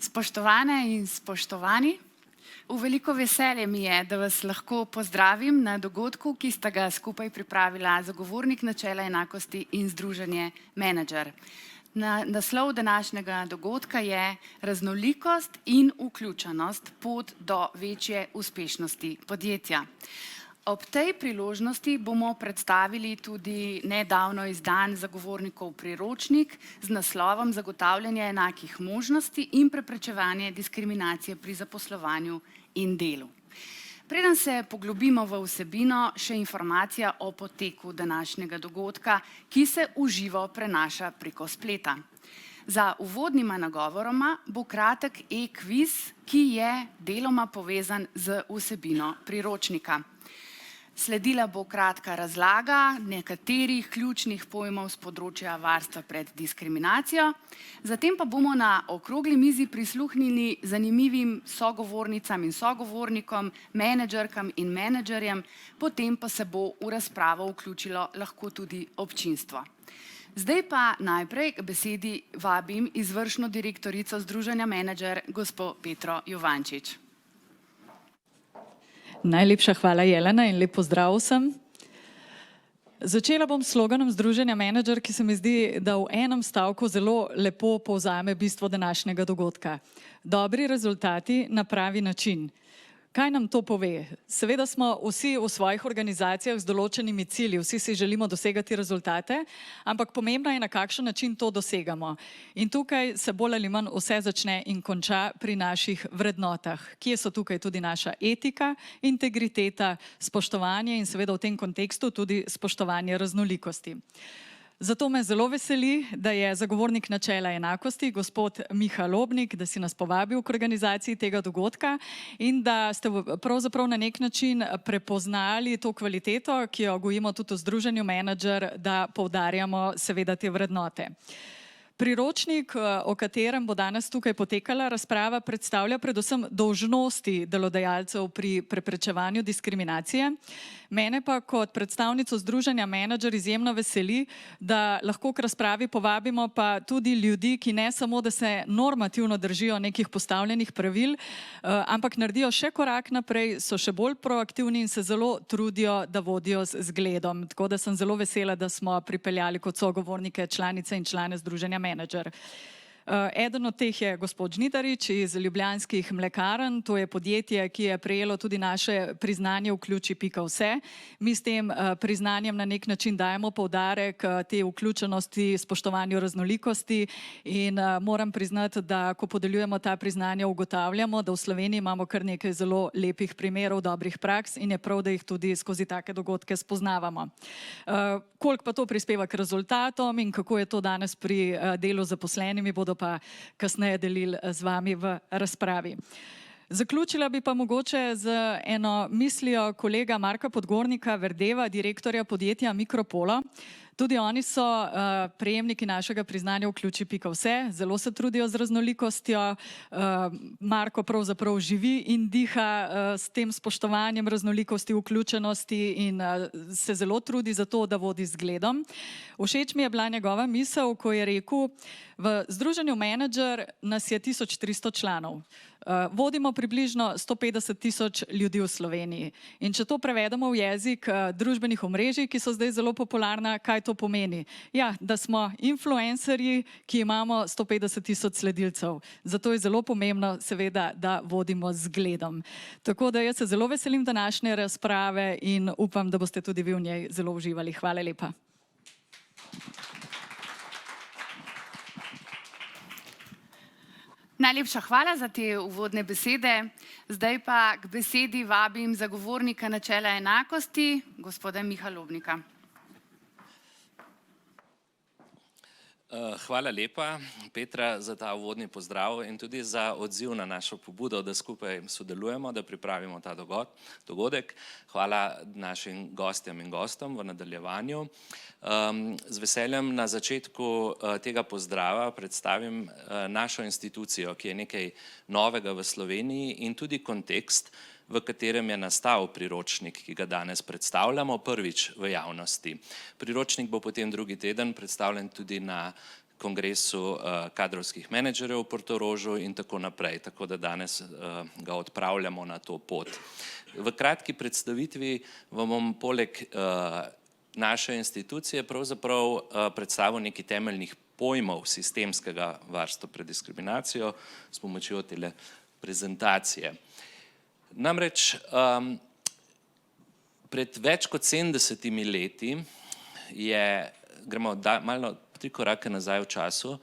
Spoštovane in spoštovani, v veliko veselje mi je, da vas lahko pozdravim na dogodku, ki sta ga skupaj pripravila Zagovornik načela enakosti in Združenje Menedžer. Naslov današnjega dogodka je Raznolikost in vključenost, pot do večje uspešnosti podjetja. Ob tej priložnosti bomo predstavili tudi nedavno izdan Zagovornikov priročnik z naslovom Zagotavljanje enakih možnosti in preprečevanje diskriminacije pri zaposlovanju in delu. Preden se poglobimo v vsebino, še informacija o poteku današnjega dogodka, ki se v živo prenaša preko spleta. Za uvodnima nagovoroma bo kratek e-kviz, ki je deloma povezan z vsebino priročnika. Sledila bo kratka razlaga nekaterih ključnih pojmov z področja varstva pred diskriminacijo, zatem pa bomo na okrogli mizi prisluhnili zanimivim sogovornicam in sogovornikom, menedžerkam in menedžerjem, potem pa se bo v razpravo vključilo lahko tudi občinstvo. Zdaj pa najprej k besedi vabim izvršno direktorico Združenja Menedžer, gospo Petro Juvančič. Najlepša hvala, Jelena, in lep pozdrav vsem. Začela bom s sloganom Združenja Menedžer, ki se mi zdi, da v enem stavku zelo lepo povzame bistvo današnjega dogodka. Dobri rezultati na pravi način. Kaj nam to pove? Seveda smo vsi v svojih organizacijah z določenimi cilji, vsi si želimo dosegati rezultate, ampak pomembno je, na kakšen način to dosegamo. In tukaj se bolj ali manj vse začne in konča pri naših vrednotah. Kje so tukaj tudi naša etika, integriteta, spoštovanje in seveda v tem kontekstu tudi spoštovanje raznolikosti. Zato me zelo veseli, da je zagovornik načela enakosti, gospod Miha Lobnik, da si nas povabil k organizaciji tega dogodka in da ste pravzaprav na nek način prepoznali to kvaliteto, ki jo gojimo tudi v Združenju Menedžer, da poudarjamo seveda te vrednote. Priročnik, o katerem bo danes tukaj potekala razprava, predstavlja predvsem dolžnosti delodajalcev pri preprečevanju diskriminacije. Mene pa kot predstavnico Združenja Menedžer izjemno veseli, da lahko k razpravi povabimo pa tudi ljudi, ki ne samo, da se normativno držijo nekih postavljenih pravil, ampak naredijo še korak naprej, so še bolj proaktivni in se zelo trudijo, da vodijo z zgledom. Tako da sem zelo vesela, da smo pripeljali kot sogovornike članice in člane Združenja Menedžer. Eden od teh je gospod Žnidarič iz Ljubljanskih mlekarn, to je podjetje, ki je prejelo tudi naše priznanje Vključi.vse. Mi s tem priznanjem na nek način dajemo poudarek te vključenosti, spoštovanju raznolikosti in moram priznati, da ko podeljujemo ta priznanja, ugotavljamo, da v Sloveniji imamo kar nekaj zelo lepih primerov, dobrih praks in je prav, da jih tudi skozi take dogodke spoznavamo. Koliko pa to prispeva k rezultatom in kako je to danes pri delu z zaposlenimi, bodo pa kasneje delili z vami v razpravi. Zaključila bi pa mogoče z eno mislijo kolega Marka Podgornika Verdeva, direktorja podjetja Mikropolo. Tudi oni so prejemniki našega priznanja Vključi.vse, zelo se trudijo z raznolikostjo. Marko pravzaprav živi in diha s tem spoštovanjem raznolikosti, vključenosti in se zelo trudi za to, da vodi z zgledom. Všeč mi je bila njegova misel, ko je rekel, v Združenju Menedžer nas je 1300 članov. Vodimo približno 150 000 ljudi v Sloveniji. In če to prevedemo v jezik družbenih omrežij, ki so zdaj zelo popularna, kaj to pomeni? Ja, da smo influencerji, ki imamo 150 000 sledilcev. Zato je zelo pomembno, seveda, da vodimo z zgledom. Tako da jaz se zelo veselim današnje razprave in upam, da boste tudi vi v njej zelo uživali. Hvala lepa. Najlepša hvala za te uvodne besede. Zdaj pa k besedi vabim zagovornika načela enakosti, gospoda Miha Lobnika. Hvala lepa, Petra, za ta uvodni pozdrav in tudi za odziv na našo pobudo, da skupaj sodelujemo, da pripravimo ta dogodek. Hvala našim gostjem in gostom v nadaljevanju. Z veseljem na začetku tega pozdrava predstavim našo institucijo, ki je nekaj novega v Sloveniji in tudi kontekst, v katerem je nastal priročnik, ki ga danes predstavljamo prvič v javnosti. Priročnik bo potem drugi teden predstavljen tudi na kongresu kadrovskih menedžerjev v Portorožu in tako naprej, tako da danes ga odpravljamo na to pot. V kratki predstavitvi vam bom poleg naše institucije pravzaprav predstavil nekaj temeljnih pojmov sistemskega varstva pred diskriminacijo s pomočjo tele prezentacije. Namreč pred več kot 70 leti gremo malo 3 korake nazaj v času,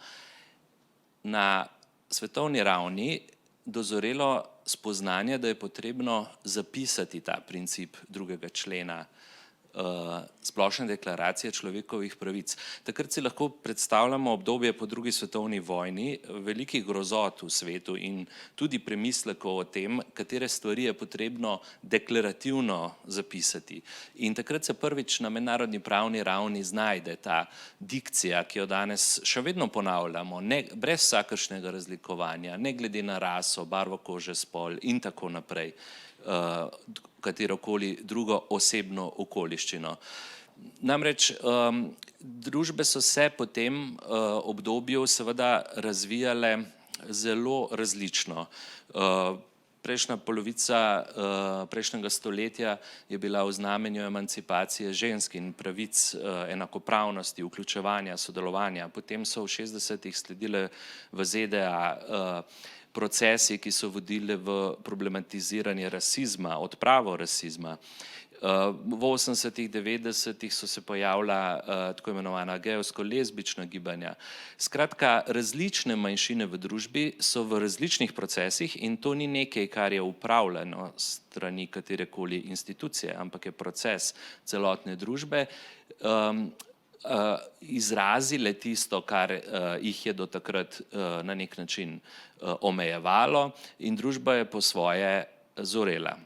na svetovni ravni dozorelo spoznanje, da je potrebno zapisati ta princip 2. člena Splošne deklaracije človekovih pravic. Takrat si lahko predstavljamo obdobje po 2. svetovni vojni, velikih grozot v svetu in tudi premislekov o tem, katere stvari je potrebno deklarativno zapisati. In takrat se prvič na mednarodni pravni ravni znajde ta dikcija, ki jo danes še vedno ponavljamo, brez vsakršnega razlikovanja, ne glede na raso, barvo kože, spol in tako naprej, katerokoli drugo osebno okoliščino. Namreč družbe so se po tem obdobju seveda razvijale zelo različno. Prejšnja polovica prejšnjega stoletja je bila v znamenju emancipacije žensk in pravic, enakopravnosti, vključevanja, sodelovanja. Potem so v 60-ih sledile v ZDA procesi, ki so vodili v problematiziranje rasizma, odpravo rasizma. V 80-ih, 90-ih so se pojavila tako imenovana gejevsko-lezbična gibanja. Skratka, različne manjšine v družbi so v različnih procesih in to ni nekaj, kar je upravljeno strani katerekoli institucije, ampak je proces celotne družbe, izrazile tisto, kar jih je do takrat na nek način omejevalo in družba je po svoje zorela.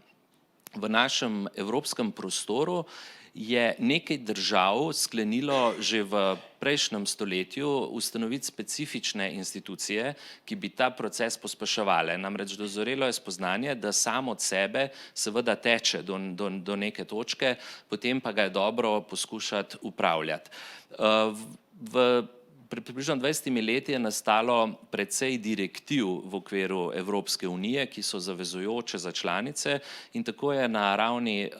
V našem evropskem prostoru je nekaj držav sklenilo že v prejšnjem stoletju ustanoviti specifične institucije, ki bi ta proces pospeševale. Namreč dozorelo je spoznanje, da samo od sebe seveda teče do neke točke, potem pa ga je dobro poskušati upravljati. Pred približno 20 leti je nastalo precej direktiv v okviru Evropske unije, ki so zavezujoče za članice in tako je na ravni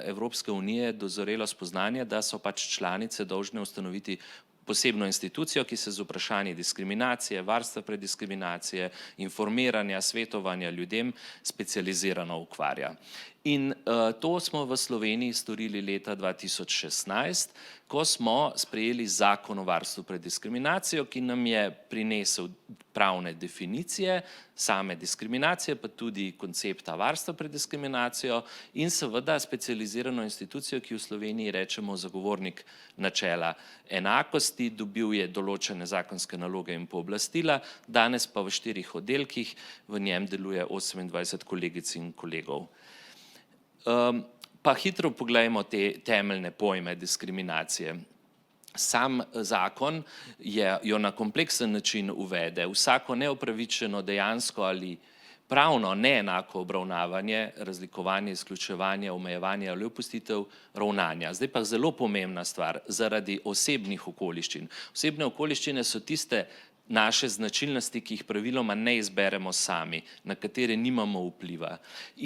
Evropske unije dozorelo spoznanje, da so pač članice dolžne ustanoviti posebno institucijo, ki se z vprašanji diskriminacije, varstva pred diskriminacije, informiranja, svetovanja ljudem specializirano ukvarja. In to smo v Sloveniji storili leta 2016, ko smo sprejeli Zakon o varstvu pred diskriminacijo, ki nam je prinesel pravne definicije same diskriminacije, pa tudi koncepta varstva pred diskriminacijo in seveda specializirano institucijo, ki v Sloveniji rečemo zagovornik načela enakosti, dobil je določene zakonske naloge in pooblastila, danes pa v 4 oddelkih, v njem deluje 28 kolegic in kolegov. Pa hitro poglejmo te temeljne pojme diskriminacije. Sam zakon jo na kompleksen način uvede. Vsako neopravičeno dejansko ali pravno neenako obravnavanje, razlikovanje, izključevanje, omejevanje ali opustitev ravnanja. Zdaj pa zelo pomembna stvar, zaradi osebnih okoliščin. Osebne okoliščine so tiste naše značilnosti, ki jih praviloma ne izberemo sami, na katere nimamo vpliva.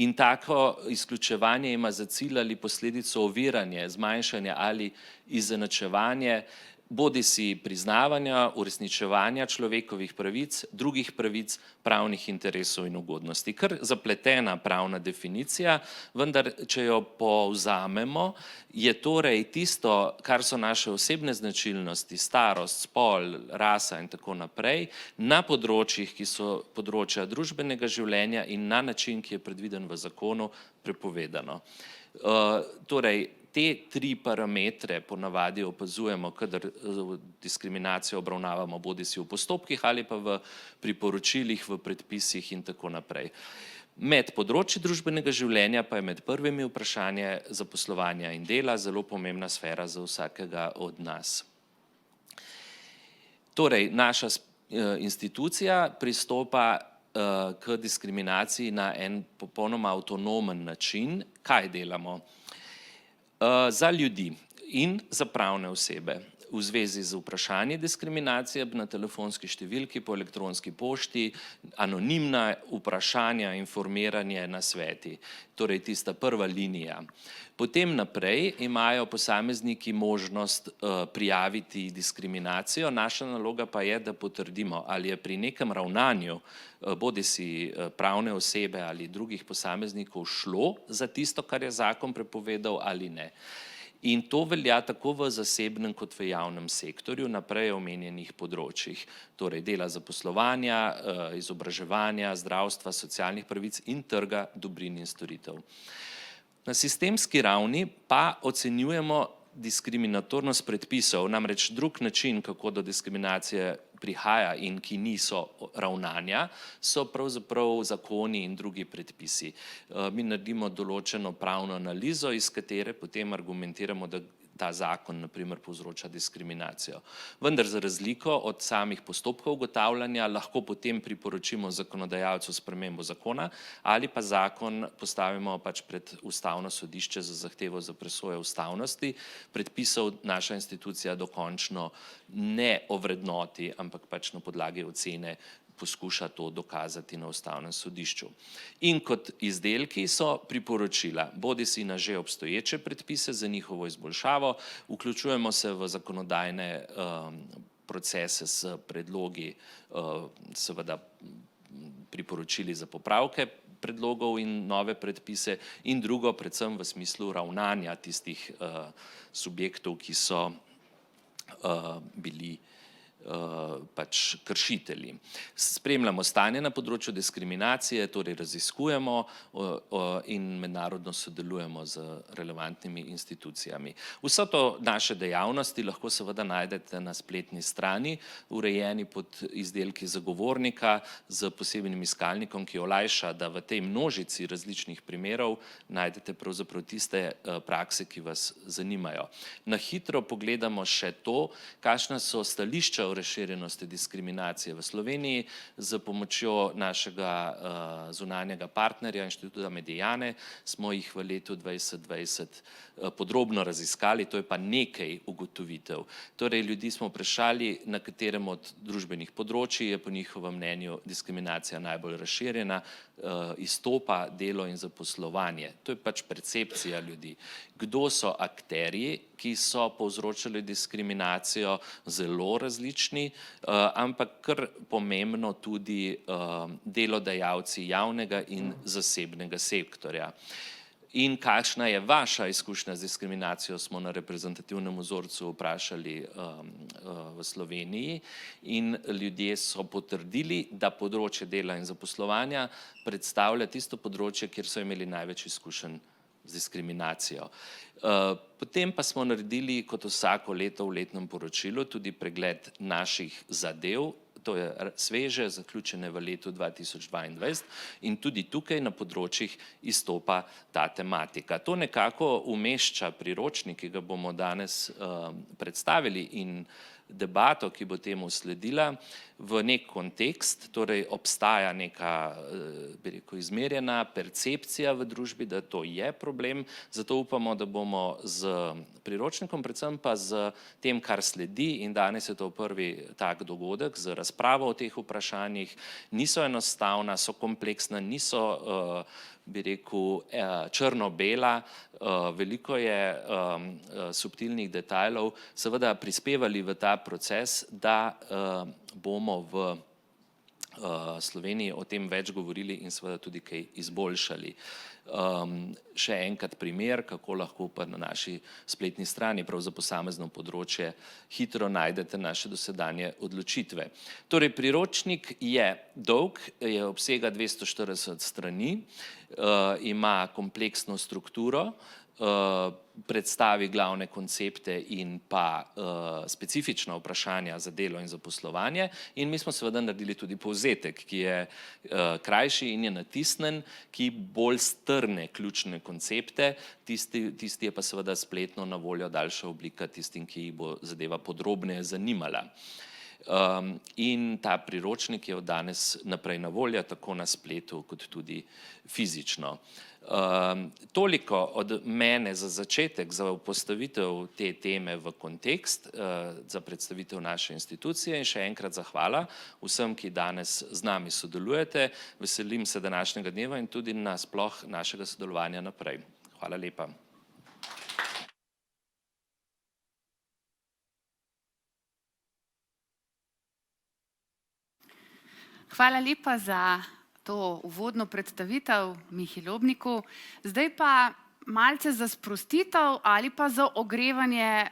In tako izključevanje ima za cilj ali posledico oviranje, zmanjšanje ali izenačevanje bodisi priznavanja, uresničevanja človekovih pravic, drugih pravic, pravnih interesov in ugodnosti. Kar zapletena pravna definicija, vendar če jo povzamemo, je torej tisto, kar so naše osebne značilnosti, starost, spol, rasa in tako naprej, na področjih, ki so področja družbenega življenja in na način, ki je predviden v zakonu, prepovedano. Torej, te 3 parametre ponavadi opazujemo, kadar diskriminacijo obravnavamo bodisi v postopkih ali pa v priporočilih, v predpisih in tako naprej. Med področji družbenega življenja pa je med prvimi vprašanje zaposlovanja in dela zelo pomembna sfera za vsakega od nas. Torej, naša institucija pristopa k diskriminaciji na en popolnoma avtonomen način. Kaj delamo? Za ljudi in za pravne osebe v zvezi z vprašanji diskriminacije na telefonski številki, po elektronski pošti, anonimna vprašanja, informiranje, nasveti, torej tista prva linija. Potem naprej imajo posamezniki možnost prijaviti diskriminacijo, naša naloga pa je, da potrdimo, ali je pri nekem ravnanju bodisi pravne osebe ali drugih posameznikov šlo za tisto, kar je zakon prepovedal ali ne. In to velja tako v zasebnem kot v javnem sektorju na prej omenjenih področjih, torej dela zaposlovanja, izobraževanja, zdravstva, socialnih pravic in trga dobrin in storitev. Na sistemski ravni pa ocenjujemo diskriminatornost predpisov, namreč drug način, kako do diskriminacije prihaja in ki niso ravnanja, so pravzaprav zakoni in drugi predpisi. Mi naredimo določeno pravno analizo, iz katere potem argumentiramo, da ta zakon na primer povzroča diskriminacijo. Vendar za razliko od samih postopkov ugotavljanja lahko potem priporočimo zakonodajalcu spremembo zakona ali pa zakon postavimo pač pred ustavno sodišče za zahtevo za presojo ustavnosti. Predpisov naša institucija dokončno ne ovrednoti, ampak pač na podlagi ocene poskuša to dokazati na ustavnem sodišču. In kot izdelki so priporočila, bodisi na že obstoječe predpise za njihovo izboljšavo, vključujemo se v zakonodajne procese s predlogi, seveda priporočili za popravke predlogov in nove predpise, in drugo, predvsem v smislu ravnanja tistih subjektov, ki so bili pač kršitelji. Spremljamo stanje na področju diskriminacije, torej raziskujemo in mednarodno sodelujemo z relevantnimi institucijami. Vse to naše dejavnosti lahko seveda najdete na spletni strani, urejeni pod izdelki zagovornika z posebnim iskalnikom, ki olajša, da v tej množici različnih primerov najdete pravzaprav tiste prakse, ki vas zanimajo. Na hitro pogledamo še to, kakšna so stališča o razširjenosti diskriminacije v Sloveniji. Z pomočjo našega zunanjega partnerja Inštituta Mediane smo jih v letu 2020 podrobno raziskali, to je pa nekaj ugotovitev. Torej, ljudi smo vprašali, na katerem od družbenih področij je po njihovem mnenju diskriminacija najbolj razširjena, izstopa delo in zaposlovanje. To je pač percepcija ljudi. Kdo so akterji, ki so povzročali diskriminacijo, zelo različni, ampak kar pomembno tudi delodajalci javnega in zasebnega sektorja. In kakšna je vaša izkušnja z diskriminacijo, smo na reprezentativnem vzorcu vprašali v Sloveniji in ljudje so potrdili, da področje dela in zaposlovanja predstavlja tisto področje, kjer so imeli največ izkušenj z diskriminacijo. Potem pa smo naredili kot vsako leto v letnem poročilu tudi pregled naših zadev, to je sveže, zaključene v letu 2022 in tudi tukaj na področjih izstopa ta tematika. To nekako umešča priročnik, ki ga bomo danes predstavili, in debato, ki bo temu sledila, v nek kontekst, torej obstaja neka, bi rekel, izmerjena percepcija v družbi, da to je problem, zato upamo, da bomo z priročnikom, predvsem pa z tem, kar sledi, in danes je to prvi tak dogodek, z razpravo o teh vprašanjih, niso enostavna, so kompleksna, niso, bi rekel, črno-bela, veliko je subtilnih detajlov, seveda prispevali v ta proces, da bomo v Sloveniji o tem več govorili in seveda tudi kaj izboljšali. Še enkrat primer, kako lahko pa na naši spletni strani prav za posamezno področje hitro najdete naše dosedanje odločitve. Torej, priročnik je dolg, je obsega 240 strani, ima kompleksno strukturo, predstavi glavne koncepte in pa specifična vprašanja za delo in zaposlovanje, in mi smo seveda naredili tudi povzetek, ki je krajši in je natisnen, ki bolj strne ključne koncepte, tisti je pa seveda spletno na voljo daljša oblika tistim, ki jih bo zadeva podrobneje zanimala. In ta priročnik je od danes naprej na voljo, tako na spletu kot tudi fizično. Toliko od mene za začetek, za postavitev te teme v kontekst, za predstavitev naše institucije in še enkrat zahvala vsem, ki danes z nami sodelujete. Veselim se današnjega dneva in tudi nasploh našega sodelovanja naprej. Hvala lepa. Hvala lepa za to uvodno predstavitev Mihi Lobniku. Zdaj pa malce za sprostitev ali pa za ogrevanje,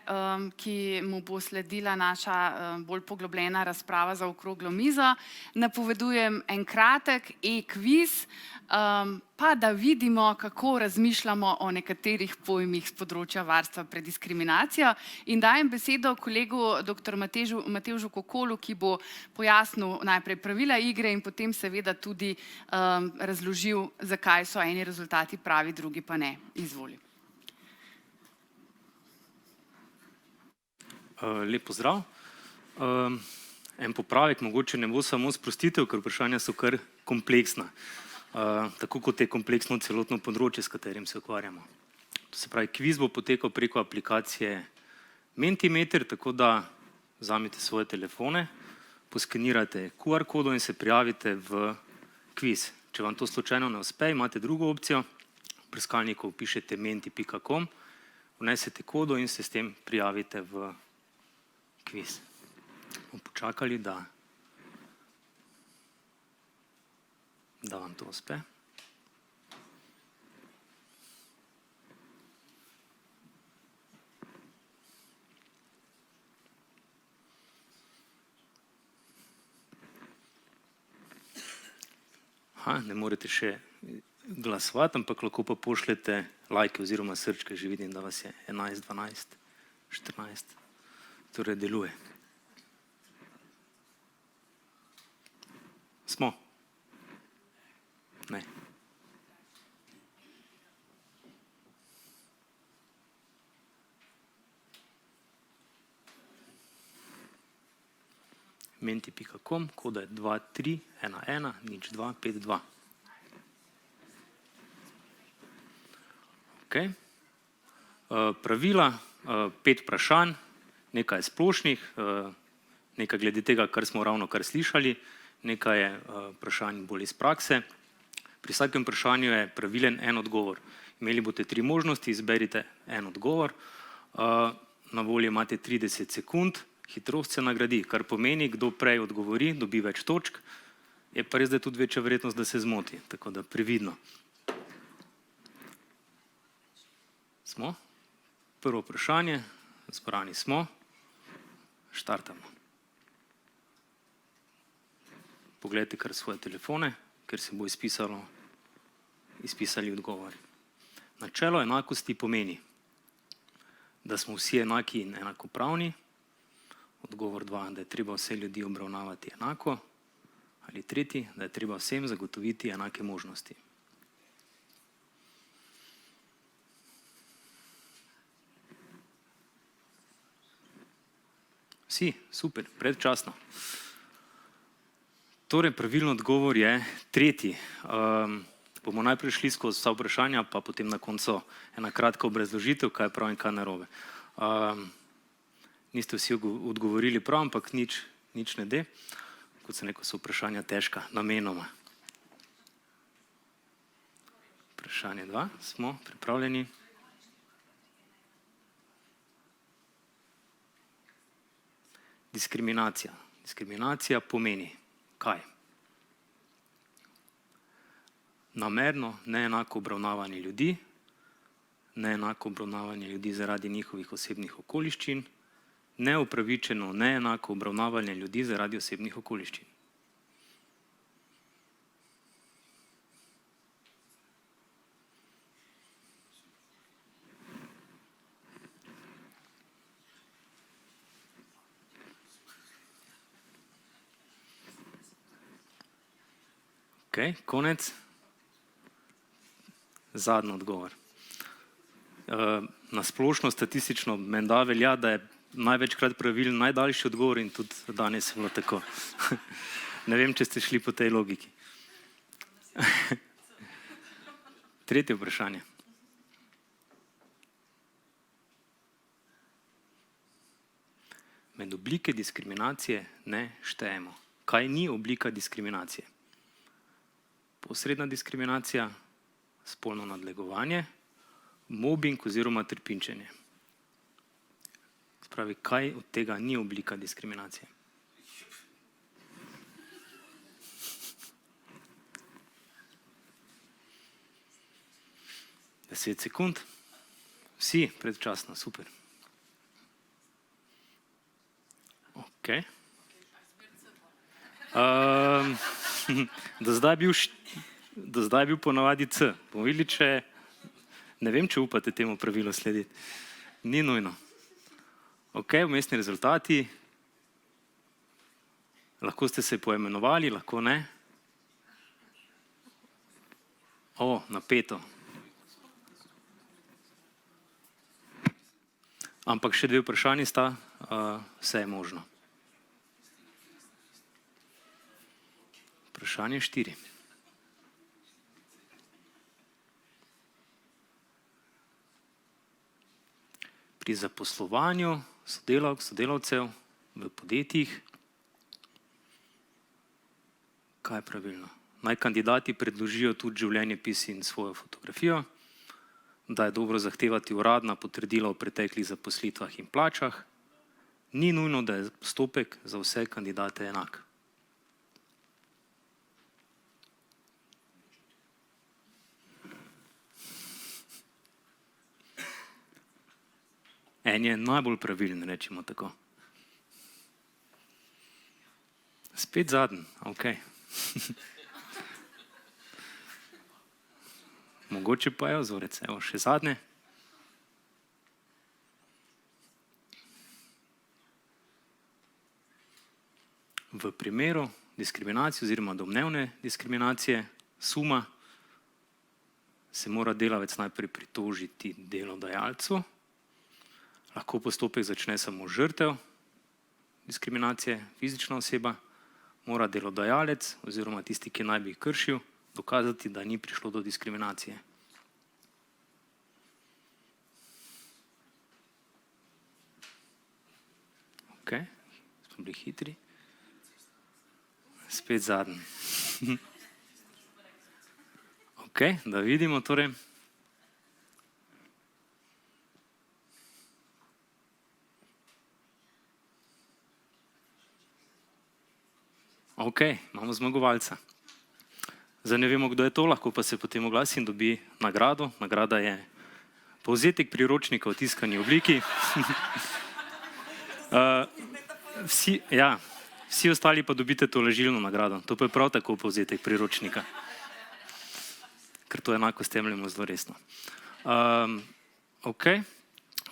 ki mu bo sledila naša bolj poglobljena razprava za okroglo mizo. Napovedujem en kratek e-kviz, pa da vidimo, kako razmišljamo o nekaterih pojmih z področja varstva pred diskriminacijo. In dajem besedo kolegu dr. Matevžu Kokolu, ki bo pojasnil najprej pravila igre in potem seveda tudi razložil, zakaj so eni rezultati pravi, drugi pa ne. Izvoli. Lep pozdrav. En popravek, mogoče ne bo samo sprostitev, ker vprašanja so kar kompleksna. Tako kot je kompleksno celotno področje, s katerim se ukvarjamo. To se pravi, kviz bo potekal preko aplikacije Mentimeter, tako da vzamete svoje telefone, poskenirate QR kodo in se prijavite v kviz. Če vam to slučajno ne uspe, imate drugo opcijo. V brskalniku vpišete menti.com, vnesete kodo in se s tem prijavite v kviz. Bomo počakali, da vam to uspe. Ne morete še glasovati, ampak lahko pa pošljete lajke oziroma srčke, že vidim, da vas je 11, 12, 14, torej deluje. Smo? Ne. Menti.com, koda je 23110252. Pravila, 5 vprašanj, nekaj splošnih, nekaj glede tega, kar smo ravnokar slišali, nekaj je vprašanj bolj iz prakse. Pri vsakem vprašanju je pravilen en odgovor. Imeli boste 3 možnosti, izberite en odgovor. Na voljo imate 30 sekund, hitrost se nagradi, kar pomeni, kdo prej odgovori, dobi več točk, je pa res, da je tudi večja verjetnost, da se zmoti, tako da previdno. Smo? Prvo vprašanje, zbrani smo, štartamo. Poglejte kar svoje telefone, ker se bo izpisali odgovori. Načelo enakosti pomeni, da smo vsi enaki in enakopravni. Odgovor 2, da je treba vse ljudi obravnavati enako. Ali 3, da je treba vsem zagotoviti enake možnosti. Vsi, super, predčasno. Torej, pravilno odgovor je 3. Bomo najprej šli skozi vsa vprašanja, pa potem na koncu ena kratka obrazložitev, kaj je prav in kaj narobe. Niste vsi odgovorili prav, ampak nič ne de. Kot sem rekel, so vprašanja težka, namenoma. Vprašanje 2, smo pripravljeni. Diskriminacija. Diskriminacija pomeni kaj? Namerno neenako obravnavanje ljudi, neenako obravnavanje ljudi zaradi njihovih osebnih okoliščin, neupravičeno neenako obravnavanje ljudi zaradi osebnih okoliščin. Konec. Zadnji odgovor. Na splošno statistično menda velja, da je največkrat pravil najdaljši odgovor in tudi danes je bilo tako. Ne vem, če ste šli po tej logiki. Tretje vprašanje. Med oblike diskriminacije ne štejemo. Kaj ni oblika diskriminacije? Posredna diskriminacija, spolno nadlegovanje, mobbing oziroma trpinčenje. Spravi, kaj od tega ni oblika diskriminacije? Deset sekund. Vsi predčasno, super. Ok. Do zdaj je bil ponavadi C. Bomo videli, če ne vem, če upate temu pravilu slediti. Ni nujno. Ok, vmesni rezultati. Lahko ste se poimenovali, lahko ne. O, napeto. Ampak še dve vprašanji sta, vse je možno. Vprašanje 4. Pri zaposlovanju sodelavk, sodelavcev v podjetjih, kaj je pravilno? Naj kandidati predložijo tudi življenjepis in svojo fotografijo, da je dobro zahtevati uradna potrdila o preteklih zaposlitvah in plačah. Ni nujno, da je postopek za vse kandidate enak. En je najbolj pravilen, rečemo tako. Spet zadnji, ok. Mogoče pa je vzorec, evo, še zadnje. V primeru diskriminacije oziroma domnevne diskriminacije, suma, se mora delavec najprej pritožiti delodajalcu. Lahko postopek začne samo žrtev diskriminacije, fizična oseba, mora delodajalec oziroma tisti, ki naj bi kršil, dokazati, da ni prišlo do diskriminacije. Ok, smo bili hitri. Spet zadnji. Ok, da vidimo torej. Ok, imamo zmagovalca. Zdaj ne vemo, kdo je to, lahko pa se potem oglasi in dobi nagrado. Nagrada je povzetek priročnika v tiskani obliki. Vsi ostali pa dobite tolažilno nagrado. To pa je prav tako povzetek priročnika. Ker to enakost jemljemo zelo resno. Ok,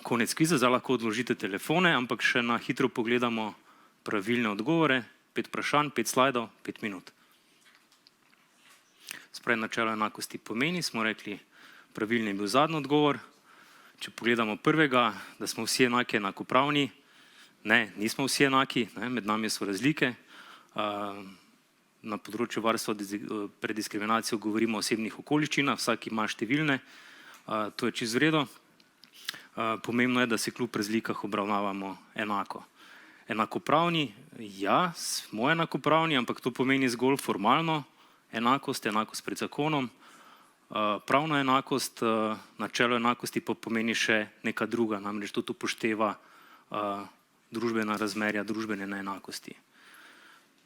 konec kviza, zdaj lahko odložite telefone, ampak še na hitro pogledamo pravilne odgovore. 5 vprašanj, 5 slajdov, 5 minut. Spravi, načelo enakosti pomeni, smo rekli, pravilni je bil zadnji odgovor. Če pogledamo prvega, da smo vsi enaki, enakopravni, ne, nismo vsi enaki, ne, med nami so razlike. Na področju varstva pred diskriminacijo govorimo o osebnih okoliščinah, vsak ima številne, to je čisto v redu. Pomembno je, da se kljub razlikah obravnavamo enako. Enakopravni, ja, smo enakopravni, ampak to pomeni zgolj formalno enakost, enakost pred zakonom. Pravna enakost, načelo enakosti pa pomeni še neka druga, namreč tudi upošteva družbena razmerja, družbene neenakosti.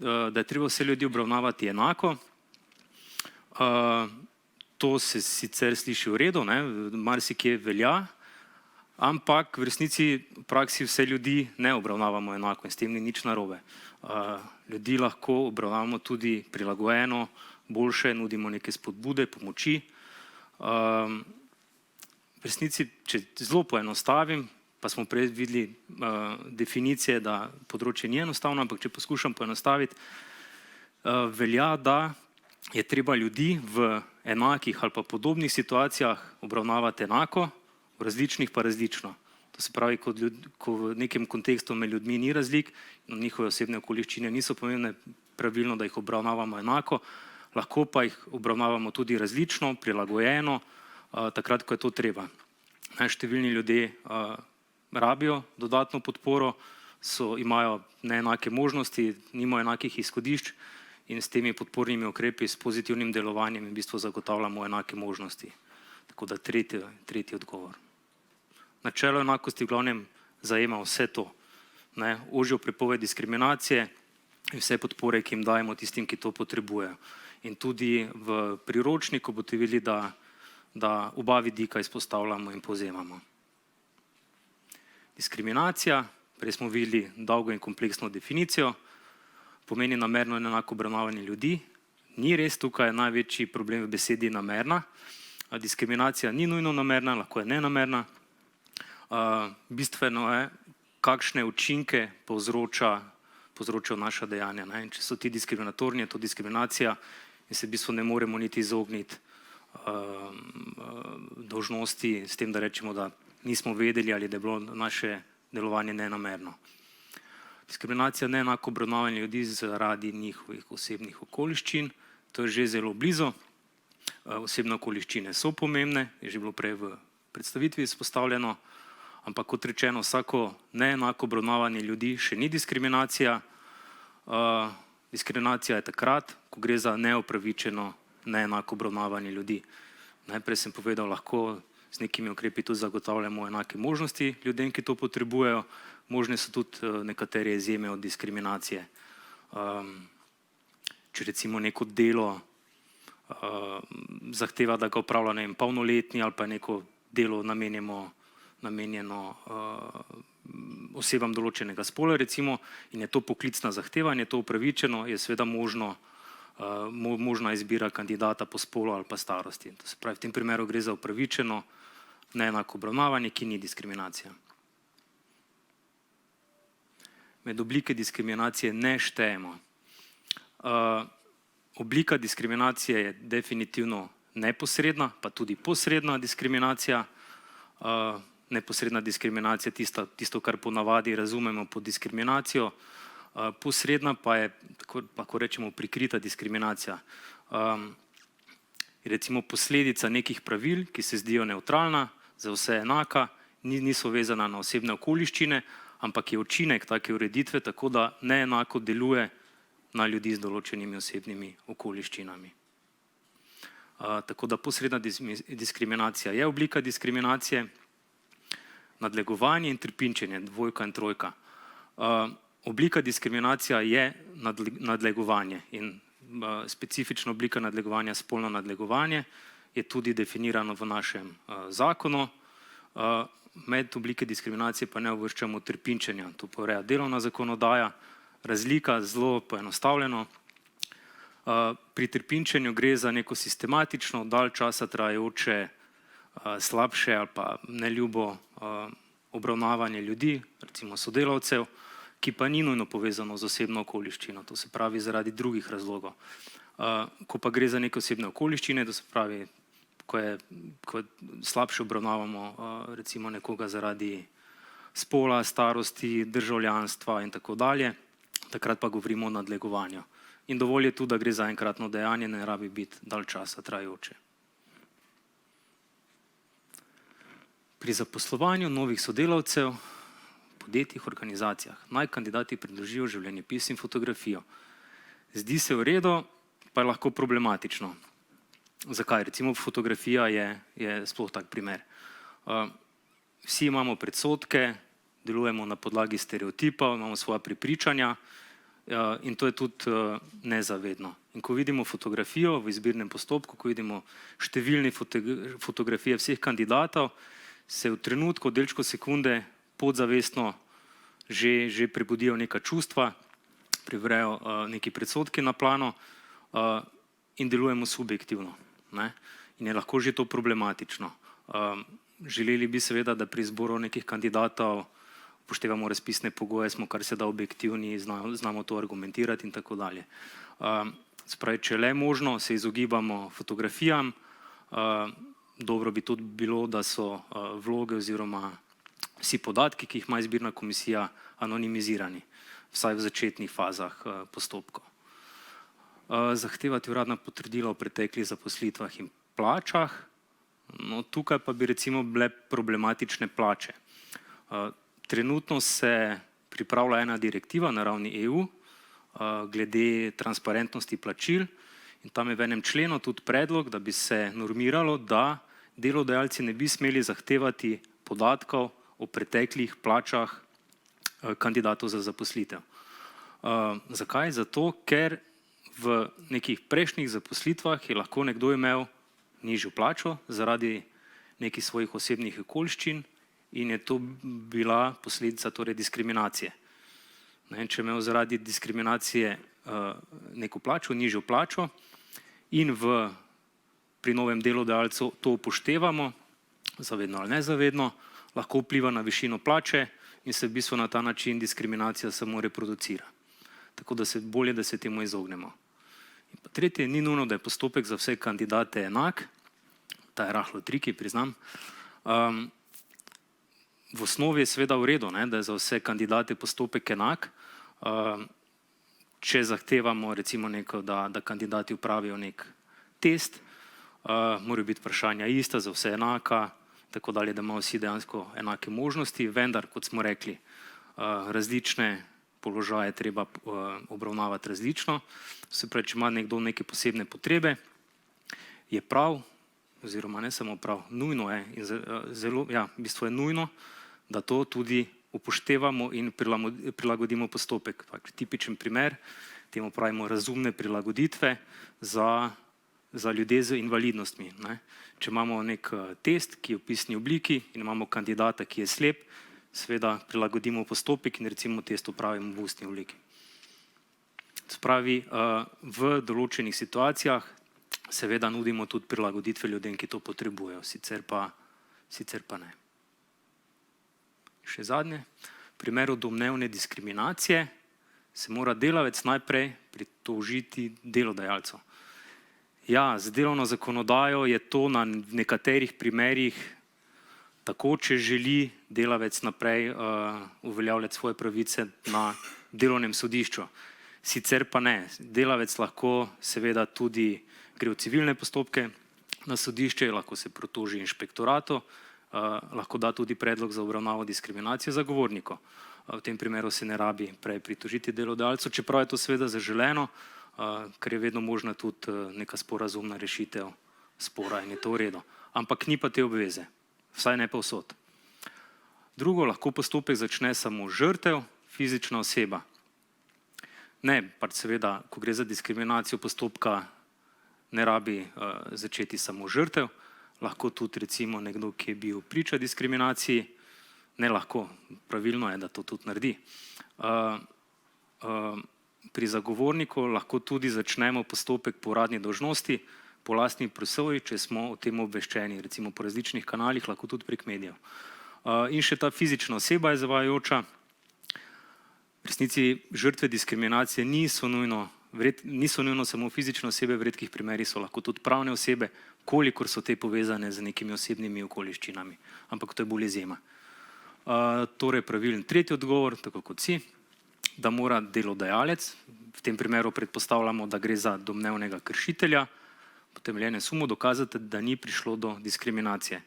Da je treba vse ljudi obravnavati enako, to se sicer sliši v redu, marsikje velja, ampak v resnici v praksi vse ljudi ne obravnavamo enako in s tem ni nič narobe. Ljudi lahko obravnavamo tudi prilagojeno, boljše, nudimo neke spodbude, pomoči. V resnici, če zelo poenostavim, pa smo prej videli definicije, da področje ni enostavno, ampak če poskušam poenostaviti, velja, da je treba ljudi v enakih ali pa podobnih situacijah obravnavati enako, v različnih pa različno. To To se pravi, ko v nekem kontekstu med ljudmi ni razlik, njihove osebne okoliščine niso pomembne, pravilno, da jih obravnavamo enako, lahko pa jih obravnavamo tudi različno, prilagojeno, takrat, ko je to treba. Številni ljudje rabijo dodatno podporo, imajo neenake možnosti, nimajo enakih izhodišč in s temi podpornimi ukrepi, s pozitivnim delovanjem v bistvu zagotavljamo enake možnosti. Tako da tretji odgovor. Načelo enakosti v glavnem zajema vse to. Ožjo prepoved diskriminacije in vse podpore, ki jim dajemo tistim, ki to potrebujejo. In tudi v priročniku boste videli, da oba vidika izpostavljamo in povzemamo. Diskriminacija, prej smo videli dolgo in kompleksno definicijo, pomeni namerno in enako obravnavanje ljudi. Ni res, tukaj je največji problem v besedi namerna. Diskriminacija ni nujno namerna, lahko je nenamerna. Bistveno je, kakšne učinke povzročajo naša dejanja. Če so ti diskriminatorni, je to diskriminacija in se v bistvu ne moremo niti izogniti dolžnosti s tem, da rečemo, da nismo vedeli ali da je bilo naše delovanje nenamerno. Diskriminacija neenako obravnavanje ljudi zaradi njihovih osebnih okoliščin, to je že zelo blizu. Osebne okoliščine so pomembne, je že bilo prej v predstavitvi izpostavljeno, ampak kot rečeno, vsako neenako obravnavanje ljudi še ni diskriminacija. Diskriminacija je takrat, ko gre za neopravičeno neenako obravnavanje ljudi. Najprej sem povedal, lahko z nekimi ukrepi tudi zagotavljamo enake možnosti ljudem, ki to potrebujejo. Možne so tudi nekatere izjeme od diskriminacije. Če recimo neko delo zahteva, da ga opravlja polnoletni ali pa neko delo namenjeno osebam določenega spola recimo in je to poklicna zahteva in je to upravičeno, je seveda možna izbira kandidata po spolu ali pa starosti. To se pravi, v tem primeru gre za upravičeno neenako obravnavanje, ki ni diskriminacija. Med oblike diskriminacije ne štejemo. Oblika diskriminacije je definitivno neposredna, pa tudi posredna diskriminacija. Neposredna diskriminacija je tisto, kar ponavadi razumemo pod diskriminacijo. Posredna pa je, tako rečemo, prikrita diskriminacija. Recimo posledica nekih pravil, ki se zdijo nevtralna, za vse enaka, niso vezana na osebne okoliščine, ampak je učinek take ureditve tako, da neenako deluje na ljudi z določenimi osebnimi okoliščinami. Tako da posredna diskriminacija je oblika diskriminacije. Nadlegovanje in trpinčenje, dvojka in trojka. Oblika diskriminacija je nadlegovanje in specifična oblika nadlegovanja, spolno nadlegovanje, je tudi definirano v našem zakonu. Med oblike diskriminacije pa ne uvrščamo trpinčenja, to pa ureja delovna zakonodaja. Razlika, zelo poenostavljeno. Pri trpinčenju gre za neko sistematično, dalj časa trajajoče, slabše ali pa neljubo obravnavanje ljudi, recimo sodelavcev, ki pa ni nujno povezano z osebno okoliščino, to se pravi zaradi drugih razlogov. Ko pa gre za neke osebne okoliščine, to se pravi, ko slabše obravnavamo recimo nekoga zaradi spola, starosti, državljanstva in tako dalje, takrat pa govorimo o nadlegovanju. In dovolj je tudi, da gre za enkratno dejanje, ne rabi biti dalj časa trajajoče. Pri zaposlovanju novih sodelavcev v podjetjih, organizacijah naj kandidati predložijo življenjepis in fotografijo. Zdi se v redu, pa je lahko problematično. Zakaj? Recimo fotografija je sploh tak primer. Vsi imamo predsodke, delujemo na podlagi stereotipov, imamo svoja prepričanja in to je tudi nezavedno. In ko vidimo fotografijo v izbirnem postopku, ko vidimo številne fotografije vseh kandidatov, se v trenutku, delčko sekunde podzavestno že prebudijo neka čustva, privrejo neki predsodki na plano in delujemo subjektivno. In je lahko že to problematično. Želeli bi seveda, da pri izboru nekih kandidatov upoštevamo razpisne pogoje, smo kar se da objektivni, znamo to argumentirati in tako dalje. Spravi, če le možno, se izogibamo fotografijam. Dobro bi tudi bilo, da so vloge oziroma vsi podatki, ki jih ima izbirna komisija, anonimizirani, vsaj v začetnih fazah postopkov. Zahtevati uradna potrdila o preteklih zaposlitvah in plačah. No, tukaj pa bi recimo bile problematične plače. Trenutno se pripravlja ena direktiva na ravni EU glede transparentnosti plačil in tam je v enem členu tudi predlog, da bi se normiralo, da delodajalci ne bi smeli zahtevati podatkov o preteklih plačah kandidatov za zaposlitev. Zakaj? Zato, ker v nekih prejšnjih zaposlitvah je lahko nekdo imel nižjo plačo zaradi nekih svojih osebnih okoliščin in je to bila posledica torej diskriminacije. Če je imel zaradi diskriminacije neko plačo, nižjo plačo in pri novem delodajalcu to upoštevamo, zavedno ali nezavedno, lahko vpliva na višino plače in se v bistvu na ta način diskriminacija samo reproducira. Tako da se bolje, da se temu izognemo. In pa tretje, ni nujno, da je postopek za vse kandidate enak, ta je rahlo triki, priznam. V osnovi je seveda v redu, da je za vse kandidate postopek enak, če zahtevamo recimo da kandidati upravijo nek test, morajo biti vprašanja ista, za vse enaka, tako dalje, da imajo vsi dejansko enake možnosti, vendar, kot smo rekli, različne položaje treba obravnavati različno. Se pravi, če ima nekdo neke posebne potrebe, je prav, oziroma ne samo prav, nujno je, v bistvu je nujno, da to tudi upoštevamo in prilagodimo postopek. Tipičen primer, temu pravimo razumne prilagoditve za ljudje z invalidnostmi. Če imamo nek test, ki je v pisni obliki in imamo kandidata, ki je slep, seveda prilagodimo postopek in recimo test opravimo v ustni obliki. Spravi, v določenih situacijah seveda nudimo tudi prilagoditve ljudem, ki to potrebujejo, sicer pa ne. Še zadnje, v primeru domnevne diskriminacije se mora delavec najprej pritožiti delodajalcu. Ja, z delovno zakonodajo je to na nekaterih primerih tako, če želi delavec naprej uveljavljati svoje pravice na delovnem sodišču. Sicer pa ne. Delavec lahko seveda tudi gre v civilne postopke na sodišče, lahko se pritoži inšpektoratu, lahko da tudi predlog za obravnavo diskriminacije zagovorniku. V tem primeru se ne rabi prej pritožiti delodajalcu, čeprav je to seveda zaželeno, ker je vedno možna tudi neka sporazumna rešitev spora in je to v redu. Ampak ni pa te obveze, vsaj ne povsod. Drugo, lahko postopek začne samo žrtev, fizična oseba. Ne, pač seveda, ko gre za diskriminacijo postopka, ne rabi začeti samo žrtev, lahko tudi recimo nekdo, ki je bil priča diskriminaciji, ne lahko, pravilno je, da to tudi naredi. Pri zagovorniku lahko tudi začnemo postopek po uradni dolžnosti, po lastni presoji, če smo o tem obveščeni, recimo po različnih kanalih, lahko tudi prek medijev. In še ta fizična oseba je zavajajoča. V resnici žrtve diskriminacije niso nujno samo fizične osebe, v redkih primerih so lahko tudi pravne osebe, kolikor so te povezane z nekimi osebnimi okoliščinami, ampak to je bolj izjema. Torej pravilen tretji odgovor, tako kot si, da mora delodajalec, v tem primeru predpostavljamo, da gre za domnevnega kršitelja, utemeljene sumo dokazati, da ni prišlo do diskriminacije.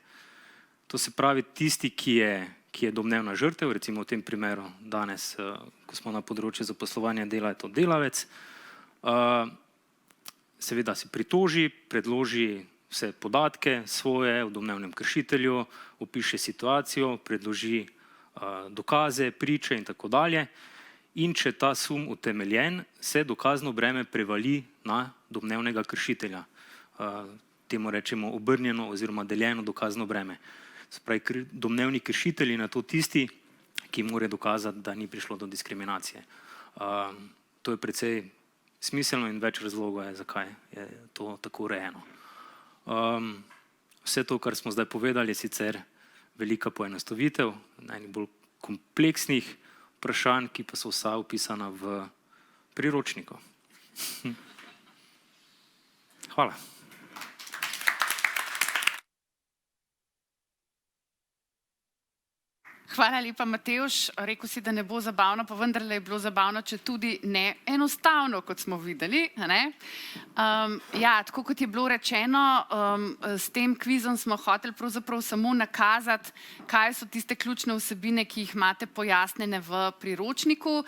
To se pravi, tisti, ki je domnevna žrtev, recimo v tem primeru danes, ko smo na področju zaposlovanja dela, je to delavec, seveda se pritoži, predloži vse podatke svoje o domnevnem kršitelju, opiše situacijo, predloži dokaze, priče in tako dalje. In če ta sum utemeljen, se dokazno breme prevali na domnevnega kršitelja. Temu rečemo obrnjeno oziroma deljeno dokazno breme. Se pravi, domnevni kršitelj je na to tisti, ki mora dokazati, da ni prišlo do diskriminacije. To je precej smiselno in več razlogov je, zakaj je to tako urejeno. Vse to, kar smo zdaj povedali, je sicer velika poenostavitev enih bolj kompleksnih vprašanj, ki pa so vsa opisana v priročniku. Hvala. Hvala lepa, Matevž. Rekel si, da ne bo zabavno, pa vendarle je bilo zabavno, če tudi ne enostavno, kot smo videli. Ja, tako kot je bilo rečeno, s tem kvizom smo hoteli pravzaprav samo nakazati, kaj so tiste ključne vsebine, ki jih imate pojasnjene v priročniku.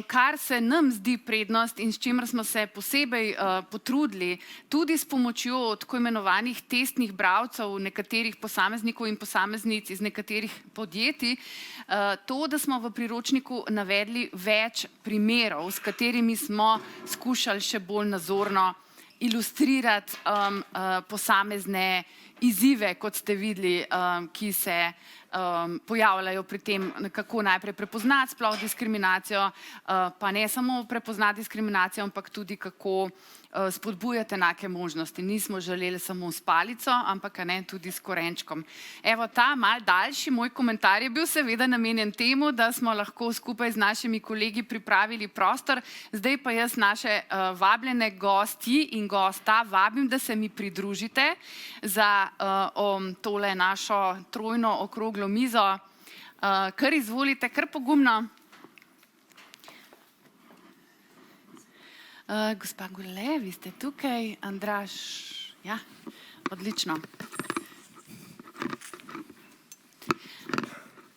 Kar se nam zdi prednost in s čimer smo se posebej potrudili, tudi s pomočjo tako imenovanih testnih bralcev nekaterih posameznikov in posameznic iz nekaterih podjetij, to, da smo v priročniku navedli več primerov, s katerimi smo skušali še bolj nazorno ilustrirati posamezne izzive, kot ste videli, ki se pojavljajo pri tem, kako najprej prepoznati sploh diskriminacijo, pa ne samo prepoznati diskriminacijo, ampak tudi kako spodbujati enake možnosti. Nismo želeli samo s palico, ampak tudi s korenčkom. Evo, ta mal daljši moj komentar je bil seveda namenjen temu, da smo lahko skupaj z našimi kolegi pripravili prostor. Zdaj pa jaz naše vabljene gosti in gosta vabim, da se mi pridružite za tole našo trojno okroglo mizo. Kar izvolite, kar pogumno. Gospa Gole, vi ste tukaj, Andraž, ja, odlično.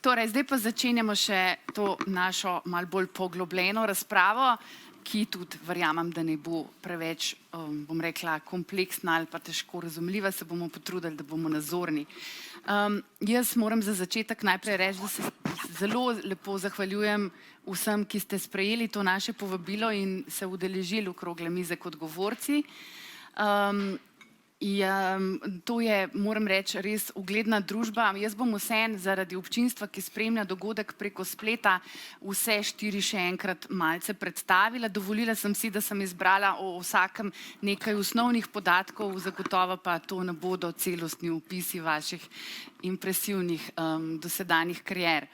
Torej, zdaj pa začenjamo še to našo malo bolj poglobljeno razpravo, ki tudi verjamem, da ne bo preveč, bom rekla, kompleksna ali pa težko razumljiva, se bomo potrudili, da bomo nazorni. Jaz moram za začetek najprej reči, da se zelo lepo zahvaljujem vsem, ki ste sprejeli to naše povabilo in se udeležili okrogle mize kot govorci. To je, moram reči, res ugledna družba. Jaz bom vseeno zaradi občinstva, ki spremlja dogodek preko spleta, vse 4 še enkrat malce predstavila. Dovolila sem si, da sem izbrala o vsakem nekaj osnovnih podatkov, zagotovo pa to ne bodo celostni opisi vaših impresivnih dosedanjih karier.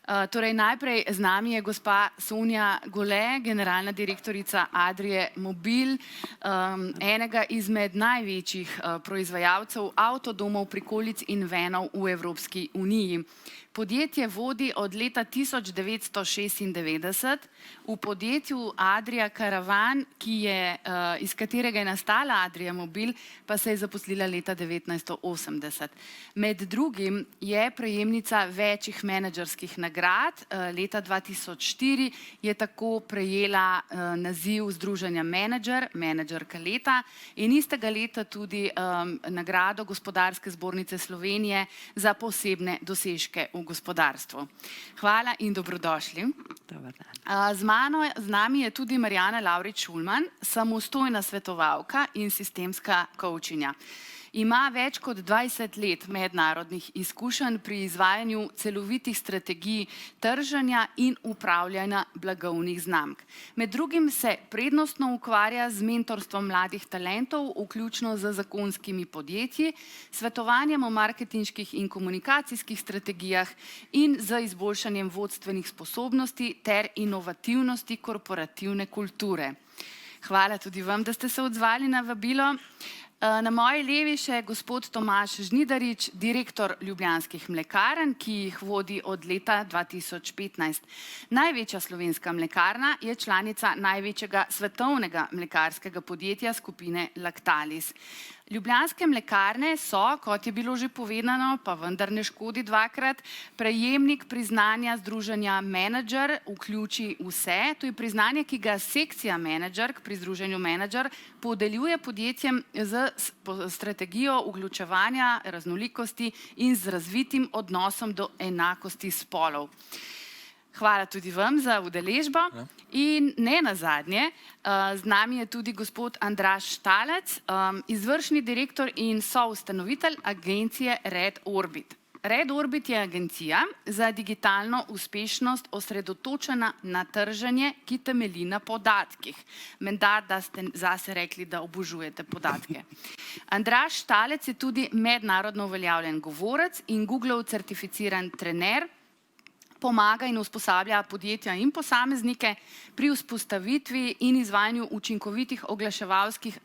Torej, najprej z nami je gospa Sonja Gole, generalna direktorica Adrie Mobil, enega izmed največjih proizvajalcev avtodomov, prikolic in vanov v Evropski uniji. Podjetje vodi od leta 1996. V podjetju Adria Caravan, iz katerega je nastala Adria Mobil, pa se je zaposlila leta 1980. Med drugim je prejemnica večjih menedžerskih nagrad. Leta 2004 je tako prejela naziv združenja menedžerka leta in istega leta tudi nagrado Gospodarske zbornice Slovenije za posebne dosežke v gospodarstvu. Hvala in dobrodošli. Dobar dan. Z nami je tudi Marjana Lavrič-Šulman, samostojna svetovalka in sistemska coachinja. Ima več kot 20 let mednarodnih izkušenj pri izvajanju celovitih strategij trženja in upravljanja blagovnih znamk. Med drugim se prednostno ukvarja z mentorstvom mladih talentov, vključno z zagonskimi podjetji, svetovanjem o marketinških in komunikacijskih strategijah in z izboljšanjem vodstvenih sposobnosti ter inovativnosti korporativne kulture. Hvala tudi vam, da ste se odzvali na vabilo. Na moji levi še gospod Tomaž Žnidarič, direktor Ljubljanskih mlekarn, ki jih vodi od leta 2015. Največja slovenska mlekarna je članica največjega svetovnega mlekarskega podjetja skupine Lactalis. Ljubljanske mlekarne so, kot je bilo že povedano, pa vendar ne škodi dvakrat, prejemnik priznanja združenja Menedžer vključi vse. To je priznanje, ki ga sekcija Menedžerk pri združenju Menedžer podeljuje podjetjem z strategijo vključevanja raznolikosti in z razvitim odnosom do enakosti spolov. Hvala tudi vam za udeležbo. In ne nazadnje, z nami je tudi gospod Andraž Štalec, izvršni direktor in soustanovitelj agencije Red Orbit. Red Orbit je agencija za digitalno uspešnost osredotočena na trženje, ki temelji na podatkih. Menda, da ste zase rekli, da obožujete podatke. Andraž Štalec je tudi mednarodno uveljavljen govorec in Googlov certificiran trener pomaga in usposablja podjetja in posameznike pri vzpostavitvi in izvajanju učinkovitih oglaševalskih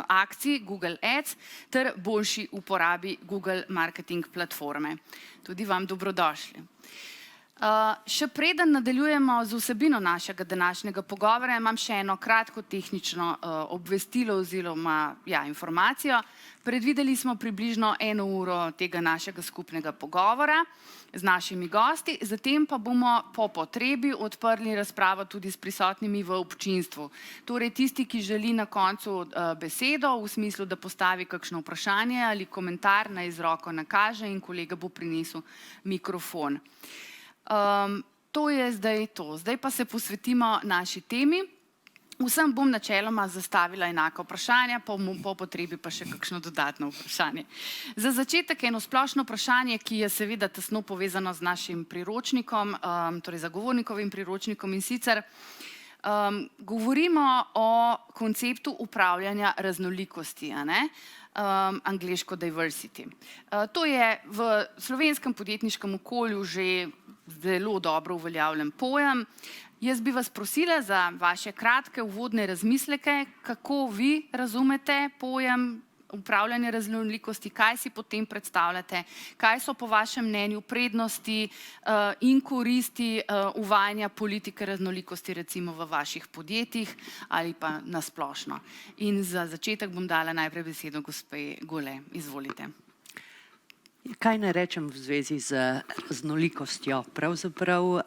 akcij Google Ads ter boljši uporabi Google Marketing platforme. Tudi vam dobrodošli. Še preden nadaljujemo z vsebino našega današnjega pogovora, imam še eno kratko tehnično obvestilo oziroma informacijo. Predvideli smo približno 1 uro tega našega skupnega pogovora z našimi gosti, zatem pa bomo po potrebi odprli razpravo tudi s prisotnimi v občinstvu. Torej tisti, ki želi na koncu besedo, v smislu, da postavi kakšno vprašanje ali komentar, naj z roko nakaže in kolega bo prinesel mikrofon. To je zdaj to. Zdaj pa se posvetimo naši temi. Vsem bom načeloma zastavila enako vprašanje, po potrebi pa še kakšno dodatno vprašanje. Za začetek eno splošno vprašanje, ki je seveda tesno povezano z našim priročnikom, torej zagovornikovim priročnikom, in sicer govorimo o konceptu upravljanja raznolikosti, angleško diversity. To je v slovenskem podjetniškem okolju že zelo dobro uveljavljen pojem. Jaz bi vas prosila za vaše kratke uvodne razmisleke, kako vi razumete pojem upravljanja raznolikosti, kaj si potem predstavljate, kaj so po vašem mnenju prednosti in koristi uvajanja politike raznolikosti recimo v vaših podjetjih ali pa nasplošno. In za začetek bom dala najprej besedo gospe Gole. Izvolite. Kaj naj rečem v zvezi z raznolikostjo? Pravzaprav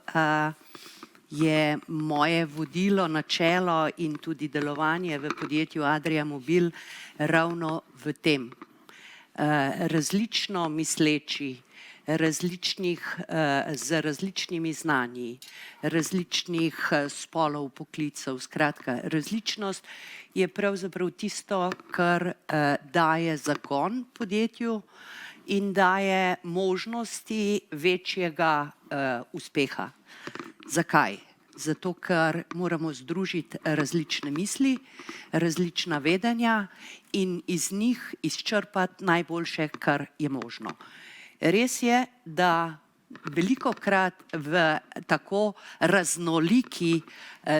je moje vodilo, načelo in tudi delovanje v podjetju Adria Mobil ravno v tem. Različno misleči, z različnimi znanji, različnih spolov, poklicev, skratka, različnost je pravzaprav tisto, kar daje zagon podjetju in daje možnosti večjega uspeha. Zakaj? Zato, ker moramo združiti različne misli, različna vedenja in iz njih izčrpati najboljše, kar je možno. Res je, da velikokrat v tako raznoliki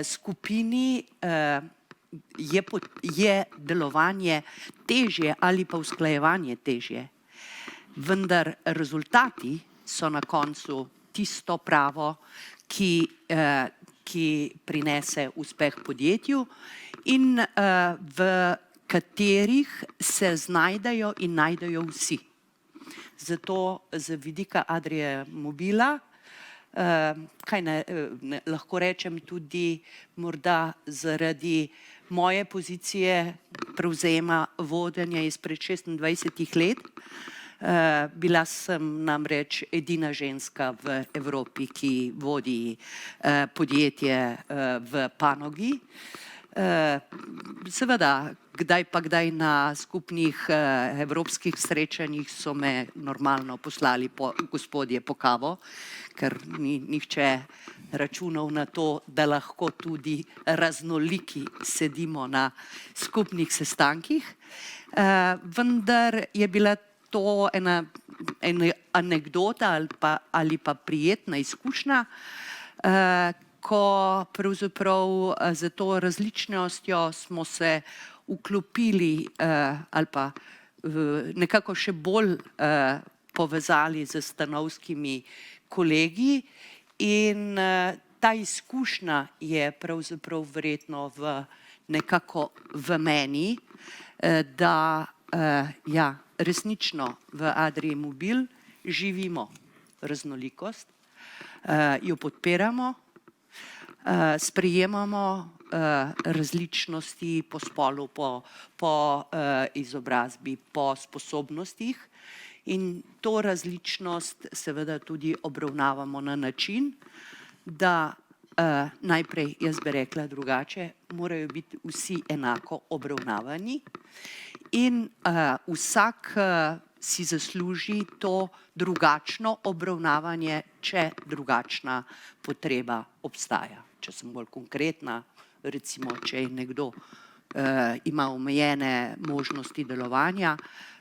skupini je delovanje težje ali pa usklajevanje težje. Vendar rezultati so na koncu tisto pravo, ki prinese uspeh podjetju in v katerih se znajdejo in najdejo vsi. Zato z vidika Adrie Mobila, lahko rečem tudi morda zaradi moje pozicije prevzema vodenja izpred 26 let, bila sem namreč edina ženska v Evropi, ki vodi podjetje v panogi. Seveda, kdaj pa kdaj na skupnih evropskih srečanjih so me normalno poslali gospodje po kavo, ker ni nihče računal na to, da lahko tudi raznoliki sedimo na skupnih sestankih. Vendar je bila to ena anekdota ali pa prijetna izkušnja, ko pravzaprav za to različnostjo smo se vklopili ali pa nekako še bolj povezali z stanovskimi kolegi in ta izkušnja je pravzaprav verjetno nekako v meni, da resnično v Adrii Mobil živimo raznolikost, jo podpiramo, sprejemamo različnosti po spolu, po izobrazbi, po sposobnostih in to različnost seveda tudi obravnavamo na način, da najprej, jaz bi rekla drugače, morajo biti vsi enako obravnavani in vsak si zasluži to drugačno obravnavanje, če drugačna potreba obstaja. Če sem bolj konkretna, recimo, če je nekdo ima omejene možnosti delovanja,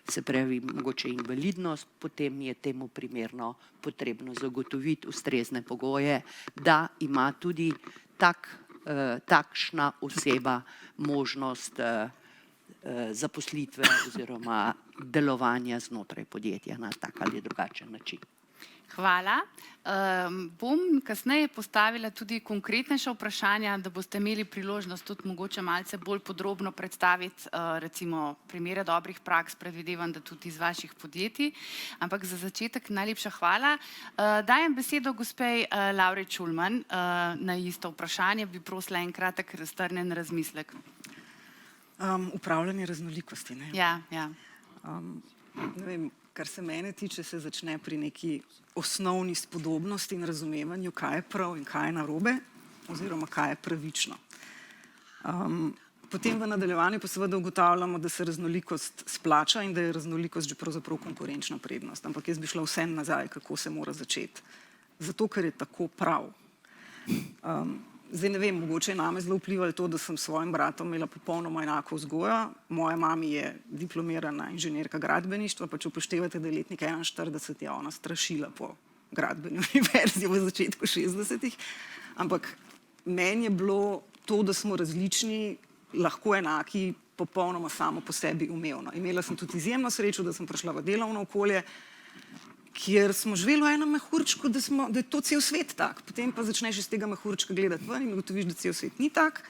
se pravi mogoče invalidnost, potem je temu primerno potrebno zagotoviti ustrezne pogoje, da ima tudi takšna oseba možnost zaposlitve oziroma delovanja znotraj podjetja na tak ali drugačen način. Hvala. Bom kasneje postavila tudi konkretnejša vprašanja, da boste imeli priložnost tudi mogoče malce bolj podrobno predstaviti recimo primere dobrih praks, predvidevam, da tudi iz vaših podjetij. Ampak za začetek najlepša hvala. Dajem besedo gospej Lauri Čulman na isto vprašanje, bi prosila en kratek strnjen razmislek. Upravljanje raznolikosti. Ne? Ja. Ne vem, kar se mene tiče, se začne pri neki osnovni spodobnosti in razumevanju, kaj je prav in kaj je narobe, oziroma kaj je pravično. Potem v nadaljevanju pa seveda ugotavljamo, da se raznolikost splača in da je raznolikost že pravzaprav konkurenčna prednost. Ampak jaz bi šla vsem nazaj, kako se mora začeti. Zato, ker je tako prav. Zdaj ne vem, mogoče je name zelo vplivalo to, da sem s svojim bratom imela popolnoma enako vzgojo. Moja mami je diplomirana inženirka gradbeništva, pa če upoštevate, da je letnik 41, je ona strašila po gradbeni univerzi v začetku 60-ih. Ampak meni je bilo to, da smo različni, lahko enaki, popolnoma samo po sebi umevno. Imela sem tudi izjemno srečo, da sem prišla v delovno okolje, kjer smo živeli v enem mehurčku, da je to cel svet tak. Potem pa začneš iz tega mehurčka gledati ven in ugotoviš, da cel svet ni tak.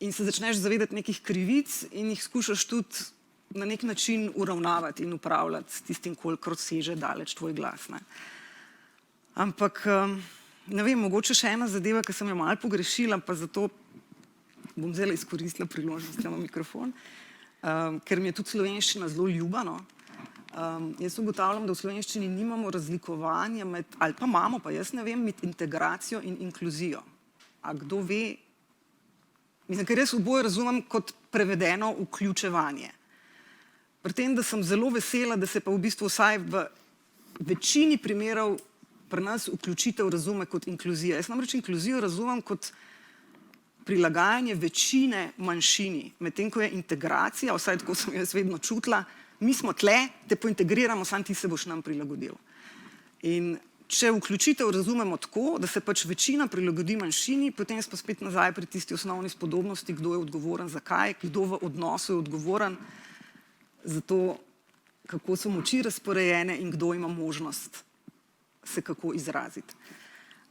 In se začneš zavedati nekih krivic in jih skušaš tudi na nek način uravnavati in upravljati s tistim, kolikor seže daleč tvoj glas. Ne. Ampak, ne vem, mogoče še ena zadeva, ki sem jo malo pogrešila, pa zato bom zdaj izkoristila priložnost, da imam mikrofon, ker mi je tudi slovenščina zelo ljuba, no. Jaz ugotavljam, da v slovenščini nimamo razlikovanja med, ali pa imamo, pa jaz ne vem, med integracijo in inkluzijo. A kdo ve? Mislim, ker jaz oboje razumem kot prevedeno vključevanje. Pri tem, da sem zelo vesela, da se pa v bistvu vsaj v večini primerov pri nas vključitev razume kot inkluzija. Jaz namreč inkluzijo razumem kot prilagajanje večine manjšini, medtem ko je integracija, vsaj tako sem jaz vedno čutila, mi smo tle, te pointegriramo, sam ti se boš nam prilagodil. In če vključitev razumemo tako, da se pač večina prilagodi manjšini, potem smo spet nazaj pri tisti osnovni spodobnosti, kdo je odgovoren za kaj, kdo v odnosu je odgovoren za to, kako so moči razporejene in kdo ima možnost se kako izraziti.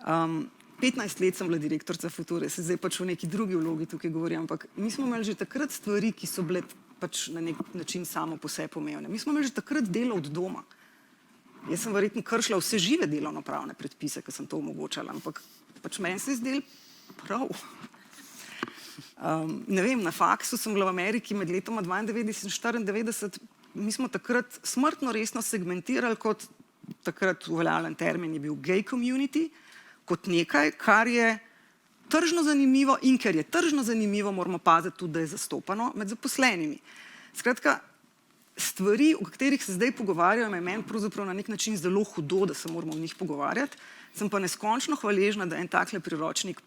15 let sem bila direktorica Future, se zdaj pač v neki drugi vlogi tukaj govorim, ampak mi smo imeli že takrat stvari, ki so bile pač na nek način samo po sebi pomembne. Mi smo imeli že takrat delo od doma. Jaz sem verjetno kršila vse žive delovnopravne predpise, ki sem to omogočala, ampak pač meni se je zdelo prav. Ne vem, na faksu sem bila v Ameriki med letoma 92 in 94, mi smo takrat smrtno resno segmentirali kot takrat uveljavljen termin je bil gay community, kot nekaj, kar je tržno zanimivo in ker je tržno zanimivo, moramo paziti tudi, da je zastopano med zaposlenimi. Skratka, stvari, o katerih se zdaj pogovarjajo, je meni pravzaprav na nek način zelo hudo, da se moramo o njih pogovarjati. Sem pa neskončno hvaležna, da en takle priročnik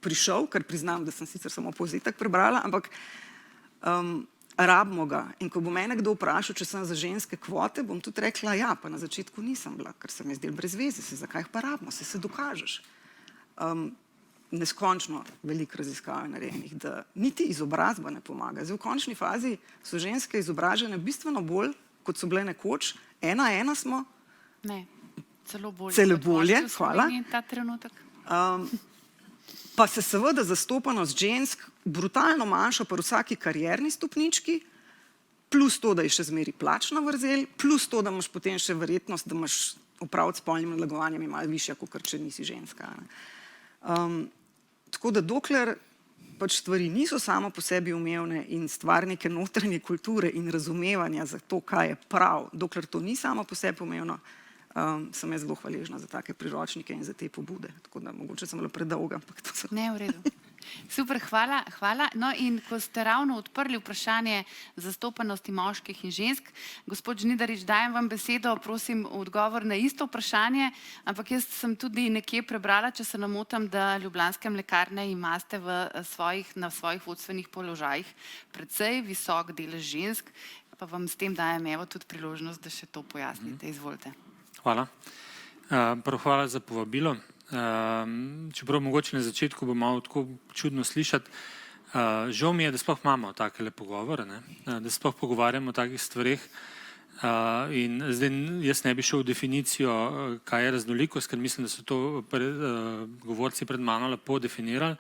prišel, ker priznam, da sem sicer samo povzetek prebrala, ampak rabimo ga. In ko bo mene kdo vprašal, če sem za ženske kvote, bom tudi rekla, ja, pa na začetku nisem bila, ker sem jaz del brez veze, zakaj jih pa rabimo, se dokažeš. Neskončno veliko raziskav narejenih, da niti izobrazba ne pomaga. Zdaj v končni fazi so ženske izobražene bistveno bolj, kot so bile nekoč. 1:1 smo. Ne, celo bolje. Celo bolje, hvala. Ta trenutek. Pa se seveda zastopanost žensk brutalno manjša pri vsaki karierni stopnički, plus to, da je še zmeri plačna vrzel, plus to, da imaš potem še verjetnost, da imaš opraviti s spolnim nadlegovanjem malo višja, kot če nisi ženska. Tako da dokler pač stvari niso samo po sebi umevne in stvar neke notranje kulture in razumevanja za to, kaj je prav, dokler to ni samo po sebi umevno, sem jaz zelo hvaležna za take priročnike in za te pobude. Tako da mogoče sem bila predolga, ampak to so... Ne, v redu. Super, hvala. No in ko ste ravno odprli vprašanje zastopanosti moških in žensk, gospod Žnidarič, dajem vam besedo, prosim, odgovor na isto vprašanje, ampak jaz sem tudi nekje prebrala, če se ne motim, da Ljubljanske mlekarne imate na svojih vodstvenih položajih precej visok delež žensk, pa vam s tem dajem evo tudi priložnost, da še to pojasnite. Izvolite. Hvala. Prav hvala za povabilo. Čeprav mogoče na začetku bo malo tako čudno slišati, žal mi je, da sploh imamo takele pogovore, da sploh pogovarjamo o takih stvareh. In zdaj jaz ne bi šel v definicijo, kaj je raznolikost, ker mislim, da so to govorci pred mano lepo definirali.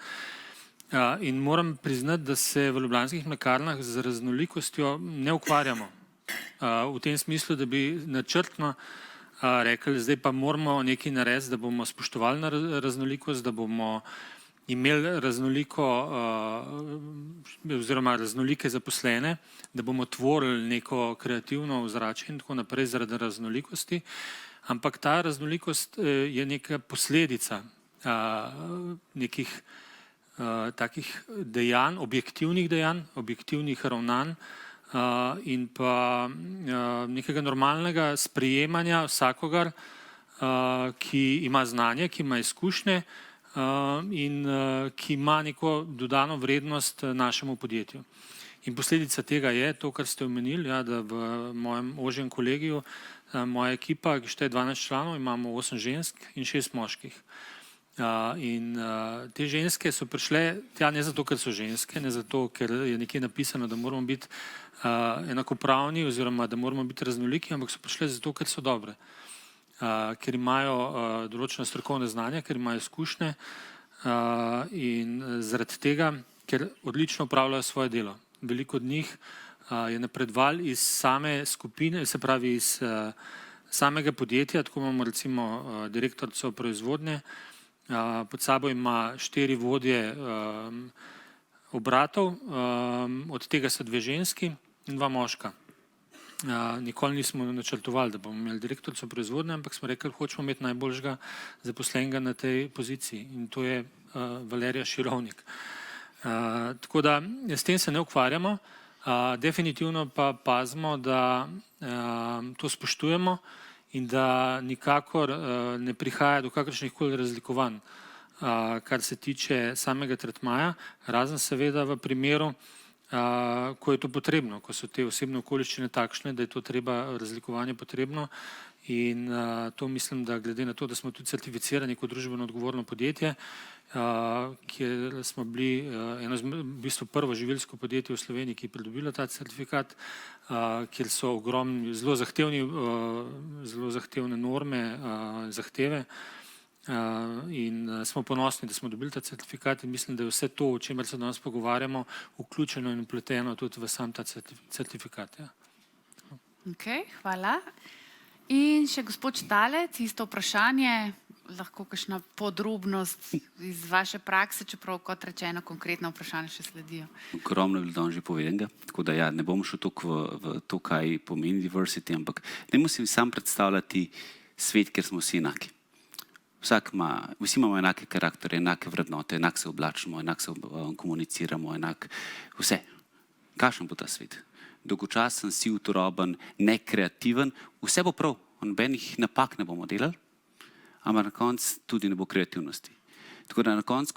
In moram priznati, da se v Ljubljanskih mlekarnah z raznolikostjo ne ukvarjamo. V tem smislu, da bi načrtno rekli, zdaj pa moramo nekaj narediti, da bomo spoštovali na raznolikost, da bomo imeli oziroma raznolike zaposlene, da bomo tvorili neko kreativno ozračje in tako naprej zaradi raznolikosti. Ampak ta raznolikost je neka posledica nekih takih dejanj, objektivnih ravnanj, in pa nekega normalnega sprejemanja vsakogar, ki ima znanje, ki ima izkušnje in ki ima neko dodano vrednost našemu podjetju. In posledica tega je to, kar ste omenili, da v mojem ožjem kolegiju moja ekipa, ki šteje 12 članov, imamo 8 žensk in 6 moških. In te ženske so prišle tja ne zato, ker so ženske, ne zato, ker je nekje napisano, da moramo biti enakopravni oziroma da moramo biti raznoliki, ampak so prišle zato, ker so dobre, ker imajo določene strokovne znanja, ker imajo izkušnje in zaradi tega, ker odlično upravljajo svoje delo. Veliko od njih je napredovalo iz same skupine, se pravi iz samega podjetja, tako imamo recimo direktorico proizvodnje, pod sabo ima 4 vodje obratov, od tega so 2 ženski in 2 moška. Nikoli nismo načrtovali, da bomo imeli direktorico proizvodnje, ampak smo rekli, hočemo imeti najboljšega zaposlenega na tej poziciji in to je Valerija Širovnik. Tako da s tem se ne ukvarjamo, definitivno pa pazimo, da to spoštujemo in da nikakor ne prihaja do kakršnih koli razlikovanj, kar se tiče samega tretmaja, razen seveda v primeru, ko je to potrebno, ko so te osebne okoliščine takšne, da je to treba, razlikovanje potrebno. In to mislim, da glede na to, da smo tudi certificirani kot družbeno odgovorno podjetje, kjer smo bili v bistvu prvo živilsko podjetje v Sloveniji, ki je pridobilo ta certifikat, kjer so ogromni, zelo zahtevne norme, zahteve, in smo ponosni, da smo dobili ta certifikat in mislim, da je vse to, o čemer se danes pogovarjamo, vključeno in vpleteno tudi v sam ta certifikat. Ok, hvala. In še gospod Štalec, isto vprašanje, lahko kakšna podrobnost iz vaše prakse, čeprav kot rečeno konkretna vprašanja še sledijo. Ogromno je bilo danes že povedanega, tako da ne bom šel toliko v to, kaj pomeni diversity, ampak dajmo si sam predstavljati svet, kjer smo vsi enaki. Vsi imamo enake karakterje, enake vrednote, enak se oblačimo, enak se komuniciramo, enak vse. Kakšen bo ta svet? Dolgočasen, siv, turoben, nekreativen, vse bo prav, nobenih napak ne bomo delali, ampak na koncu tudi ne bo kreativnosti. Tako da na koncu,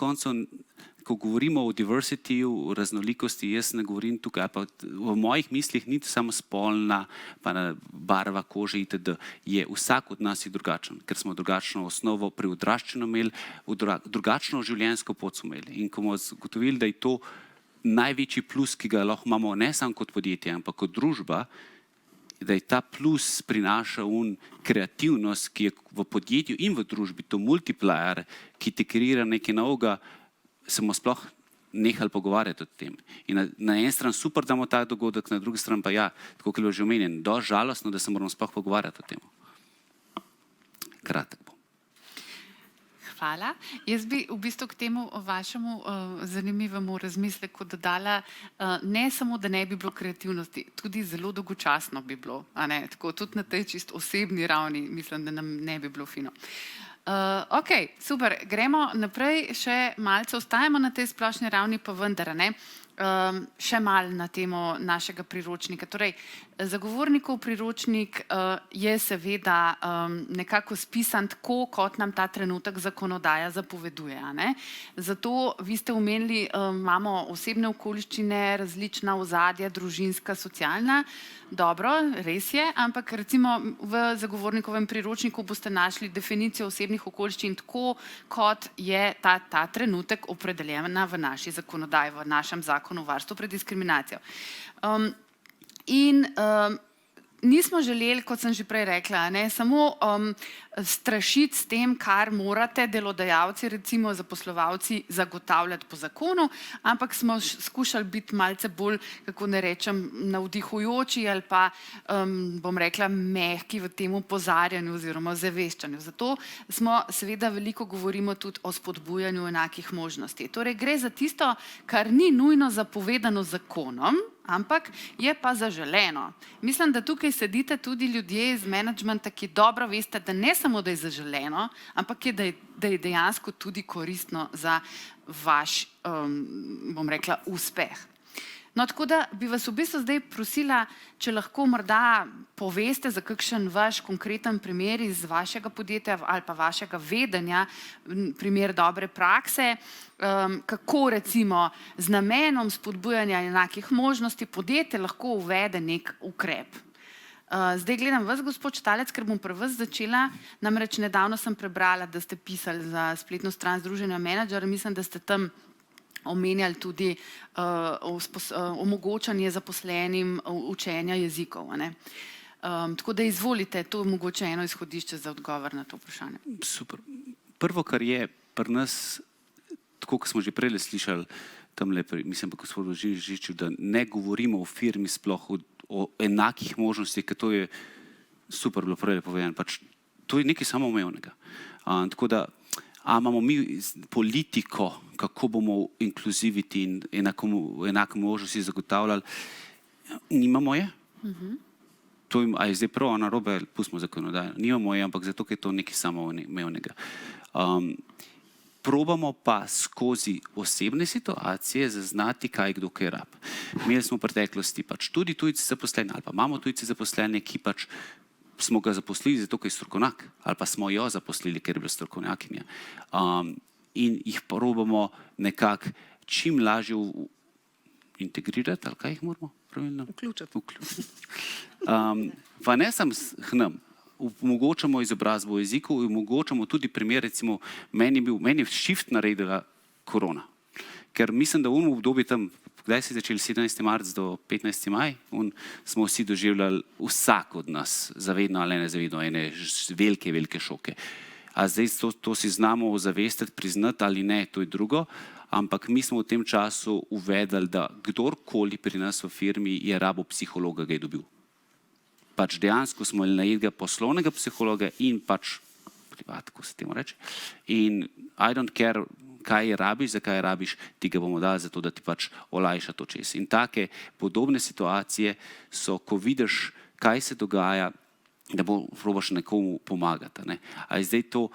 ko govorimo o diversityju, o raznolikosti, jaz ne govorim tukaj, pa v mojih mislih ni samo spolna, pa barva kože itd. Je vsak od nas drugačen, ker smo drugačno osnovo pri odraščanju imeli, drugačno življenjsko pot smo imeli. In ko bomo zagotovili, da je to največji plus, ki ga lahko imamo ne samo kot podjetje, ampak kot družba, da je ta plus prinaša kreativnost, ki je v podjetju in v družbi, to multiplier, ki te kreira nekaj novega, se bomo sploh nehali pogovarjati o tem. In na eni strani super, da imamo ta dogodek, na drugi strani pa tako kot je bilo že omenjeno, dosti žalostno, da se moramo sploh pogovarjati o tem. Kratek bom. Hvala. Jaz bi v bistvu k temu vašemu zanimivemu razmisleku dodala, ne samo, da ne bi bilo kreativnosti, tudi zelo dolgočasno bi bilo. Tako, tudi na tej čisto osebni ravni mislim, da nam ne bi bilo fino. Ok, super. Gremo naprej, še malce ostajamo na tej splošni ravni, pa vendar, ne? Še malo na temo našega priročnika. Torej, zagovornikov priročnik je seveda nekako spisan tako, kot nam ta trenutek zakonodaja zapoveduje. A ne? Zato vi ste omenili, imamo osebne okoliščine, različna ozadja, družinska, socialna. Dobro, res je, ampak recimo v zagovornikovem priročniku boste našli definicijo osebnih okoliščin tako, kot je ta trenutek opredeljena v naši zakonodaji, v našem zakonu o varstvu pred diskriminacijo. Nismo želeli, kot sem že prej rekla, ne, samo strašiti s tem, kar morate delodajalci, recimo zaposlovalci, zagotavljati po zakonu, ampak smo skušali biti malce bolj, kako ne rečem, navdihujoči ali pa, bom rekla, mehki v tem opozarjanju oziroma zaveščanju. Zato smo seveda veliko govorimo tudi o spodbujanju enakih možnosti. Torej gre za tisto, kar ni nujno zapovedano zakonom, ampak je pa zaželeno. Mislim, da tukaj sedite tudi ljudje iz menedžmenta, ki dobro veste, da ne samo, da je zaželeno, ampak da je dejansko tudi koristno za vaš, bom rekla, uspeh. No, tako da bi vas v bistvu zdaj prosila, če lahko morda poveste za kakšen vaš konkreten primer iz vašega podjetja ali pa vašega vedenja, primer dobre prakse, kako recimo z namenom spodbujanja enakih možnosti podjetje lahko uvede nek ukrep. Zdaj gledam vas, gospod Štalec, ker bom pri vas začela. Namreč nedavno sem prebrala, da ste pisali za spletno stran Združenja Menedžer. Mislim, da ste tam omenjali tudi omogočanje zaposlenim učenja jezikov. Tako da izvolite, to je mogoče eno izhodišče za odgovor na to vprašanje. Super. Prvo, kar je pri nas, tako kot smo že prej slišali, tamle, mislim pa gospodu Žižiču, da ne govorimo o firmi sploh, o enakih možnostih, ker to je super bilo prej povedano, pač to je nekaj samoumevnega. Tako da, a imamo mi politiko, kako bomo inkluziviti in enake možnosti zagotavljali, nimamo je. A je zdaj prav, a narobe, pustimo zakonodajo, nimamo je, ampak zato, ker je to nekaj samoumevnega. Probamo pa skozi osebne situacije zaznati, kaj kdo kaj rab. Imeli smo v preteklosti pač tudi tujci zaposleni, ali pa imamo tujci zaposlene, ki pač smo ga zaposlili zato, ker je strokovnjak, ali pa smo jo zaposlili, ker je bila strokovnjakinja. In jih probamo nekako čim lažje integrirati, ali kaj jih moramo pravilno? Vključiti. Pa ne sam k nam, omogočamo izobrazbo v jeziku, omogočamo tudi primer, recimo, meni je shift naredila korona. Ker mislim, da v onom obdobju tam, kdaj se je začeli 17. marec do 15. maj, smo vsi doživljali vsak od nas, zavedno ali nezavedno, ene velike šoke. A zdaj to si znamo ozavestiti, priznati ali ne, to je drugo, ampak mi smo v tem času uvedli, da kdorkoli pri nas v firmi je rabo psihologa, ga je dobil. Pač dejansko smo najedli poslovnega psihologa in pač privat, ko se temu reče. In I don't care, kaj rabiš, zakaj rabiš, ti ga bomo dali zato, da ti pač olajša to čez. In take podobne situacije so, ko vidiš, kaj se dogaja, da probaš nekomu pomagati. A je zdaj to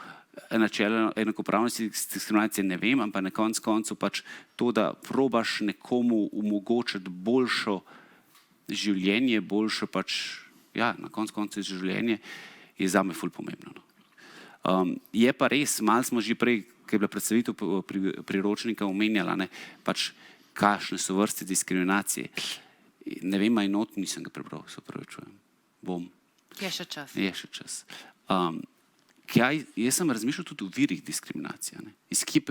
načelo enakopravnosti diskriminacije, ne vem, ampak na koncu pač to, da probaš nekomu omogočiti boljšo življenje, boljšo pač, ja, na koncu življenje, je zame ful pomembno. Je pa res, malo smo že prej, ki je bila predstavitev priročnika omenjala, pač kakšne so vrste diskriminacije. Ne vem, not nisem ga prebral, se opravičujem. Bom. Je še čas. Je še čas. Jaz sem razmišljal tudi o virih diskriminacije. Iz kje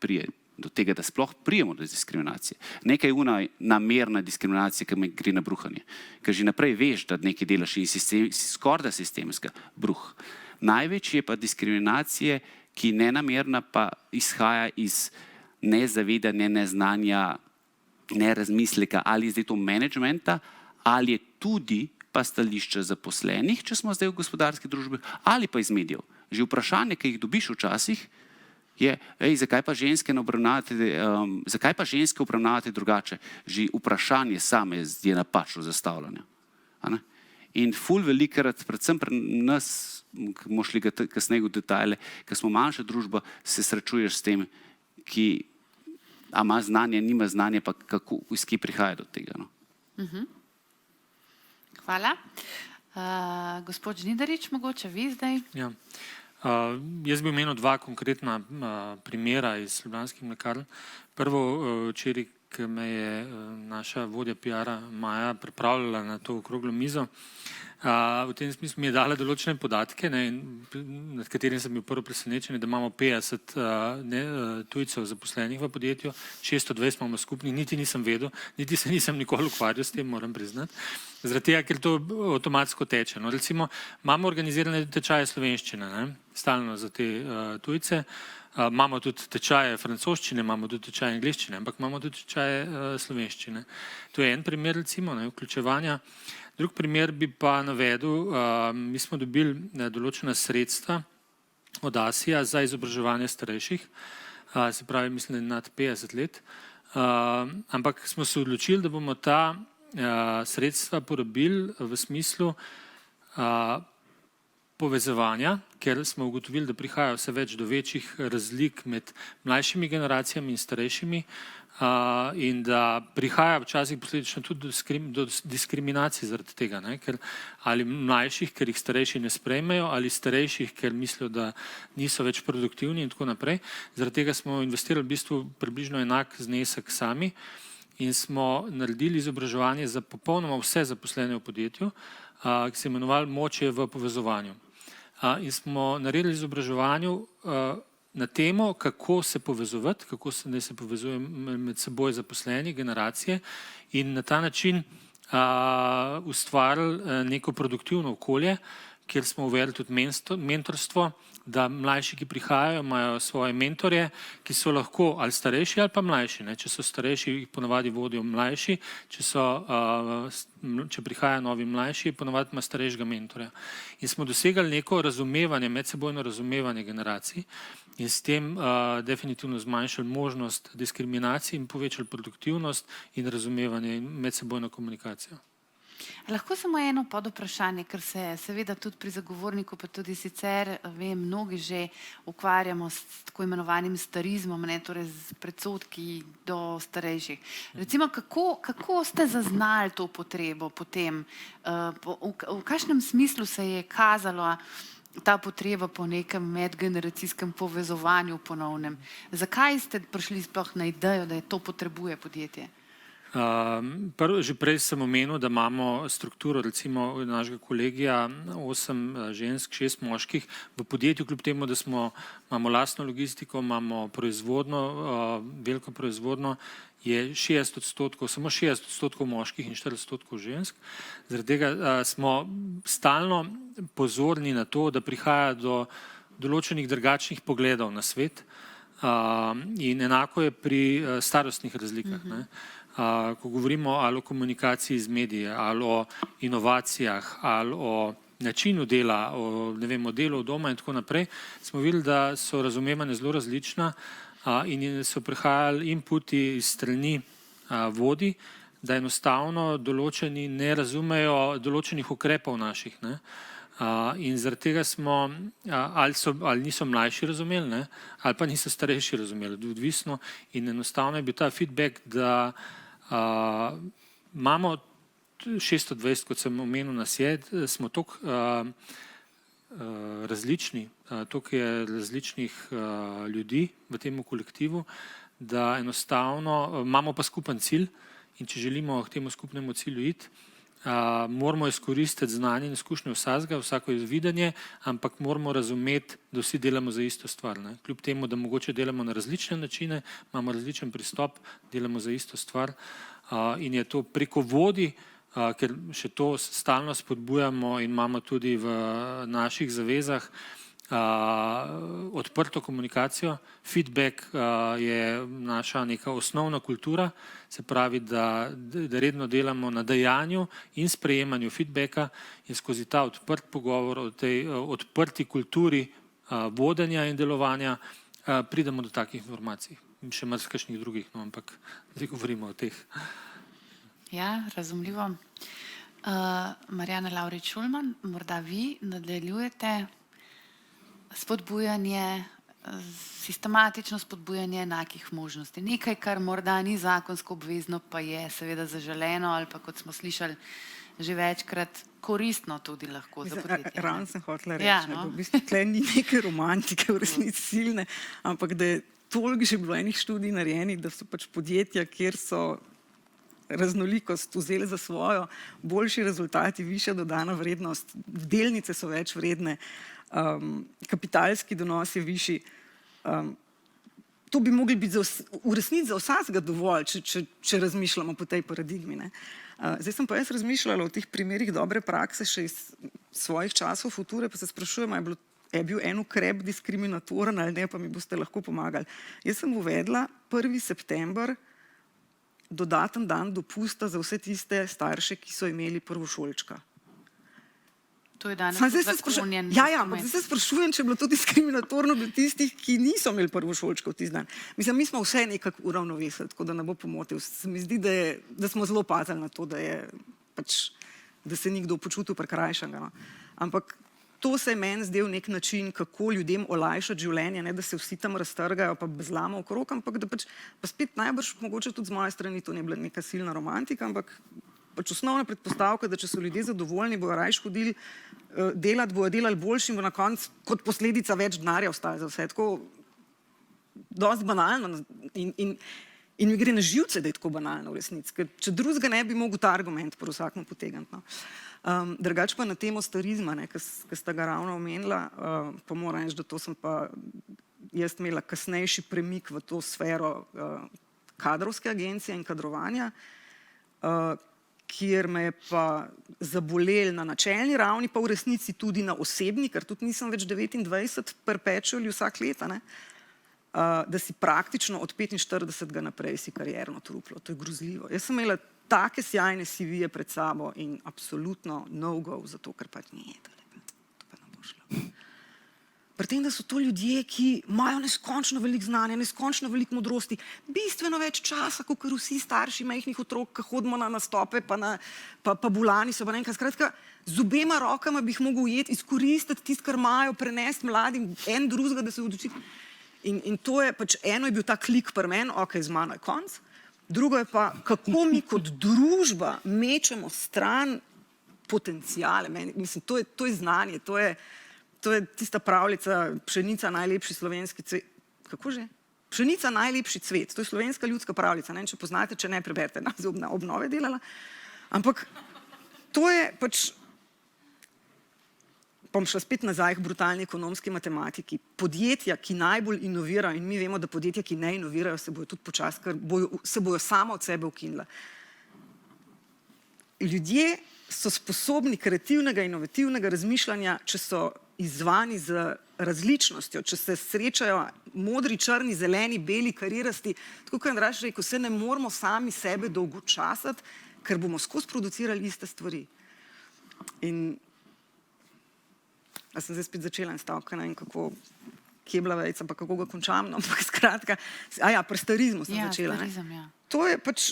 prije do tega, da sploh prijemo do diskriminacije. Nekaj je una namerna diskriminacija, ki mi gre na bruhanje. Ker že naprej veš, da nekaj delaš in skorda sistemska bruh. Največje je pa diskriminacije, ki nenamerna pa izhaja iz nezavedanja, neznanja, nerazmisleka, ali je zdaj to menedžmenta, ali je tudi pa stališča zaposlenih, če smo zdaj v gospodarski družbi, ali pa iz medijev. Že vprašanje, ki jih dobiš včasih, je, zakaj pa ženske obravnavate drugače? Že vprašanje same je napačno zastavljanje. In ful velikrat, predvsem pri nas, bomo šli kasneje v detajle, ker smo manjša družba, se srečuješ s tem, ki ima znanje, nima znanje, pa iz kje prihaja do tega. No? Hvala. Gospod Žnidarič, mogoče vi zdaj? Ja. Jaz bi omenil dva konkretna primera iz Ljubljanskih mlekarn. Prvo, včeraj, ki me je naša vodja PR-a Maja pripravljala na to okroglo mizo, v tem smislu mi je dala določene podatke, nad katerim sem bil prvo presenečen, da imamo 50 tujcev zaposlenih v podjetju, 620 imamo skupnih, niti nisem vedel, niti se nisem nikoli ukvarjal s tem, moram priznati. Zaradi tega, ker to avtomatsko teče. No, recimo, imamo organizirane tečaje slovenščine, stalno za te tujce, imamo tudi tečaje francoščine, imamo tudi tečaje angleščine, ampak imamo tudi tečaje slovenščine. To je en primer, recimo, vključevanja. Drug primer bi pa navedel, mi smo dobili določena sredstva od ASI-ja za izobraževanje starejših, se pravi, mislim, da nad 50 let, ampak smo se odločili, da bomo ta sredstva porabili v smislu povezovanja, ker smo ugotovili, da prihaja vse več do večjih razlik med mlajšimi generacijami in starejšimi in da prihaja včasih posledično tudi do diskriminacije zaradi tega, ker ali mlajših, ker jih starejši ne sprejmejo, ali starejših, ker mislijo, da niso več produktivni in tako naprej. Zaradi tega smo investirali v bistvu približno enak znesek sami in smo naredili izobraževanje za popolnoma vse zaposlene v podjetju, ki se je imenovalo Močje v povezovanju. In smo naredili izobraževanju na temo, kako se povezovati, kako se povezuje med seboj zaposleni, generacije in na ta način ustvarili neko produktivno okolje, kjer smo uvedli tudi mentorstvo, da mlajši, ki prihajajo, imajo svoje mentorje, ki so lahko ali starejši ali pa mlajši. Če so starejši, jih ponavadi vodijo mlajši, če prihajajo novi mlajši, ponavadi ima starejšega mentorja. In smo dosegali neko razumevanje, medsebojno razumevanje generacij in s tem definitivno zmanjšali možnost diskriminacije in povečali produktivnost in razumevanje in medsebojno komunikacijo. Lahko samo eno podvprašanje, ker se seveda tudi pri zagovorniku, pa tudi sicer, vem, mnogi že ukvarjamo s tako imenovanim starizmom, torej z predsodki do starejših. Recimo, kako ste zaznali to potrebo potem? V kakšnem smislu se je kazalo ta potreba po nekem medgeneracijskem povezovanju ponovnem? Zakaj ste prišli sploh na idejo, da je to potrebuje podjetje? Že prej sem omenil, da imamo strukturo recimo našega kolegija 8 žensk, 6 moških v podjetju, kljub temu, da imamo lastno logistiko, imamo proizvodno, veliko proizvodno, je 60%, samo 60% moških in 40% žensk. Zaradi tega smo stalno pozorni na to, da prihaja do določenih drugačnih pogledov na svet in enako je pri starostnih razlikah. Ko govorimo ali o komunikaciji z mediji, ali o inovacijah, ali o načinu dela, o delu od doma in tako naprej, smo videli, da so razumevanja zelo različna in so prihajali inputi iz strani vodij, da enostavno določeni ne razumejo določenih ukrepov naših. In zaradi tega smo, ali niso mlajši razumeli, ali pa niso starejši razumeli, odvisno in enostavno je bil ta feedback, da imamo 620, kot sem omenil, nas je, smo toliko različni, toliko je različnih ljudi v tem kolektivu, da enostavno imamo pa skupen cilj in če želimo k temu skupnemu cilju iti, moramo izkoristiti znanje in izkušnje vsakega, vsako videnje, ampak moramo razumeti, da vsi delamo za isto stvar. Kljub temu, da mogoče delamo na različne načine, imamo različen pristop, delamo za isto stvar in je to preko vodij, ker še to stalno spodbujamo in imamo tudi v naših zavezah odprto komunikacijo. Feedback je naša neka osnovna kultura, se pravi, da redno delamo na dajanju in sprejemanju feedbacka in skozi ta odprt pogovor o tej odprti kulturi vodenja in delovanja pridemo do takih informacij. In še marsikakšnih drugih, ampak zdaj govorimo o teh. Ja, razumljivo. Marjana Lavrič-Šulman, morda vi nadaljujete spodbujanje, sistematično spodbujanje enakih možnosti. Nekaj, kar morda ni zakonsko obvezno, pa je seveda zaželeno ali pa, kot smo slišali že večkrat, koristno tudi lahko za podjetje. Ravno sem hotela reči, Ja, da no. v bistvu tle ni neke romantike v resnici silne, ampak da je toliko že bilo enih študij narejenih, da so pač podjetja, kjer so raznolikost vzeli za svojo, boljši rezultati, višja dodana vrednost, delnice so več vredne, kapitalski donos je višji. To bi mogli biti v resnici za vsakega dovolj, če razmišljamo po tej paradigmi. Ne. Zdaj sem pa jaz razmišljala o teh primerih dobre prakse še iz svojih časov future, pa se sprašujem, je bil en ukrep diskriminatoren ali ne, pa mi boste lahko pomagali. Jaz sem uvedla 1. september dodaten dan dopusta za vse tiste starše, ki so imeli prvošolčka. To je danes Zdaj se uzakonjen ampak dokument. zdaj se sprašujem, če je bilo to diskriminatorno do tistih, ki niso imeli prvošolčkov tisti dan. Mislim, mi smo vse nekako uravnovesili, tako da ne bo pomotil. Se mi zdi, da smo zelo pazili na to, da se ni kdo počutil prekrajšanega. No. Ampak to se je meni zdel nek način, kako ljudem olajšati življenje, ne da se vsi tam raztrgajo pa bezlamo okrog, ampak da pa spet najbrž mogoče tudi z moje strani to ni bila neka silna romantika, ampak osnovna predpostavka, da če so ljudje zadovoljni, bojo rajš hodili delati, bojo delali boljši in bo na koncu kot posledica več denarja ostalo za vse. Tako dosti banalno in mi gre na živce, da je tako banalno v resnici, ker če drugega ne bi mogel ta argument pri vsakem potegniti. No. Drugače pa na temo starizma, ki sta ga ravno omenila, pa moram reči, da to sem pa jaz imela kasnejši premik v to sfero kadrovske agencije in kadrovanja, kjer me je pa zabolel na načelni ravni, pa v resnici tudi na osebni, ker tudi nisem več 29 perpetually vsak leta, ne, da si praktično od 45 naprej si karierno truplo. To je grozljivo. Jaz sem imela take sjajne CV-je pred sabo in absolutno no-go, zato ker pač ni, to pa ne bo šlo. Pri tem, da so to ljudje, ki imajo neskončno veliko znanja, neskončno veliko modrosti, bistveno več časa, kot vsi starši majhnih otrok, ki hodimo na nastope, pa bulani so, pa ne enkrat. Skratka, z obema rokama bi jih mogel ujeti, izkoristiti tisto, kar imajo, prenesti mladim, en drugega, da se odločiti. In to je pač, eno je bil ta klik pri meni, ok, z mano je konc, drugo je pa, kako mi kot družba mečemo stran potencijale. Mislim, to je znanje, to je tista pravljica pšenica najlepši slovenski cvet. Kako že? Pšenica najlepši cvet. To je slovenska ljudska pravljica. Ne? Če poznate, če ne, preberite. Na obnove delala. Ampak to je pač, bom šla spet nazaj k brutalni ekonomski matematiki. Podjetja, ki najbolj inovirajo, in mi vemo, da podjetja, ki ne inovirajo, se bojo tudi počasi, ker se bojo sama od sebe ukinila. Ljudje so sposobni kreativnega, inovativnega razmišljanja, če so izzvani z različnostjo, če se srečajo modri, črni, zeleni, beli, karirasti, tako kot je Andraž rekel, se ne moramo sami sebe dolgočasiti, ker bomo skozi producirali iste stvari. In jaz sem zdaj spet začela en stavek, ne vem kako, kje je bila vejca, pa kako ga končam, no, ampak skratka, pri starizmu sem začela. Starizem, ja. To je pač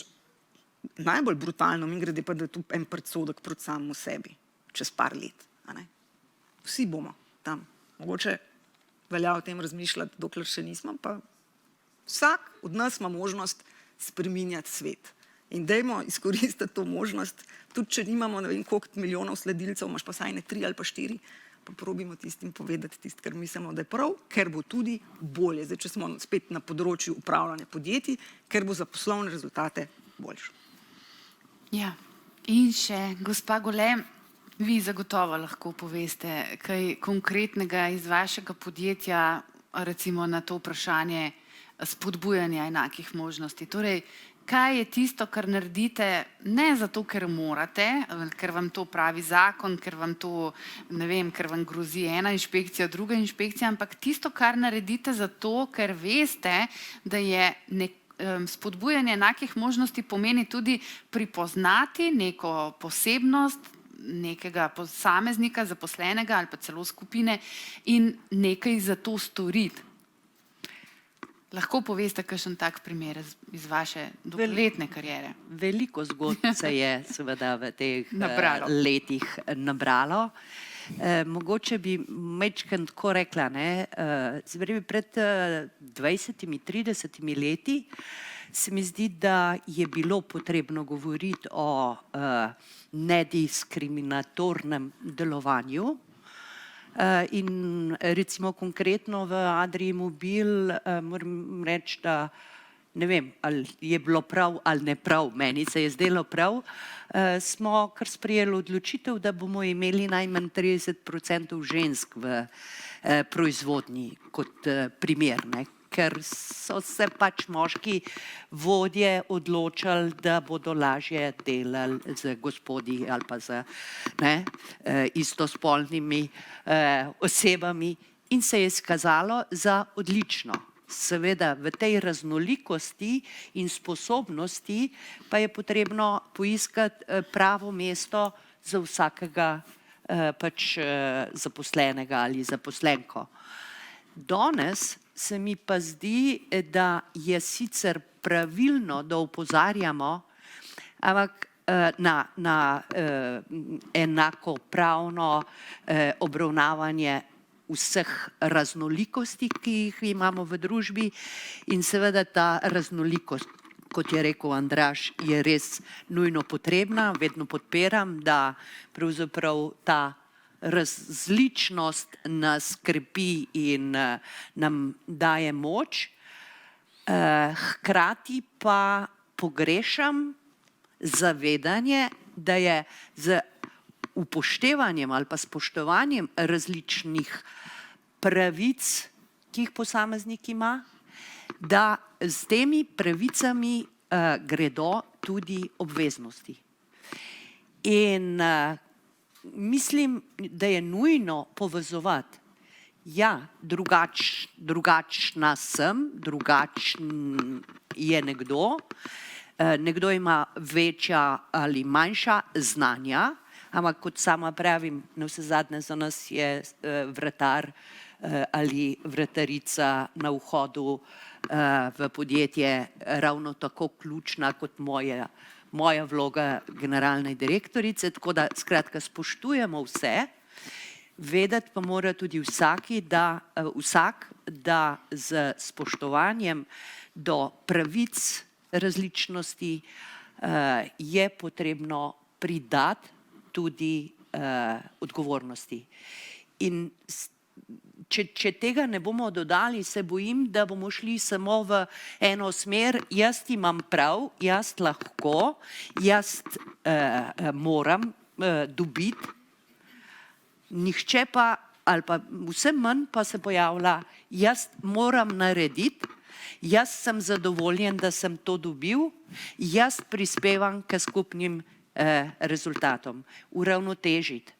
najbolj brutalno, mimogrede pa, da je tu en predsodek proti samemu sebi, čez par let. A ne? Vsi bomo tam. Mogoče velja o tem razmišljati, dokler še nismo, pa vsak od nas ima možnost spreminjati svet. In dajmo izkoristiti to možnost, tudi če nimamo ne vem koliko milijonov sledilcev, imaš pa saj ne 3 ali pa 4, pa probimo tistim povedati tisto, kar mislimo, da je prav, ker bo tudi bolje. Zdaj, če smo spet na področju upravljanja podjetij, ker bo za poslovne rezultate boljše. Ja, in še, gospa Gole, vi zagotovo lahko poveste kaj konkretnega iz vašega podjetja, recimo na to vprašanje spodbujanja enakih možnosti. Torej, kaj je tisto, kar naredite ne zato, ker morate, ker vam to pravi zakon, ker vam to, ne vem, ker vam grozi ena inšpekcija, druga inšpekcija, ampak tisto, kar naredite zato, ker veste, da je spodbujanje enakih možnosti pomeni tudi pripoznati neko posebnost nekega posameznika, zaposlenega ali pa celo skupine in nekaj za to storiti. Lahko poveste kakšen tak primer iz vaše dolgoletne kariere? Veliko zgodb se je seveda v teh Nabralo. letih nabralo. Mogoče bi majčkeno tako rekla, ne, pred 20-30 leti se mi zdi, da je bilo potrebno govoriti o nediskriminatornem delovanju. In recimo konkretno v Adrii Mobil moram reči, da ne vem, ali je bilo prav ali ne prav, meni se je zdelo prav, smo kar sprejeli odločitev, da bomo imeli najmanj 30% žensk v proizvodnji kot primer, ne? Ker so se pač moški vodje odločali, da bodo lažje delali z gospodi ali pa z istospolnimi osebami in se je izkazalo za odlično. Seveda v tej raznolikosti in sposobnosti pa je potrebno poiskati pravo mesto za vsakega pač zaposlenega ali zaposlenko. Danes se mi pa zdi, da je sicer pravilno, da opozarjamo, ampak na enakopravno obravnavanje vseh raznolikosti, ki jih imamo v družbi, in seveda ta raznolikost, kot je rekel Andraž, je res nujno potrebna. Vedno podpiram, da pravzaprav ta različnost nas krepi in nam daje moč. Hkrati pa pogrešam zavedanje, da je z upoštevanjem ali pa spoštovanjem različnih pravic, ki jih posameznik ima, da s temi pravicami gredo tudi obveznosti. In mislim, da je nujno povezovati, ja, drugačna sem, drugačen je nekdo, nekdo ima večja ali manjša znanja, ampak kot sama pravim, navsezadnje za nas je vratar ali vratarica na vhodu v podjetje ravno tako ključna kot moja vloga generalne direktorice, tako da skratka spoštujemo vse, vedeti pa mora tudi vsak, da z spoštovanjem do pravic različnosti je potrebno pridati tudi odgovornosti. In če tega ne bomo dodali, se bojim, da bomo šli samo v eno smer, jaz imam prav, jaz lahko, jaz moram dobiti, nihče pa, ali pa vse manj pa se pojavlja, jaz moram narediti, jaz sem zadovoljen, da sem to dobil, jaz prispevam k skupnim rezultatom. Uravnotežiti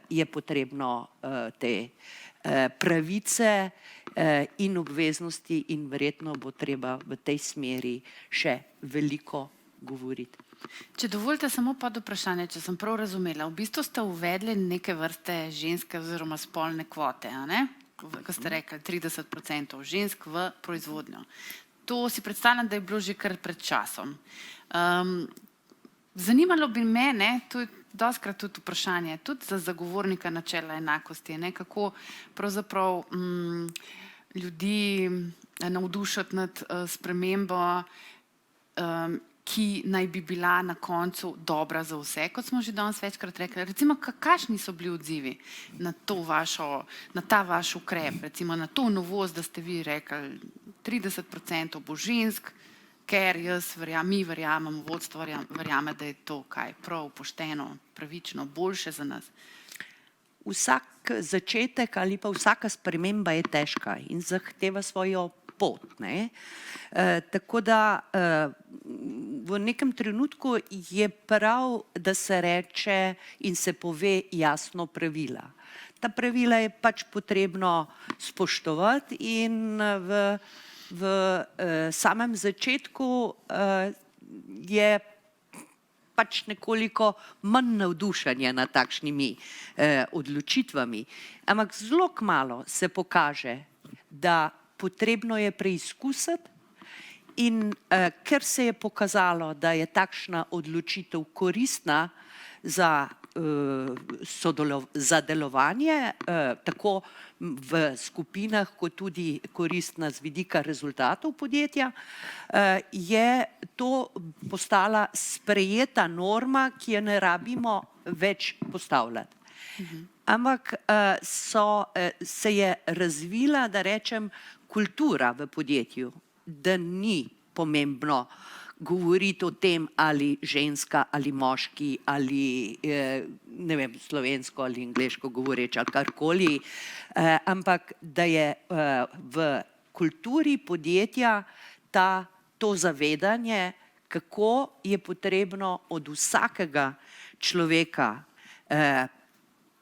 je potrebno te pravice in obveznosti in verjetno bo treba v tej smeri še veliko govoriti. Če dovolite samo pod vprašanje, če sem prav razumela, v bistvu ste uvedli neke vrste ženske oziroma spolne kvote, a ne? Ko ste rekli 30% žensk v proizvodnjo. To si predstavljam, da je bilo že kar pred časom. Zanimalo bi me, to je dostikrat tudi vprašanje, tudi za zagovornika načela enakosti, kako pravzaprav ljudi navdušiti nad spremembo, ki naj bi bila na koncu dobra za vse, kot smo že danes večkrat rekli. Recimo, kakšni so bili odzivi na ta vaš ukrep, recimo na to novost, da ste vi rekli 30% bo žensk, ker mi verjamemo, vodstvo verjame, da je to kaj prav, pošteno, pravično, boljše za nas. Vsak začetek ali pa vsaka sprememba je težka in zahteva svojo pot. Tako da v nekem trenutku je prav, da se reče in se pove jasno pravila. Ta pravila je pač potrebno spoštovati in v samem začetku je pač nekoliko manj navdušenja nad takšnimi odločitvami. Ampak zelo kmalu se pokaže, da potrebno je preizkusiti in ker se je pokazalo, da je takšna odločitev koristna za za delovanje, tako v skupinah, kot tudi koristna z vidika rezultatov podjetja, je to postala sprejeta norma, ki je ne rabimo več postavljati. Ampak se je razvila, da rečem, kultura v podjetju, da ni pomembno govoriti o tem, ali ženska, ali moški, ali ne vem, slovensko ali angleško govoreč ali karkoli, ampak da je v kulturi podjetja to zavedanje, kako je potrebno od vsakega človeka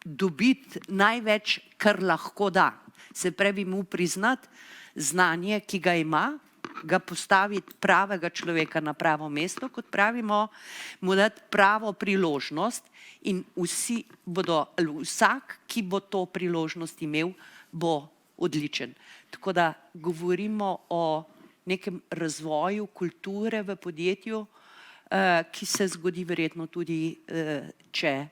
dobiti največ, kar lahko da. Se pravi, mu priznati znanje, ki ga ima, ga postaviti pravega človeka na pravo mesto, kot pravimo, mu dati pravo priložnost in vsak, ki bo to priložnost imel, bo odličen. Tako da govorimo o nekem razvoju kulture v podjetju, ki se zgodi verjetno tudi, če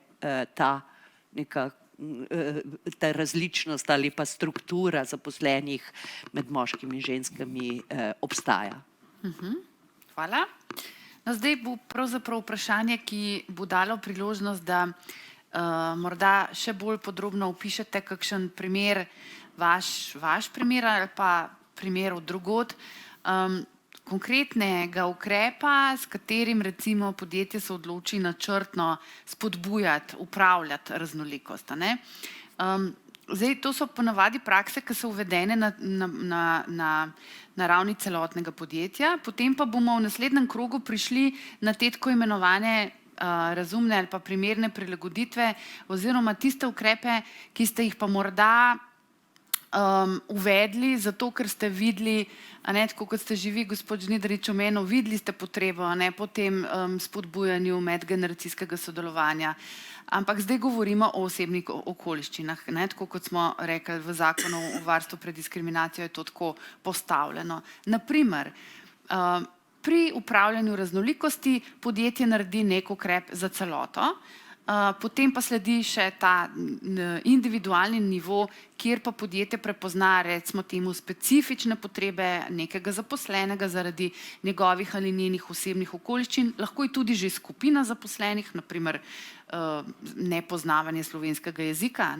ta različnost ali pa struktura zaposlenih med moškimi in ženskami obstaja. Hvala. No, zdaj bo pravzaprav vprašanje, ki bo dalo priložnost, da morda še bolj podrobno opišete kakšen primer, vaš primer ali pa primer od drugod, konkretnega ukrepa, s katerim recimo podjetje se odloči načrtno spodbujati, upravljati raznolikost. Zdaj, to so ponavadi prakse, ki so uvedene na ravni celotnega podjetja, potem pa bomo v naslednjem krogu prišli na te tako imenovane razumne ali pa primerne prilagoditve oziroma tiste ukrepe, ki ste jih pa morda uvedli, zato ker ste videli, tako kot ste že vi, gospod Žnidarič, omenil, videli ste potrebo po tem spodbujanju medgeneracijskega sodelovanja. Ampak zdaj govorimo o osebnih okoliščinah. Tako kot smo rekli, v zakonu o varstvu pred diskriminacijo je to tako postavljeno. Naprimer, pri upravljanju raznolikosti podjetje naredi nek ukrep za celoto, potem pa sledi še ta individualni nivo, kjer pa podjetje prepozna, recimo temu, specifične potrebe nekega zaposlenega zaradi njegovih ali njenih osebnih okoliščin, lahko je tudi že skupina zaposlenih, naprimer nepoznavanje slovenskega jezika,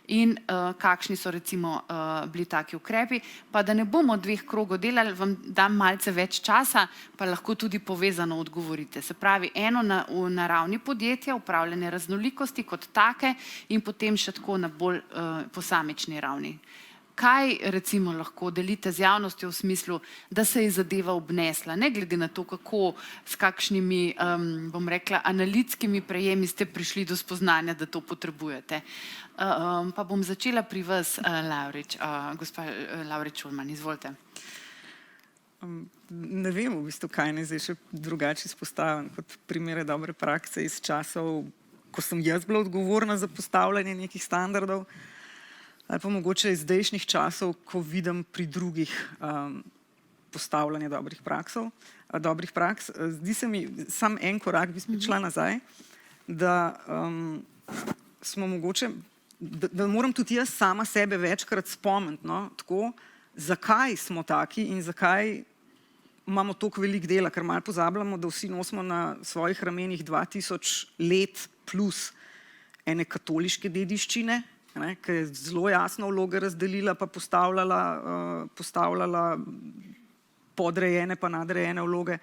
in kakšni so recimo bili taki ukrepi. Pa da ne bomo 2 krogov delali, vam dam malce več časa, pa lahko tudi povezano odgovorite. Se pravi, eno na ravni podjetja, upravljanje raznolikosti kot take in potem še tako na bolj posamični ravni. Kaj recimo lahko delite z javnostjo v smislu, da se je zadeva obnesla, ne glede na to, kako, s kakšnimi, bom rekla, analitskimi prejemi ste prišli do spoznanja, da to potrebujete. Pa bom začela pri vas, gospa Lavrič-Šulman, izvolite. Ne vem v bistvu, kaj ne zdaj še drugače izpostavim kot primere dobre prakse iz časov, ko sem jaz bila odgovorna za postavljanje nekih standardov, ali pa mogoče iz zdajšnjih časov, ko vidim pri drugih postavljanje dobrih praks. Zdi se mi, sam en korak bi spet šla nazaj, da smo mogoče, da moram tudi jaz sama sebe večkrat spomniti, tako, zakaj smo taki in zakaj imamo toliko veliko dela, ker malo pozabljamo, da vsi nosimo na svojih ramenih 2000 let plus ene katoliške dediščine, ki je zelo jasno vloge razdelila pa postavljala podrejene pa nadrejene vloge.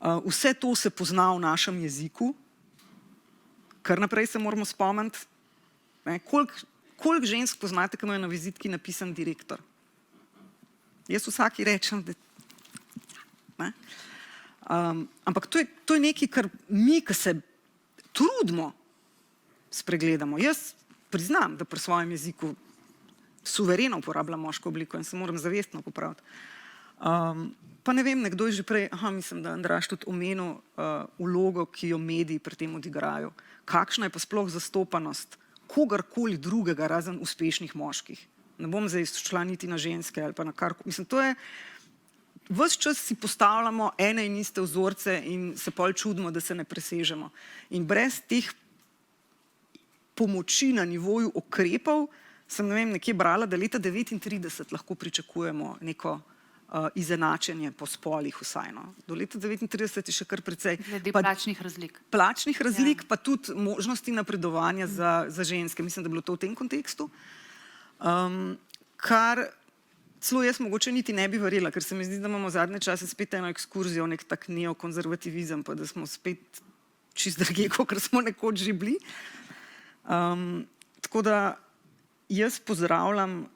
Vse to se pozna v našem jeziku, kar naprej se moramo spomniti. Koliko žensk poznate, ki imajo na vizitki napisan direktor? Jaz vsaki rečem, da... Ampak to je nekaj, kar mi, ki se trudimo, spregledamo. Jaz priznam, da pri svojem jeziku suvereno uporabljam moško obliko in se moram zavestno popraviti. Pa ne vem, nekdo je že prej, mislim, da Andraž tudi omenil vlogo, ki jo mediji pri tem odigrajo. Kakšna je pa sploh zastopanost kogarkoli drugega, razen uspešnih moških? Ne bom zdaj šla niti na ženske ali pa na karkoli. Mislim, to je, ves čas si postavljamo ene in iste vzorce in se pol čudimo, da se ne presežemo. In brez teh pomoči na nivoju ukrepov, sem nekje brala, da leta 1939 lahko pričakujemo neko izenačenje po spolih vsaj. No. Do leta 1939 je še kar precej. Glede plačnih razlik. Plačnih razlik, pa tudi možnosti napredovanja za ženske. Mislim, da je bilo to v tem kontekstu. Kar celo jaz mogoče niti ne bi verjela, ker se mi zdi, da imamo zadnje čase spet eno ekskurzijo, nek tak neokonzervativizem, pa da smo spet čist drugje, kot smo nekoč že bili. Tako da jaz pozdravljam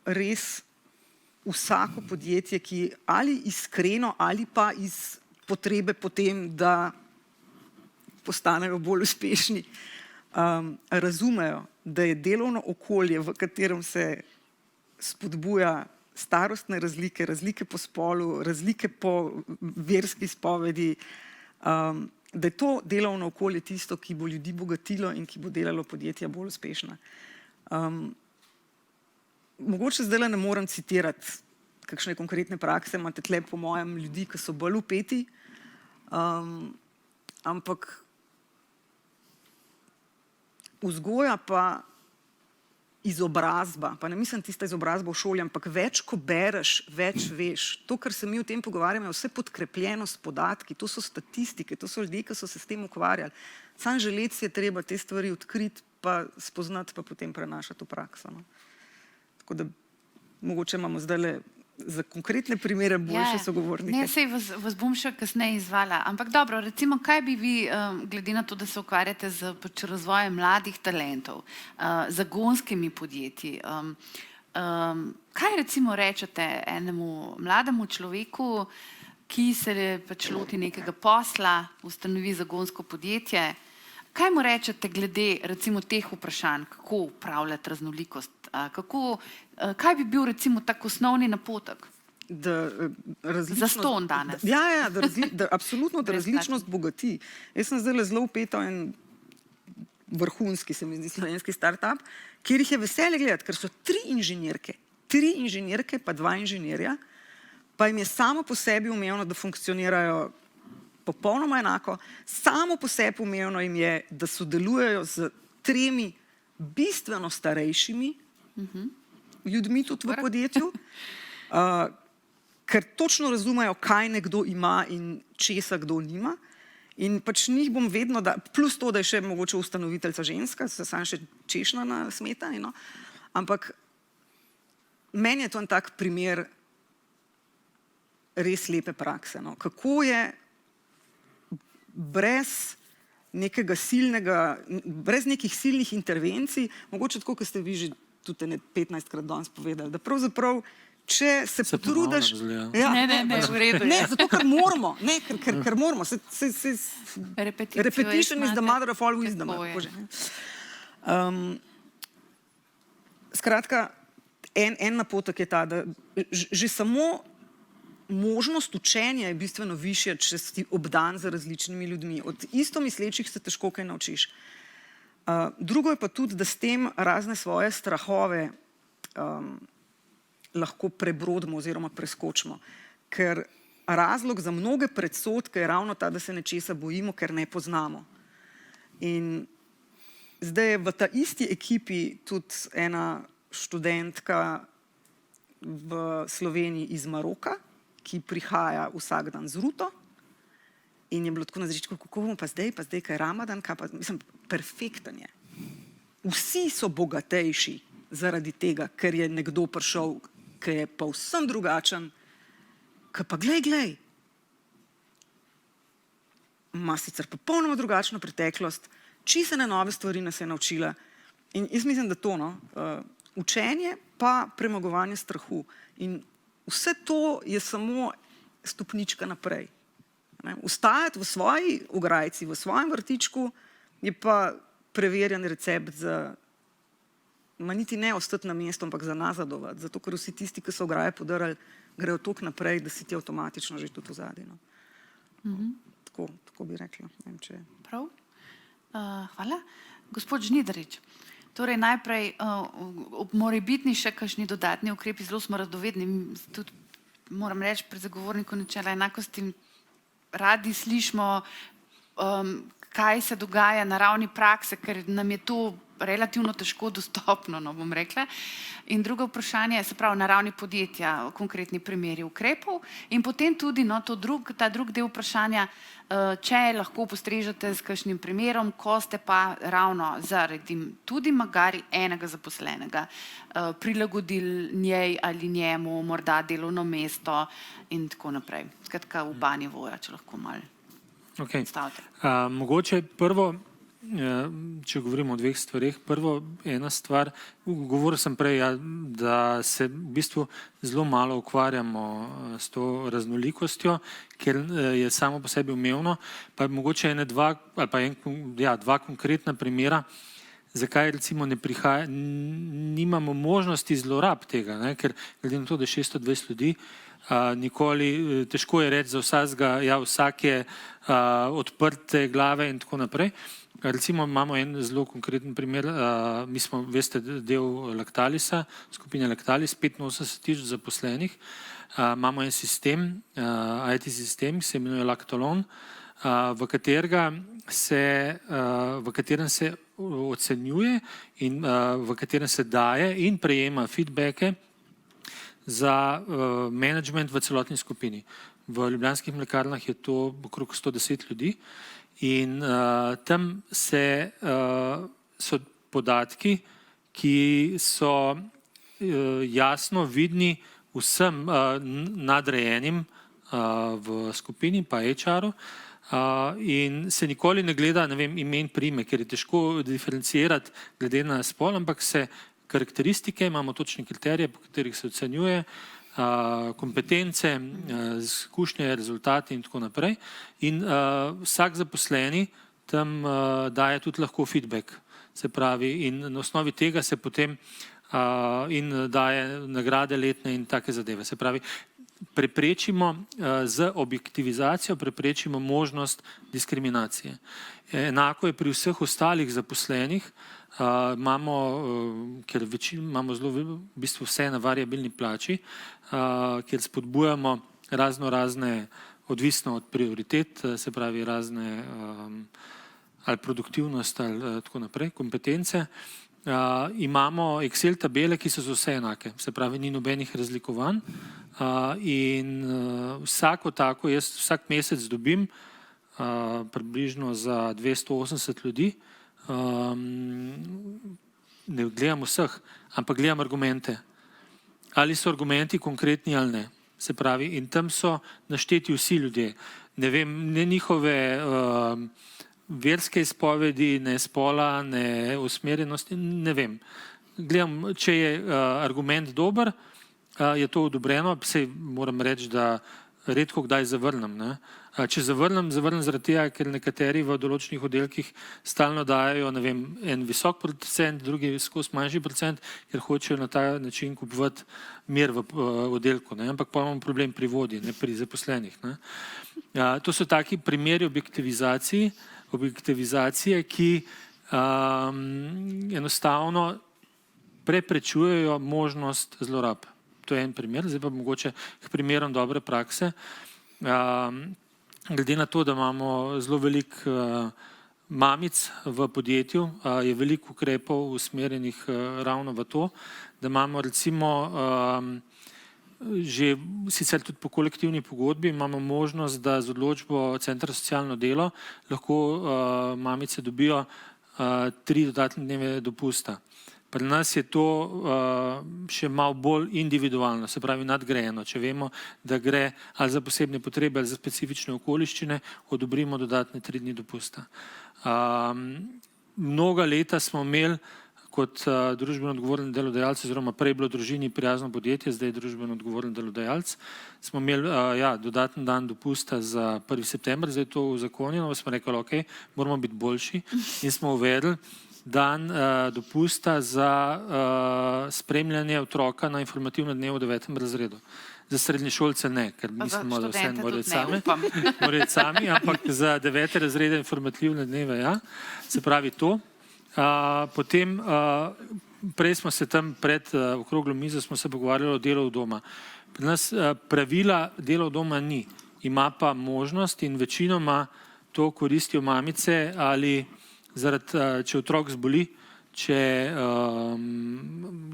res vsako podjetje, ki ali iskreno ali pa iz potrebe potem, da postanejo bolj uspešni, razumejo, da je delovno okolje, v katerem se spodbuja starostne razlike, razlike po spolu, razlike po verski izpovedi, da je to delovno okolje tisto, ki bo ljudi bogatilo in ki bo delalo podjetja bolj uspešna. Mogoče zdaj ne morem citirati kakšne konkretne prakse, imate tle po mojem ljudi, ki so bolj vpeti, ampak vzgoja pa izobrazba, pa ne mislim tista izobrazba v šoli, ampak več, ko bereš, več veš. To, kar se mi o tem pogovarjamo, je vse podkrepljeno s podatki, to so statistike, to so ljudje, ki so se s tem ukvarjali. Sam želeti je treba te stvari odkriti, pa spoznati, pa potem prenašati v prakso. No. Tako da mogoče imamo zdaj za konkretne primere boljše sogovornike. Ne, sej vas bom še kasneje izvala. Ampak dobro, recimo, kaj bi vi, glede na to, da se ukvarjate z razvojem mladih talentov, zagonskimi podjetji, kaj recimo rečete enemu mlademu človeku, ki se pač loti nekega posla, ustanovi zagonsko podjetje, kaj mu rečete glede recimo teh vprašanj, kako upravljati raznolikost? Kaj bi bil recimo tak osnovni napotek za ston danes? Ja, absolutno, da različnost bogati. Jaz sem zdaj zelo vpeta en vrhunski, se mi zdi, slovenski start-up, kjer jih je veselje gledati, ker so 3 inženirke pa 2 inženirja, pa jim je samo po sebi umevno, da funkcionirajo popolnoma enako, samo po sebi umevno jim je, da sodelujejo z 3 bistveno starejšimi ljudmi tudi v podjetju, ker točno razumejo, kaj nekdo ima in česa kdo nima. In pač njih bom vedno, plus to, da je še mogoče ustanoviteljica ženska, se sam še češnja na smetani, no. Ampak meni je to en tak primer res lepe prakse. No. Kako je brez nekega silnega, brez nekih silnih intervencij, mogoče tako, kot ste vi že tudi 15krat danes povedali, da pravzaprav, če se potrudiš... Ne, v redu. Ne, zato ker moramo, ker moramo. Repetition is the mother of all wisdom. Skratka, en napotek je ta, da že samo možnost učenja je bistveno višja, če si obdan z različnimi ljudmi. Od istomislečih se težko kaj naučiš. Drugo je pa tudi, da s tem razne svoje strahove lahko prebrodimo oziroma preskočimo. Ker razlog za mnoge predsodke je ravno ta, da se nečesa bojimo, ker ne poznamo. In zdaj je v ta isti ekipi tudi ena študentka v Sloveniji iz Maroka, ki prihaja vsak dan z ruto. In je bilo tako na začetku, kako bomo pa zdaj, kaj je Ramadan, mislim, perfekten je. Vsi so bogatejši zaradi tega, ker je nekdo prišel, ki je pa vsem drugačen, ki pa glej, ima sicer popolnoma drugačno preteklost, čisene nove stvari nas je naučila. In jaz mislim, da to, učenje pa premagovanje strahu. In vse to je samo stopnička naprej. Ustajati v svoji ograjici, v svojem vrtičku je pa preverjen recept za niti ne ostati na mestu, ampak za nazadovati. Zato, ker vsi tisti, ki so ograje podarali, grejo toliko naprej, da si ti avtomatično že tudi v zadnji. Tako bi rekla. Prav. Hvala. Gospod Žnidarič, torej najprej morajo biti še kakšni dodatni ukrepi, zelo smo radovedni, tudi moram reči pri zagovorniku načela enakosti, radi slišimo, kaj se dogaja na ravni prakse, ker nam je to relativno težko dostopno, no bom rekla. In drugo vprašanje, se pravi na ravni podjetja, konkretni primeri ukrepov in potem tudi ta drug del vprašanja, če lahko postrežete s kakšnim primerom, ko ste pa ravno zaradi tudi magari enega zaposlenega prilagodili njej ali njemu morda delovno mesto in tako naprej. Skratka, oba nivoja, če lahko malo predstavite. Mogoče prvo, če govorimo o dveh stvareh. Prvo, ena stvar, govoril sem prej, da se v bistvu zelo malo ukvarjamo s to raznolikostjo, ker je samo po sebi umevno, pa mogoče dva konkretna primera, zakaj recimo nimamo možnosti zlorab tega, ne? Ker glede na to, da je 620 ljudi, nikoli, težko je reči za vsakega, vsak je odprte glave in tako naprej. Recimo imamo en zelo konkreten primer, mi smo, veste, del Lactalisa, skupine Lactalis, 85 000 zaposlenih, imamo en sistem, IT sistem, ki se imenuje Lactalon, v katerem se ocenjuje in v katerem se daje in prejema feedbacke za management v celotni skupini. V Ljubljanskih mlekarnah je to okrog 110 ljudi. In tam so podatki, ki so jasno vidni vsem nadrejenim v skupini, pa HR-u, in se nikoli ne gleda, ne vem, ime in priimek, ker je težko diferencirati glede na spol, ampak se karakteristike, imamo točne kriterije, po katerih se ocenjuje, kompetence, izkušnje, rezultati in tako naprej. In vsak zaposleni tam daje tudi lahko feedback, se pravi, in na osnovi tega se potem in daje nagrade letne in take zadeve. Se pravi, preprečimo z objektivizacijo, preprečimo možnost diskriminacije. Enako je pri vseh ostalih zaposlenih, ker imamo zelo v bistvu vse na variabilni plači, kjer spodbujamo razne, odvisno od prioritet, se pravi razne ali produktivnost ali tako naprej, kompetence. Imamo Excel tabele, ki so za vse enake, se pravi ni nobenih razlikovanj in vsako tako, jaz vsak mesec dobim približno za 280 ljudi, ne gledam vseh, ampak gledam argumente. Ali so argumenti konkretni ali ne. Se pravi, in tam so našteti vsi ljudje. Ne vem, ne njihove verske izpovedi, ne spola, ne usmerjenosti, ne vem. Gledam, če je argument dober, je to odobreno, saj moram reči, da redko kdaj zavrnem. Ne? Če zavrnem zaradi tega, ker nekateri v določenih oddelkih stalno dajo, ne vem, en visok procent, drugi skozi manjši procent, ker hočejo na ta način kupovati mir v oddelku. Ne? Ampak pa imamo problem pri vodji, ne pri zaposlenih. Ne? To so taki primeri objektivizacije, ki enostavno preprečujejo možnost zlorab. To je en primer, zdaj pa mogoče k primerom dobre prakse. Glede na to, da imamo zelo veliko mamic v podjetju, je veliko ukrepov usmerjenih ravno v to, da imamo recimo že sicer tudi po kolektivni pogodbi imamo možnost, da z odločbo Centra za socialno delo lahko mamice dobijo 3 dodatne dneve dopusta. Pri nas je to še malo bolj individualno, se pravi nadgrajeno. Če vemo, da gre ali za posebne potrebe ali za specifične okoliščine, odobrimo dodatne 3 dni dopusta. Mnoga leta smo imeli kot družbeno odgovoren delodajalec, oziroma prej bilo družini prijazno podjetje, zdaj je družbeno odgovoren delodajalec, smo imeli dodaten dan dopusta za 1. september, zdaj je to uzakonjeno, smo rekli, ok, moramo biti boljši in smo uvedli dan dopusta za spremljanje otroka na informativnem dnevu v 9. razredu. Za srednješolce ne, ker mislimo, da vse morajo sami, ampak za 9. razrede informativne dneve, ja, se pravi to. Potem, prej smo se tam pred okroglo mizo smo se pogovarjali o delu od doma. Pri nas pravila dela od doma ni, ima pa možnost in večinoma to koristijo mamice ali zaradi, če otrok zboli, če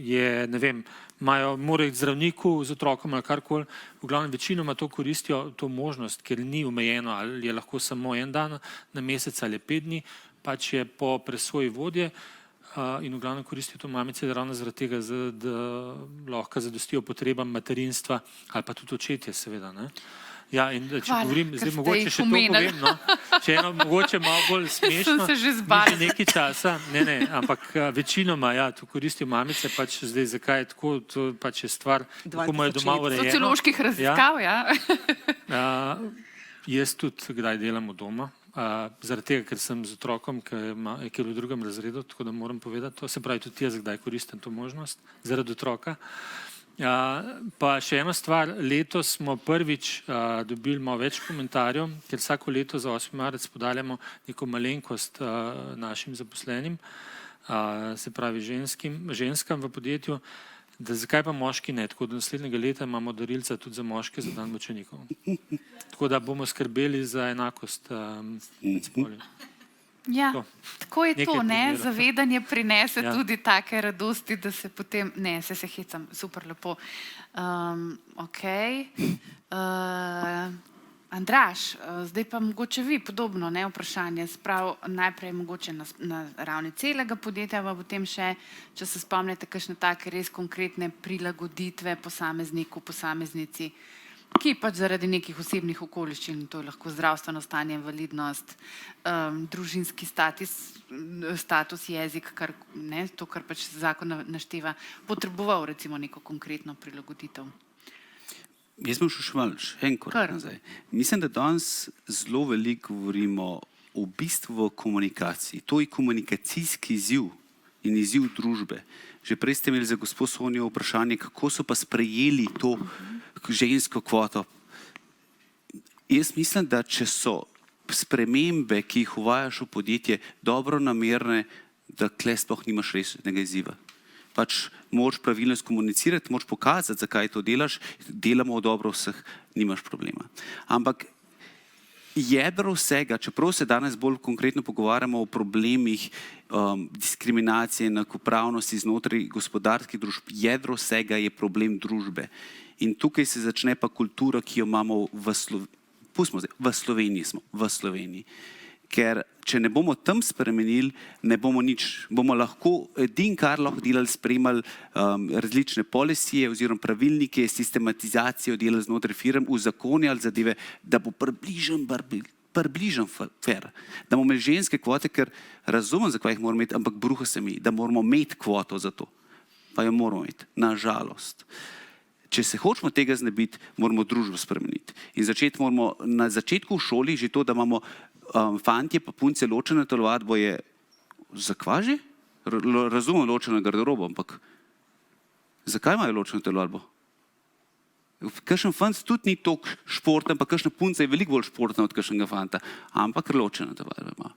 je, ne vem, morajo iti zdravniku z otrokom ali karkoli, v glavnem večinoma to koristijo, to možnost, ker ni omejeno, ali je lahko samo en dan na mesec ali 5 dni, pač je po presoji vodje in v glavnem koristijo to mamice ravno zaradi tega, da lahko zadostijo potrebam materinstva ali pa tudi očetje seveda, ne. Ja, in če govorim, zdaj mogoče še to povem, no, če eno mogoče malo bolj smešno, Sem se že zbala. nekaj časa, ne, ampak večinoma, ja, to koristijo mamice, pač zdaj zakaj je tako, to pač je stvar, kako imajo doma urejeno. Socioloških raziskav, ja. Jaz tudi kdaj delam od doma, zaradi tega, ker sem z otrokom, ki je v 2. razredu, tako da moram povedati to, se pravi tudi jaz kdaj koristim to možnost, zaradi otroka. Pa še ena stvar, letos smo prvič dobili malo več komentarjev, ker vsako leto za 8. marec podaljamo neko malenkost našim zaposlenim, se pravi ženskam v podjetju, da zakaj pa moški ne, tako da naslednjega leta imamo darilca tudi za moške za dan mučenikov. Tako da bomo skrbeli za enakost med spoloma. Ja, tako je to, Nekaj ne, primerov. zavedanje prinese Ja. tudi take radosti, da se potem, ne, se hecam, super lepo. Okej. Andraž, zdaj pa mogoče vi podobno, ne, vprašanje, sprav najprej mogoče na ravni celega podjetja, pa potem še, če se spomnite, kakšne take res konkretne prilagoditve posamezniku, posameznici, ki pač zaradi nekih osebnih okoliščin, to je lahko zdravstveno stanje, invalidnost, družinski status, jezik, to, kar pač zakon našteva, potreboval recimo neko konkretno prilagoditev. Jaz bom še malo, še en korak nazaj. Mislim, da danes zelo veliko govorimo o bistvu v komunikaciji. To je komunikacijski izziv in izziv družbe. Že prej ste imeli za gospod Sonjo vprašanje, kako so pa sprejeli to žensko kvoto. Jaz mislim, da če so spremembe, ki jih uvajaš v podjetje, dobro namerne, da tle sploh nimaš resnega izziva. Pač moraš pravilno skomunicirati, moraš pokazati, zakaj to delaš, delamo v dobro vseh, nimaš problema. Ampak jedro vsega, čeprav se danes bolj konkretno pogovarjamo o problemih diskriminacije, enakopravnosti znotraj gospodarskih družb, jedro vsega je problem družbe. In tukaj se začne pa kultura, ki jo imamo v Sloveniji. Ker če ne bomo tam spremenili, ne bomo nič. Bomo lahko, kar lahko delali, spremljali različne policije oziroma pravilnike, sistematizacijo delali znotraj firm, uzakonjali zadeve, da bo približen fair. Da bomo imeli ženske kvote, ker razumem, zakaj jih moramo imeti, ampak bruha se mi, da moramo imeti kvoto za to. Pa jo moramo imeti, nažalost. Če se hočemo tega znebiti, moramo družbo spremeniti. In začeti moramo na začetku v šoli že to, da imamo fantje pa punce ločene telovadbo je zakvaj že? Razumem ločeno garderobo, ampak zakaj imajo ločeno telovadbo? Kakšen fant tudi ni toliko športen, pa kakšna punca je veliko bolj športna od kakšnega fanta, ampak ločeno telovadbo ima.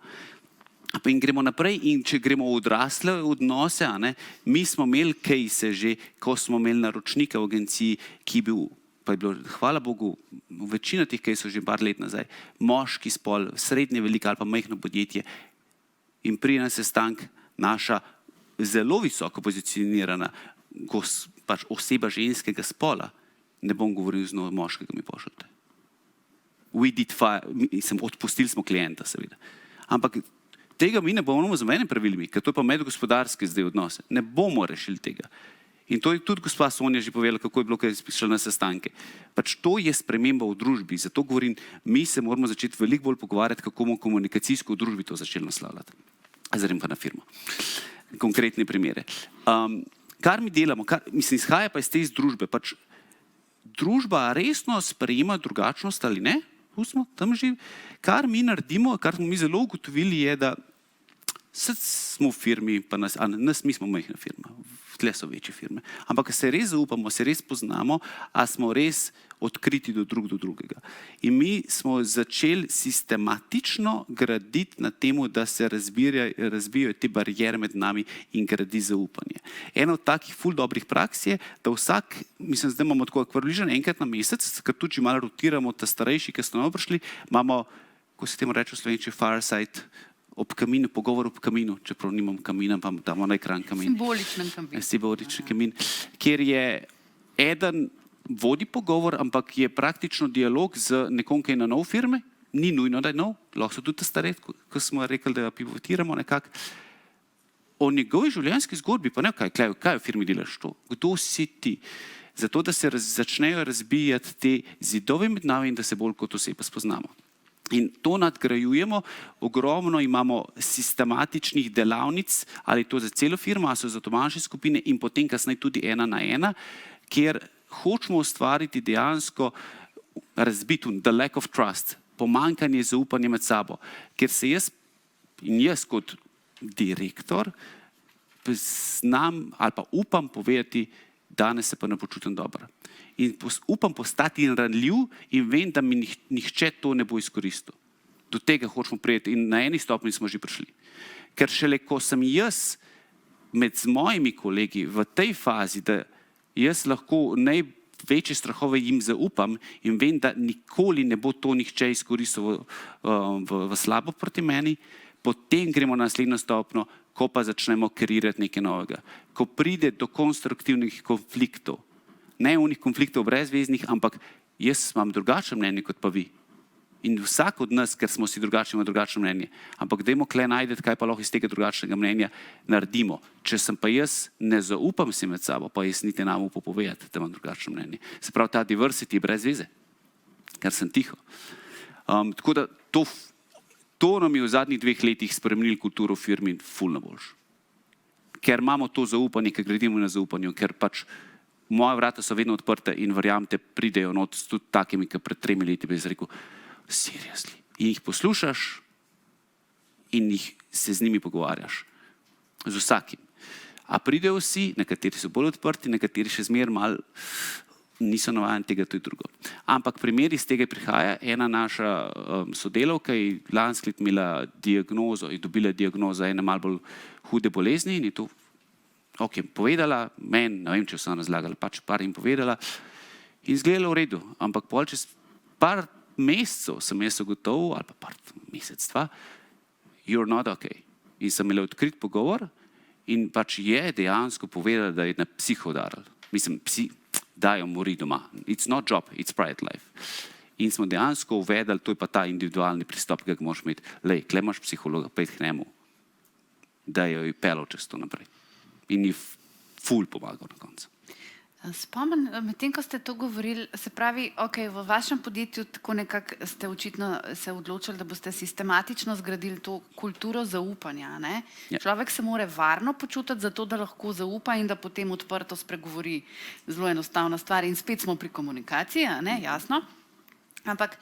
In gremo naprej in če gremo v odrasle odnose, mi smo imeli kejse že, ko smo imeli naročnika v agenciji, ki je bil, pa je bilo, hvala Bogu, večina teh kejsov že par let nazaj, moški spol, srednje veliko ali pa majhno podjetje in pride na sestank naša zelo visoko pozicionirana pač oseba ženskega spola, ne bom govoril z moškega mi pošljete. Odpustili smo klienta seveda. Ampak tega mi ne bomo z menim pravilimi, ker to je pa medgospodarske zdaj odnose. Ne bomo rešili tega. In to je tudi gospa Sonja že povedala, kako je bilo, kaj je šla na sestanke. Pač to je sprememba v družbi. Zato govorim, mi se moramo začeti veliko bolj pogovarjati, kako bomo komunikacijsko v družbi to začeli naslavljati. Zdaj pa na firmo. Konkretne primere. Kar mi delamo, izhaja pa iz te družbe. Pač družba resno sprejema drugačnost ali ne? Pustimo tam živi. Kar mi naredimo, kar smo mi zelo ugotovili, je, da smo v firmi, pa mi smo majhna firma, tle so večje firme, ampak se res zaupamo, se res poznamo, a smo res odkriti do drugega. In mi smo začeli sistematično graditi na temu, da se razbijajo te barijere med nami in gradi zaupanje. Eno od takih ful dobrih praks je, da vsak, mislim, zdaj imamo tako približno enkrat na mesec, ker tudi malo rotiramo, ta starejši, ki so nam prišli, imamo ko se temu reče v slovenčini, fireside, ob kaminu, pogovor ob kaminu, čeprav nimam kamina, pa damo na ekran kamin. Simboličen kamin, kjer je eden vodi pogovor, ampak je praktično dialog z nekom, ki je na nov firme, ni nujno, da je nov, lahko so tudi stare, ko smo rekli, da pivotiramo nekako. O njegovi življenjski zgodbi, pa ne, kaj v firmi delaš to, kdo si ti, zato da se začnejo razbijati te zidove med nami in da se bolj kot oseba spoznamo. In to nadgrajujemo, ogromno imamo sistematičnih delavnic, ali to za celo firmo, ali so za to manjše skupine in potem kasneje tudi 1 na 1, kjer hočemo ustvariti dejansko razbitun, the lack of trust, pomanjkanje zaupanja med sabo, ker se jaz kot direktor znam ali pa upam povedati, danes se pa ne počutim dobro. In upam postati ranljiv in vem, da mi nihče to ne bo izkoristil. Do tega hočemo prejeti in na eni stopni smo že prišli. Ker šele ko sem jaz med mojimi kolegi v tej fazi, da jaz lahko največje strahove jim zaupam in vem, da nikoli ne bo to nihče izkoristil v slabo proti meni, potem gremo na naslednjo stopnjo, ko pa začnemo kreirati nekaj novega. Ko pride do konstruktivnih konfliktov, ne unih konfliktov brezveznih, ampak jaz imam drugačno mnenje kot pa vi. In vsak od nas, ker smo si drugačni, ima drugačno mnenje. Ampak dajmo kle najdeti, kaj pa lahko iz tega drugačnega mnenja naredimo. Če sem pa jaz, ne zaupam si med sabo, pa jaz niti nam upam povedati, da imam drugačno mnenje. Se pravi, ta diversity je brez veze, ker sem tiho. Tako da to nam je v zadnjih 2 letih spremenili kulturo v firmi ful na boljše. Ker imamo to zaupanje, ker gradimo na zaupanju, ker pač moja vrata so vedno odprte in verjamete, pridejo not tudi takimi, ki pred 3 leti bi jaz rekel, seriously. In jih poslušaš in se z njimi pogovarjaš. Z vsakim. A pridejo vsi, nekateri so bolj odprti, nekateri še zmer malo niso navajeni tega, to je drugo. Ampak primer iz tega prihaja, ena naša sodelavka je lansko leto imela diagnozo, je dobila diagnozo ene malo bolj hude bolezni in je to povedala, meni, ne vem, če sem razlagala, pač par jim povedala in izgledala v redu, ampak pol čez par mesecev sem jaz ugotovil, ali pa par mesec, 2, you're not okay. In sem imela odkrit pogovor in pač je dejansko povedala, da je na psiho udaril. Mislim, dajo mori doma. It's not job, it's private life. In smo dejansko uvedali, to je pa ta individualni pristop, ki ga moraš imeti. Lej, kle imaš psihologa, pejt k njemu, da jo je pelal čez to naprej. In ji ful pomagal na koncu. Spomnim, medtem ko ste to govorili, se pravi, v vašem podjetju tako nekako ste očitno se odločili, da boste sistematično zgradili to kulturo zaupanja. Ne? Ja. Človek se mora varno počutiti zato, da lahko zaupa in da potem odprto spregovori. Zelo enostavna stvar in spet smo pri komunikaciji, jasno. Ampak,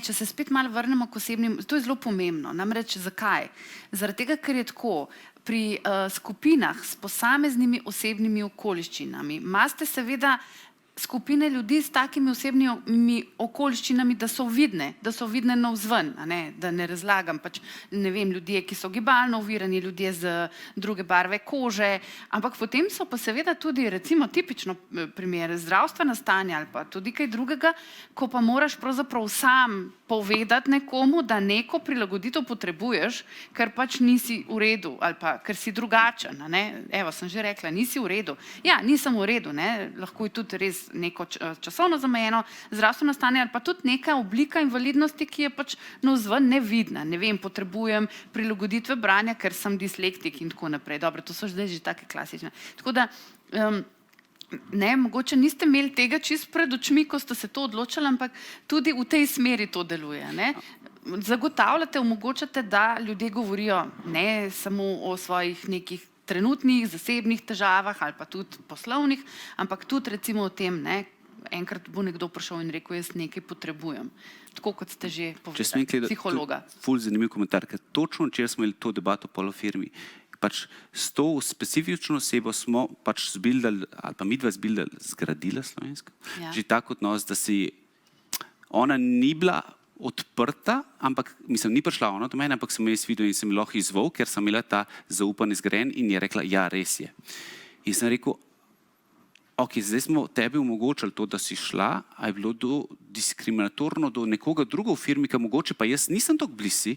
če se spet malo vrnemo k osebnim, to je zelo pomembno. Namreč zakaj? Zaradi tega, ker je tako, pri skupinah s posameznimi osebnimi okoliščinami imate seveda skupine ljudi s takimi osebnimi okoliščinami, da so vidne navzven, da ne razlagam, pač ne vem, ljudje, ki so gibalno ovirani, ljudje z druge barve kože, ampak potem so pa seveda tudi recimo tipično primer zdravstvena stanja ali pa tudi kaj drugega, ko pa moraš pravzaprav sam povedati nekomu, da neko prilagoditev potrebuješ, ker pač nisi v redu ali pa ker si drugačen. Evo, sem že rekla, nisi v redu. Ja, nisem v redu, lahko je tudi res neko časovno zamejeno zdravstveno stanje ali pa tudi neka oblika invalidnosti, ki je pač navzven nevidna. Ne vem, potrebujem prilagoditve branja, ker sem dislektik in tako naprej. Dobro, to so zdaj že take klasične. Tako da, mogoče niste imeli tega čist pred očmi, ko ste se to odločili, ampak tudi v tej smeri to deluje. Zagotavljate, omogočate, da ljudje govorijo ne samo o svojih nekih trenutnih, zasebnih težavah ali pa tudi poslovnih, ampak tudi recimo o tem, enkrat bo nekdo prišel in rekel, jaz nekaj potrebujem. Tako kot ste že povedali, psihologa. Ful zanimiv komentar, ker točno včeraj smo imeli to debato po firmi. Pač s to specifično osebo smo pač zbildali, ali pa midva zgradila slovensko, že tako odnos, da si ona ni bila odprta, ampak mislim, ni prišla ona do mene, ampak sem jaz videl in sem lahko izval, ker sem imela ta zaupanje zgrajen in je rekla, ja, res je. In sem rekel, ok, zdaj smo tebi omogočili to, da si šla, a je bilo diskriminatorno do nekoga druga v firmi, ki mogoče pa jaz nisem tako blizu,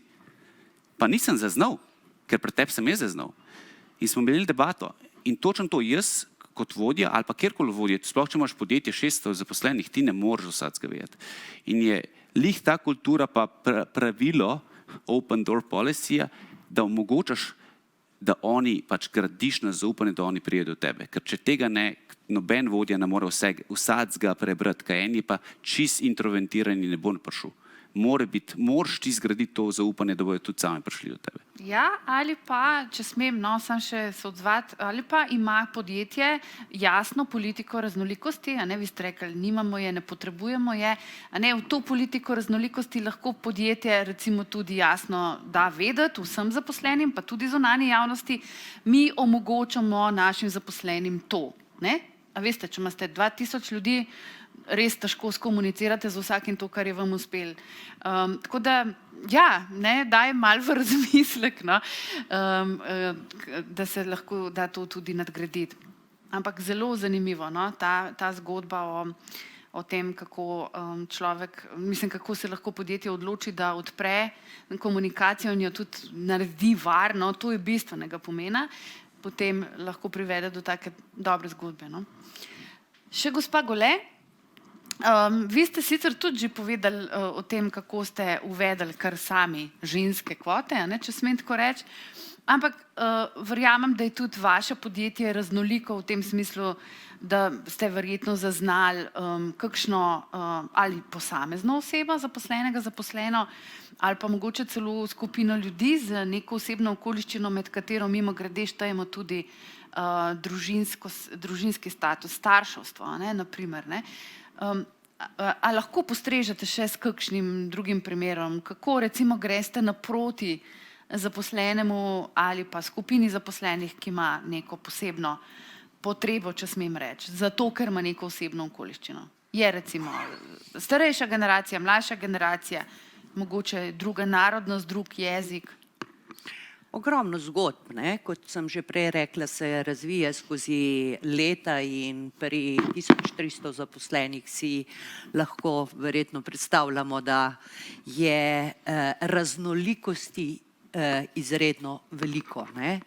pa nisem zaznal, ker pred tebi sem jaz zaznal. In smo imeli debato. In točno to jaz, kot vodja ali pa kjerkoli vodja, sploh če imaš podjetje 600 zaposlenih, ti ne moreš vsakega vedeti. In je lih ta kultura pa pravilo, open door policy, da omogočaš, da oni pač gradiš na zaupanje, da oni prijedo do tebe. Ker če tega ne, noben vodja ne more vsakega prebrati, kaj en je pa čist introventiran in ne bo prišel. Moraš ti zgraditi to zaupanje, da bodo tudi sami prišli do tebe. Ja, ali pa, če smem, no, sam še se odzvati, ali pa ima podjetje jasno politiko raznolikosti, a ne, vi ste rekli, nimamo je, ne potrebujemo je, a ne, v to politiko raznolikosti lahko podjetje recimo tudi jasno da vedeti vsem zaposlenim, pa tudi zunanji javnosti, mi omogočamo našim zaposlenim to, ne? A veste, če imate 2000 ljudi, res težko skomunicirate z vsakim to, kar je vam uspel. Tako da, ja, ne, daj malo v razmislek, no, da se lahko da to tudi nadgraditi. Ampak zelo zanimivo, no, ta zgodba o tem, kako človek, mislim, kako se lahko podjetje odloči, da odpre komunikacijo in jo tudi naredi varno, to je bistvenega pomena, potem lahko privede do take dobre zgodbe, no. Še gospa Gole, vi ste sicer tudi že povedali o tem, kako ste uvedli kar sami ženske kvote, a ne, če smem tako reči, ampak verjamem, da je tudi vaše podjetje raznoliko v tem smislu, da ste verjetno zaznali kakšno ali posamezno osebo zaposleno, ali pa mogoče celo skupino ljudi z neko osebno okoliščino, med katero mimogrede štejemo tudi družinski status, starševstvo, naprimer. A lahko postrežete še s kakšnim drugim primerom, kako recimo greste naproti zaposlenemu ali pa skupini zaposlenih, ki ima neko posebno potrebo, če smem reči, zato ker ima neko osebno okoliščino. Je recimo starejša generacija, mlajša generacija, mogoče druga narodnost, drug jezik. Ogromno zgodb, ne? Kot sem že prej rekla, se razvija skozi leta in pri 1300 zaposlenih si lahko verjetno predstavljamo, da je raznolikosti izredno veliko, ne?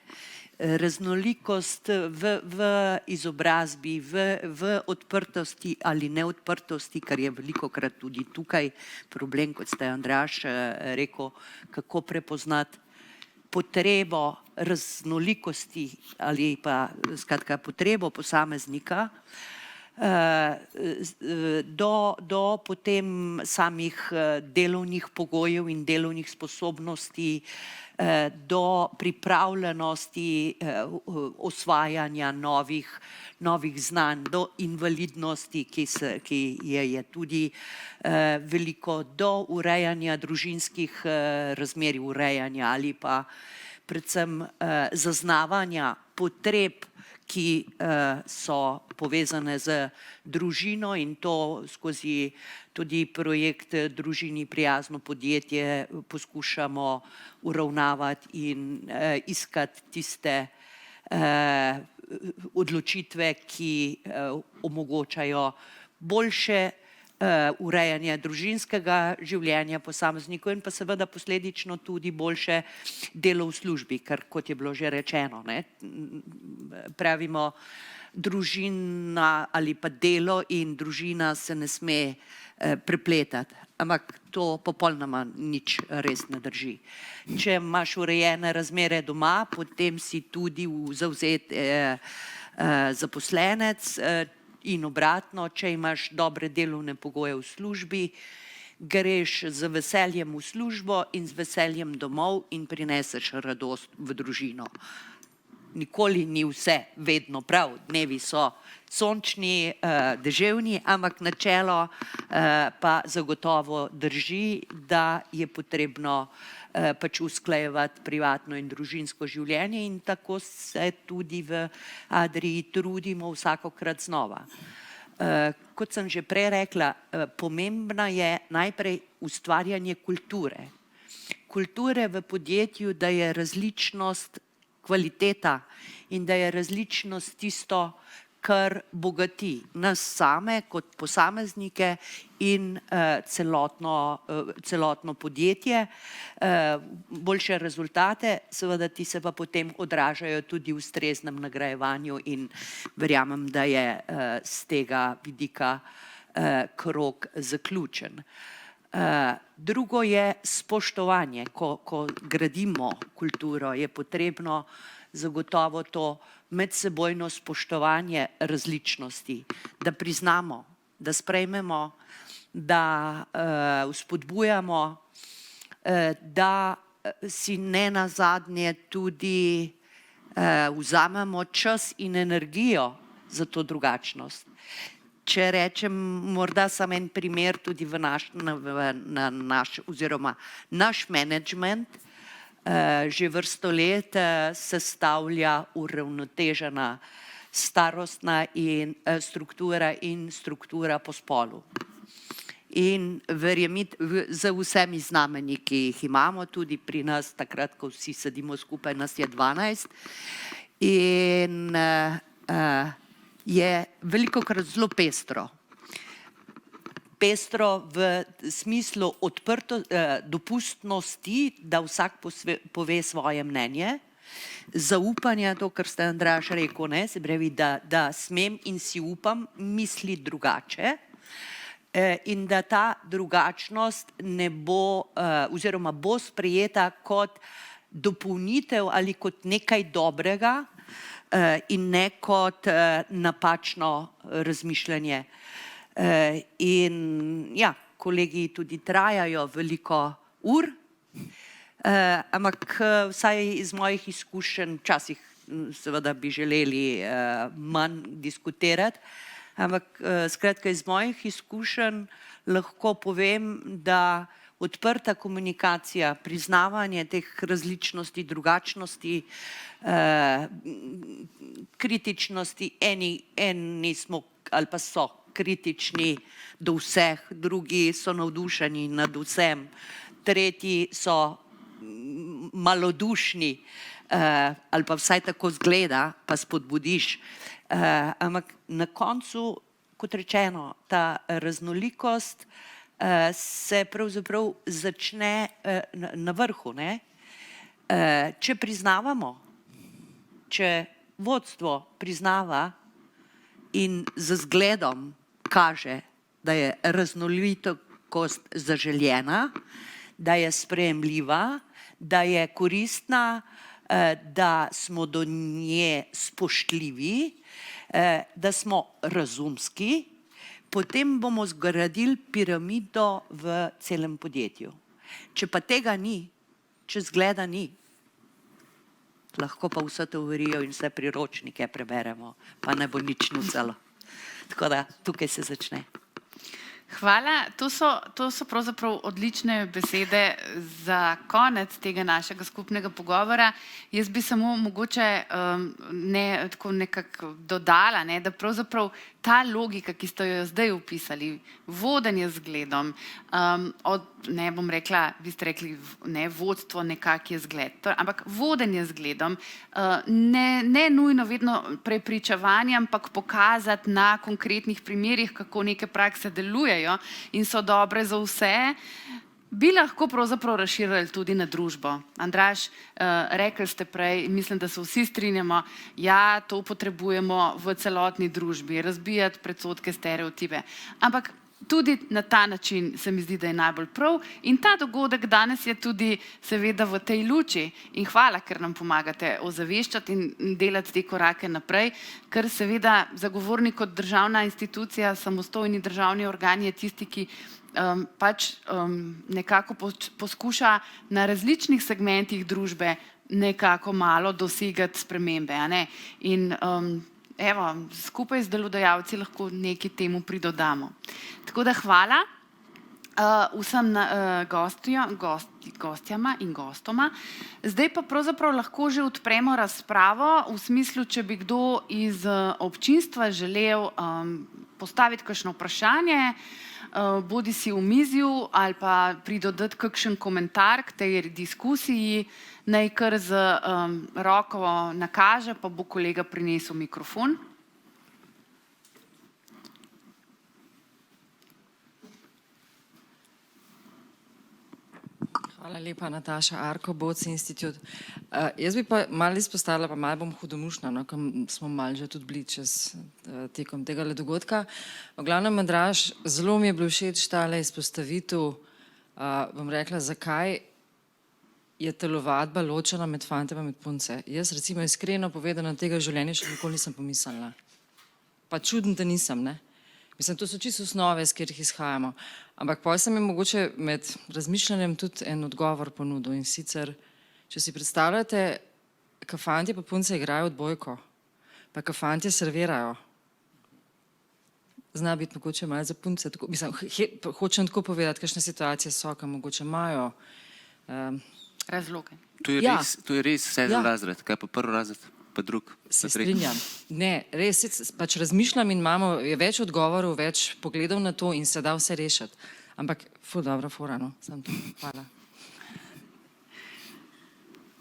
Raznolikost v izobrazbi, v odprtosti ali neodprtosti, kar je velikokrat tudi tukaj problem, kot ste Andraž rekel, kako prepoznati potrebo raznolikosti ali pa skratka potrebo posameznika do potem samih delovnih pogojev in delovnih sposobnosti, do pripravljenosti osvajanja novih znanj, do invalidnosti, ki je tudi veliko, do urejanja družinskih razmerij, urejanja ali pa predvsem zaznavanja potreb, ki so povezane z družino, in to skozi tudi projekt Družini prijazno podjetje poskušamo uravnavati in iskati tiste odločitve, ki omogočajo boljše urejanje družinskega življenja posameznikov in pa seveda posledično tudi boljše delo v službi, ker kot je bilo že rečeno, ne, pravimo, družina ali pa delo in družina se ne sme prepletati, ampak to popolnoma nič res ne drži. Če imaš urejene razmere doma, potem si tudi zavzet zaposlenec, in obratno, če imaš dobre delovne pogoje v službi, greš z veseljem v službo in z veseljem domov in prineseš radost v družino. Nikoli ni vse vedno prav, dnevi so sončni, deževni, ampak načelo pa zagotovo drži, da je potrebno pač usklajevati privatno in družinsko življenje in tako se tudi v Adrii trudimo vsakokrat znova. Kot sem že prej rekla, pomembna je najprej ustvarjanje kulture. Kulture v podjetju, da je različnost kvaliteta in da je različnost tisto, kar bogati nas same kot posameznike in celotno podjetje. Boljše rezultate, seveda ti se pa potem odražajo tudi v ustreznem nagrajevanju in verjamem, da je z tega vidika krog zaključen. Drugo je spoštovanje. Ko gradimo kulturo, je potrebno zagotovo to medsebojno spoštovanje različnosti, da priznamo, da sprejmemo, da vzpodbujamo, da si nenazadnje tudi vzamemo čas in energijo za to drugačnost. Če rečem morda samo en primer tudi v naš menedžment, že vrsto let sestavlja uravnotežena starostna struktura in struktura po spolu. In verjemite, z vsemi znamenji, ki jih imamo, tudi pri nas, takrat, ko vsi sedimo skupaj, nas je 12, in je velikokrat zelo pestro. Pestro v smislu dopustnosti, da vsak pove svoje mnenje, zaupanja, to, kar ste, Andraž, rekel, se pravi, da smem in si upam misli drugače, in da ta drugačnost ne bo oziroma bo sprejeta kot dopolnitev ali kot nekaj dobrega in ne kot napačno razmišljanje. In ja, kolegi tudi trajajo veliko ur, ampak vsaj iz mojih izkušenj, včasih seveda bi želeli manj diskutirati, ampak skratka iz mojih izkušenj lahko povem, da odprta komunikacija, priznavanje teh različnosti, drugačnosti, kritičnosti, eni smo ali pa so kritični do vseh, drugi so navdušeni nad vsem, tretji so malodušni ali pa vsaj tako zgleda, pa spodbudiš. Ampak na koncu, kot rečeno, ta raznolikost se pravzaprav začne na vrhu. Če priznavamo, če vodstvo priznava in z zgledom kaže, da je raznolikost zaželjena, da je sprejemljiva, da je koristna, da smo do nje spoštljivi, da smo razumski, potem bomo zgradili piramido v celem podjetju. Če pa tega ni, če zgleda ni, lahko pa vse teorijo in vse priročnike preberemo, pa ne bo nič nucalo. Tako da tukaj se začne. Hvala. To so pravzaprav odlične besede za konec tega našega skupnega pogovora. Jaz bi samo mogoče nekako dodala, da pravzaprav ta logika, ki ste jo zdaj opisali, vodenje z zgledom, ne bom rekla, vi ste rekli, vodstvo nekak je zgled, ampak vodenje z zgledom, ne nujno vedno prepričevanje, ampak pokazati na konkretnih primerih, kako neke prakse delujejo in so dobre za vse, bi lahko pravzaprav razširili tudi na družbo. Andraž, rekli ste prej, mislim, da se vsi strinjamo, ja, to potrebujemo v celotni družbi, razbijati predsodke, stereotipe, ampak tudi na ta način se mi zdi, da je najbolj prav in ta dogodek danes je tudi seveda v tej luči in hvala, ker nam pomagate ozaveščati in delati te korake naprej, ker seveda zagovornik kot državna institucija, samostojni državni organ je tisti, ki pač nekako poskuša na različnih segmentih družbe nekako malo dosegati spremembe. In evo, skupaj z delodajalci lahko nekaj temu pridodamo. Tako da hvala vsem gostjama in gostoma. Zdaj pa pravzaprav lahko že odpremo razpravo v smislu, če bi kdo iz občinstva želel postaviti kakšno vprašanje, bodi si v mizju ali pa pridodati kakšen komentar k tej diskusiji, naj kar z roko nakaže, pa bo kolega prinesel mikrofon. Hvala lepa, Nataša Arko, Boc Institut. Jaz bi pa malo izpostavila, pa malo bom hudomušna, no, ker smo malo že tudi bili tekom tega dogodka. V glavnem, Andraž, zelo mi je bilo všeč tale izpostavitev, bom rekla, zakaj je telovadba ločena med fante in med punce. Jaz recimo iskreno povedano tega v življenju še nikoli nisem pomislila. Pa čudno, da nisem, ne? Mislim, to so čisto osnove, z katerih izhajamo. Ampak potem sem mi mogoče med razmišljanjem tudi en odgovor ponudil. In sicer, če si predstavljate, ka fantje pa punce igrajo odbojko, pa ka fantje servirajo, zna biti mogoče malo za punce. Mislim, hočem tako povedati, kakšne situacije so, ka mogoče imajo razloge. To je res 7. razred, kaj pa 1. razred? Pa drug. Se strinjam. Ne, res, pač razmišljam in je več odgovorov, več pogledov na to in se da vse rešiti. Ampak, ful dobro, fora, no, sem tu. Hvala.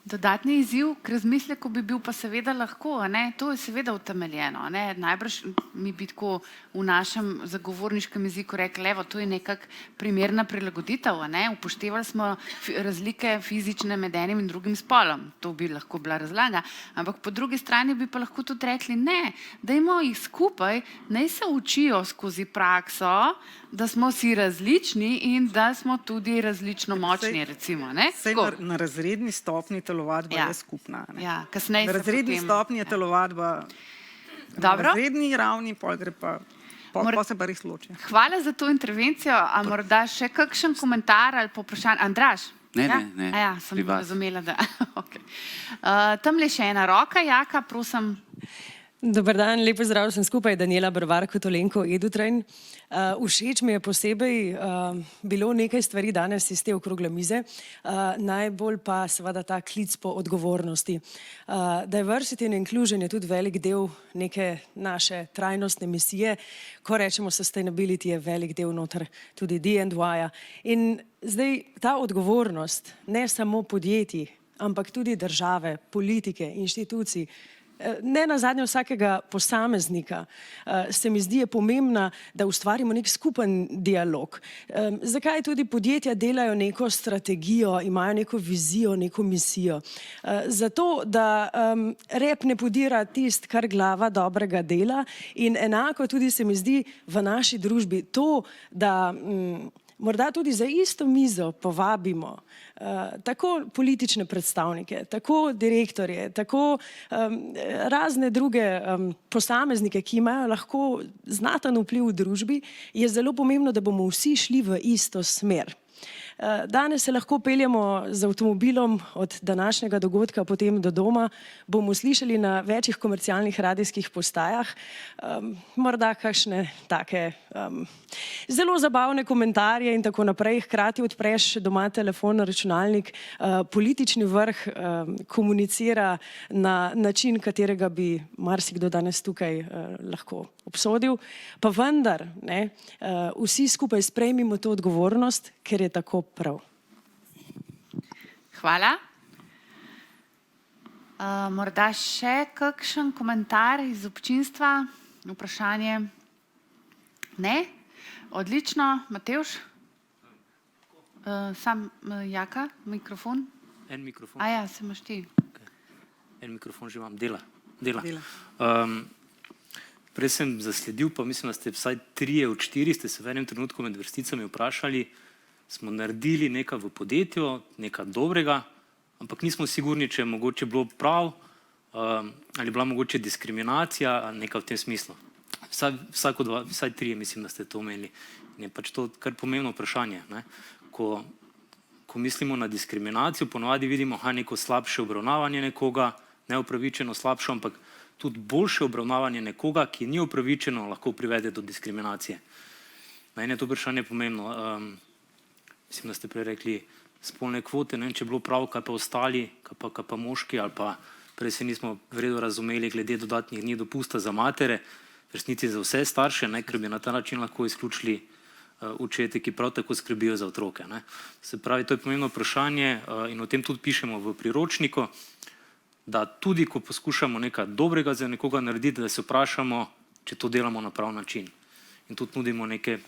Dodatni izziv k razmisleku bi bil pa seveda lahko, ne? To je seveda utemeljeno. Ne? Najbrž mi bi tako v našem zagovorniškem jeziku rekli, evo, to je nekak primerna prilagoditev, ne? Upoštevali smo razlike fizične med enim in drugim spolom. To bi lahko bila razlaga. Ampak po drugi strani bi pa lahko tudi rekli, ne, dajmo jih skupaj, naj se učijo skozi prakso, da smo si različni in da smo tudi različno močni, recimo. Ne? Sej na razredni stopni telovadba je skupna. Ne? Ja, kasneje Na razredni stopni je telovadba na razredni ravni, pol gre pa, pol se pa res loči. Hvala za to intervencijo. A morda še kakšen komentar ali poprašanje? Andraž? Ne, sem razumela, da... Tamle še ena roka, Jaka, prosim. Dober dan, lepo zdrav sem skupaj, Daniela Brvar, Kotolenko, Edutrain. Všeč mi je posebej bilo nekaj stvari danes iz te okrogle mize, najbolj pa seveda ta klic po odgovornosti. Diversity and inclusion je tudi velik del neke naše trajnostne misije, ko rečemo sustainability je velik del noter tudi D&Y-ja. In zdaj ta odgovornost ne samo podjetij, ampak tudi države, politike, inštitucij, ne nazadnje vsakega posameznika, se mi zdi je pomembna, da ustvarimo nek skupen dialog. Zakaj tudi podjetja delajo neko strategijo, imajo neko vizijo, neko misijo? Zato, da rep ne podira tist, kar glava dobrega dela in enako tudi se mi zdi v naši družbi to, da morda tudi za isto mizo povabimo tako politične predstavnike, tako direktorje, tako razne druge posameznike, ki imajo lahko znaten vpliv v družbi, je zelo pomembno, da bomo vsi šli v isto smer. Danes se lahko peljemo z avtomobilom od današnjega dogodka potem do doma, bomo slišali na večjih komercialnih radijskih postajah, morda kakšne take zelo zabavne komentarje in tako naprej, hkrati odpreš doma telefon, računalnik, politični vrh komunicira na način, katerega bi marsikdo danes tukaj lahko obsodil, pa vendar vsi skupaj sprejmimo to odgovornost, ker je tako prav. Hvala. Morda še kakšen komentar iz občinstva, vprašanje? Ne? Odlično. Matevž? Sam Jaka, mikrofon? En mikrofon. Aja, se imaš ti. En mikrofon že imam, dela. Prej sem zasledil, pa mislim, da ste vsaj 3 od 4 ste se v enem trenutku med vrsticami vprašali, smo naredili nekaj v podjetju, nekaj dobrega, ampak nismo sigurni, če je mogoče bilo prav ali bila mogoče diskriminacija, nekaj v tem smislu. Vsaj 3 mislim, da ste to omenili. In je pač to kar pomembno vprašanje. Ko mislimo na diskriminacijo, ponovadi vidimo neko slabše obravnavanje nekoga, neupravičeno slabše, ampak tudi boljše obravnavanje nekoga, ki ni upravičeno, lahko privede do diskriminacije. Meni je to vprašanje pomembno. Mislim, da ste prej rekli spolne kvote, ne vem, če je bilo prav, kaj pa ostali, kaj pa moški, ali pa prej se nismo vredo razumeli glede dodatnih dni dopusta za matere, v resnici za vse starše, ker bi na ta način lahko izključili očete, ki prav tako skrbijo za otroke. Se pravi, to je pomembno vprašanje in o tem tudi pišemo v priročniku, da tudi, ko poskušamo nekaj dobrega za nekoga narediti, da se vprašamo, če to delamo na prav način. In tudi nudimo neke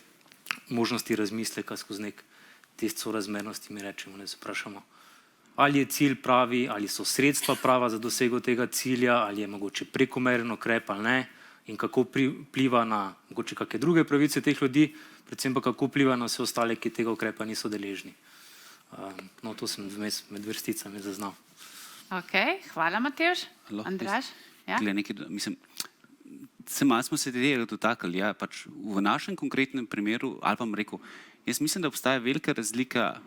možnosti razmisleka skozi nek test sorazmernosti mi rečemo, da se vprašamo, ali je cilj pravi, ali so sredstva prava za dosego tega cilja, ali je mogoče prekomeren ukrep ali ne, in kako vpliva na mogoče kakšne druge pravice teh ljudi, predvsem pa kako vpliva na vse ostale, ki tega ukrepa niso deležni. No, to sem vmes med vrsticami zaznal. Ok, hvala Matevž. Andraž? Ja? Malo smo se tega dotaknili, ja, pač v našem konkretnem primeru, ali pa bom rekel, jaz mislim, da obstaja velika razlika,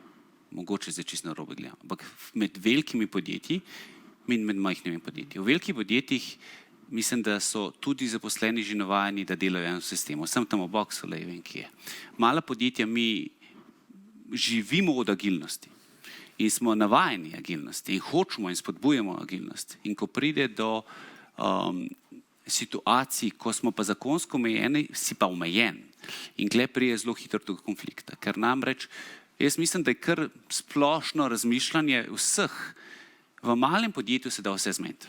mogoče zdaj čisto narobe gledam, ampak med velikimi podjetji in med majhnimi podjetji. V velikih podjetjih mislim, da so tudi zaposleni že navajeni, da delajo v enem sistemu. Sem tam v boksu, le vem, ki je. Mala podjetja mi živimo od agilnosti in smo navajeni agilnosti in hočemo in spodbujamo agilnost. In ko pride do situacij, ko smo pa zakonsko omejeni, si pa omejen. In tle prije zelo hitro do konflikta. Ker namreč, jaz mislim, da je kar splošno razmišljanje vseh. V malem podjetju se da vse zmeniti.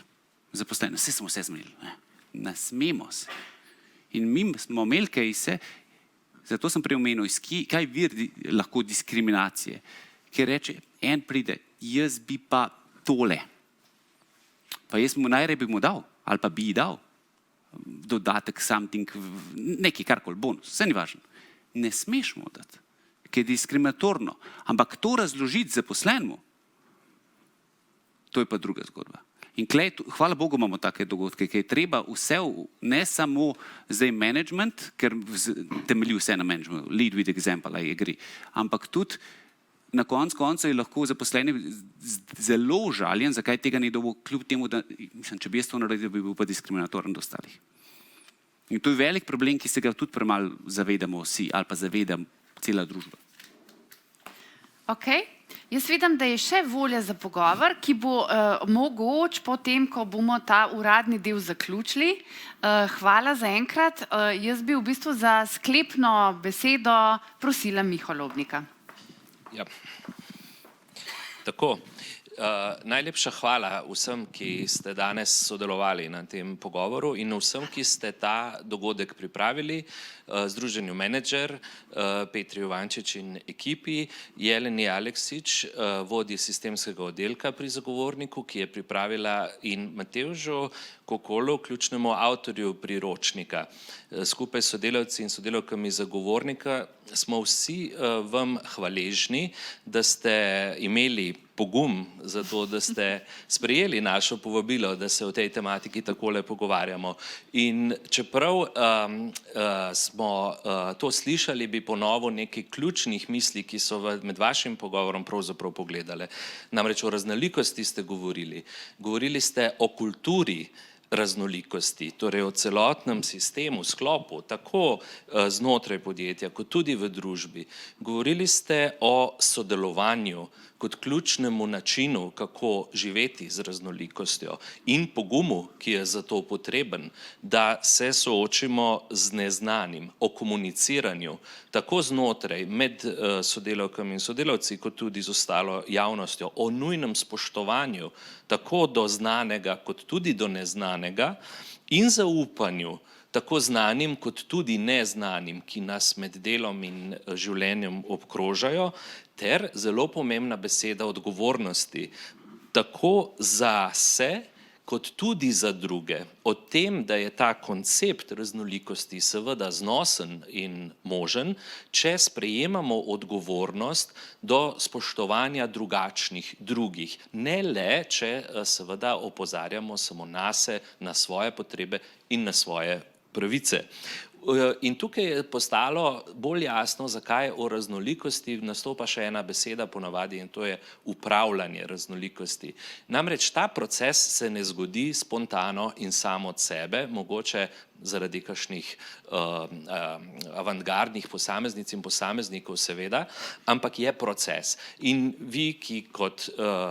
Zaposleni, vse smo vse zmenili. Ne smemo se. In mi smo imeli kaj se, zato sem prej omenil, kaj vir lahko diskriminacije. Ker reče, en pride, jaz bi pa tole. Pa jaz mu najrej bi mu dal, ali pa bi ji dal dodatek, something, nekaj karkoli, bonus, vse ni važno. Ne smeš mu dati, ker je diskriminatorno. Ampak to razložiti zaposlenemu, to je pa druga zgodba. In klej, hvala Bogu imamo take dogodke, ker je treba vse, ne samo zdaj management, ker temelji vse na managementu, lead with example, I agree, ampak tudi na koncu je lahko zaposleni zelo žaljen, zakaj tega ni dobil, kljub temu, da, mislim, če bi jaz to naredil, bi bil pa diskriminatoren do ostalih. In to je velik problem, ki se ga tudi premalo zavedamo vsi, ali pa zaveda cela družba. Ok, jaz vidim, da je še volja za pogovor, ki bo mogoč potem, ko bomo ta uradni del zaključili. Hvala za enkrat. Jaz bi v bistvu za sklepno besedo prosila Miho Lobnika. Ja. Tako, najlepša hvala vsem, ki ste danes sodelovali na tem pogovoru in vsem, ki ste ta dogodek pripravili, Združenju Menedžer, Petri Jovančič in ekipi, Jeleni Aleksič, vodji sistemskega oddelka pri Zagovorniku, ki je pripravila, in Matevžu Kokolu, ključnemu avtorju priročnika. Skupaj s sodelavci in sodelavkami Zagovornika smo vsi vam hvaležni, da ste imeli pogum za to, da ste sprejeli našo povabilo, da se o tej tematiki takole pogovarjamo. In čeprav smo to slišali, bi ponovil nekaj ključnih misli, ki so med vašim pogovorom pravzaprav pogledale. Namreč o raznolikosti ste govorili. Govorili ste o kulturi raznolikosti, torej o celotnem sistemu, sklopu, tako znotraj podjetja, kot tudi v družbi. Govorili ste o sodelovanju kot ključnemu načinu, kako živeti z raznolikostjo in pogumu, ki je za to potreben, da se soočimo z neznanim, o komuniciranju, tako znotraj, med sodelavkami in sodelavci, kot tudi z ostalo javnostjo, o nujnem spoštovanju, tako do znanega, kot tudi do neznanega, in zaupanju, tako znanim, kot tudi neznanim, ki nas med delom in življenjem obkrožajo, ter zelo pomembna beseda odgovornosti, tako za se, kot tudi za druge. O tem, da je ta koncept raznolikosti seveda znosen in možen, če sprejemamo odgovornost do spoštovanja drugačnih drugih. Ne le, če seveda opozarjamo samo nase, na svoje potrebe in na svoje pravice. In tukaj je postalo bolj jasno, zakaj o raznolikosti nastopa še ena beseda ponavadi, in to je upravljanje raznolikosti. Namreč ta proces se ne zgodi spontano in sam od sebe, mogoče zaradi kakšnih avantgardnih posameznic in posameznikov seveda, ampak je proces. In vi, ki kot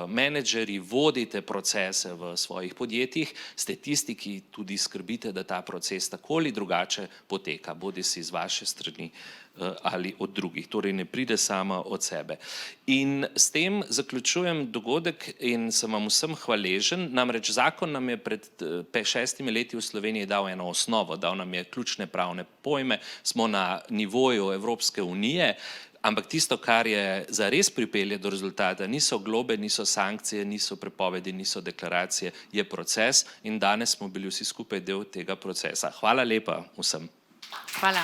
menedžerji vodite procese v svojih podjetjih, ste tisti, ki tudi skrbite, da ta proces tako ali drugače poteka, bodisi z vaše strani ali od drugih, torej ne pride sama od sebe. In s tem zaključujem dogodek in sem vam vsem hvaležen, namreč zakon nam je pred 6 leti v Sloveniji dal eno osnovo, dal nam je ključne pravne pojme, smo na nivoju Evropske unije, Ampak tisto, kar je zares pripelje do rezultata, niso globe, niso sankcije, niso prepovedi, niso deklaracije, je proces in danes smo bili vsi skupaj del tega procesa. Hvala lepa vsem. Hvala.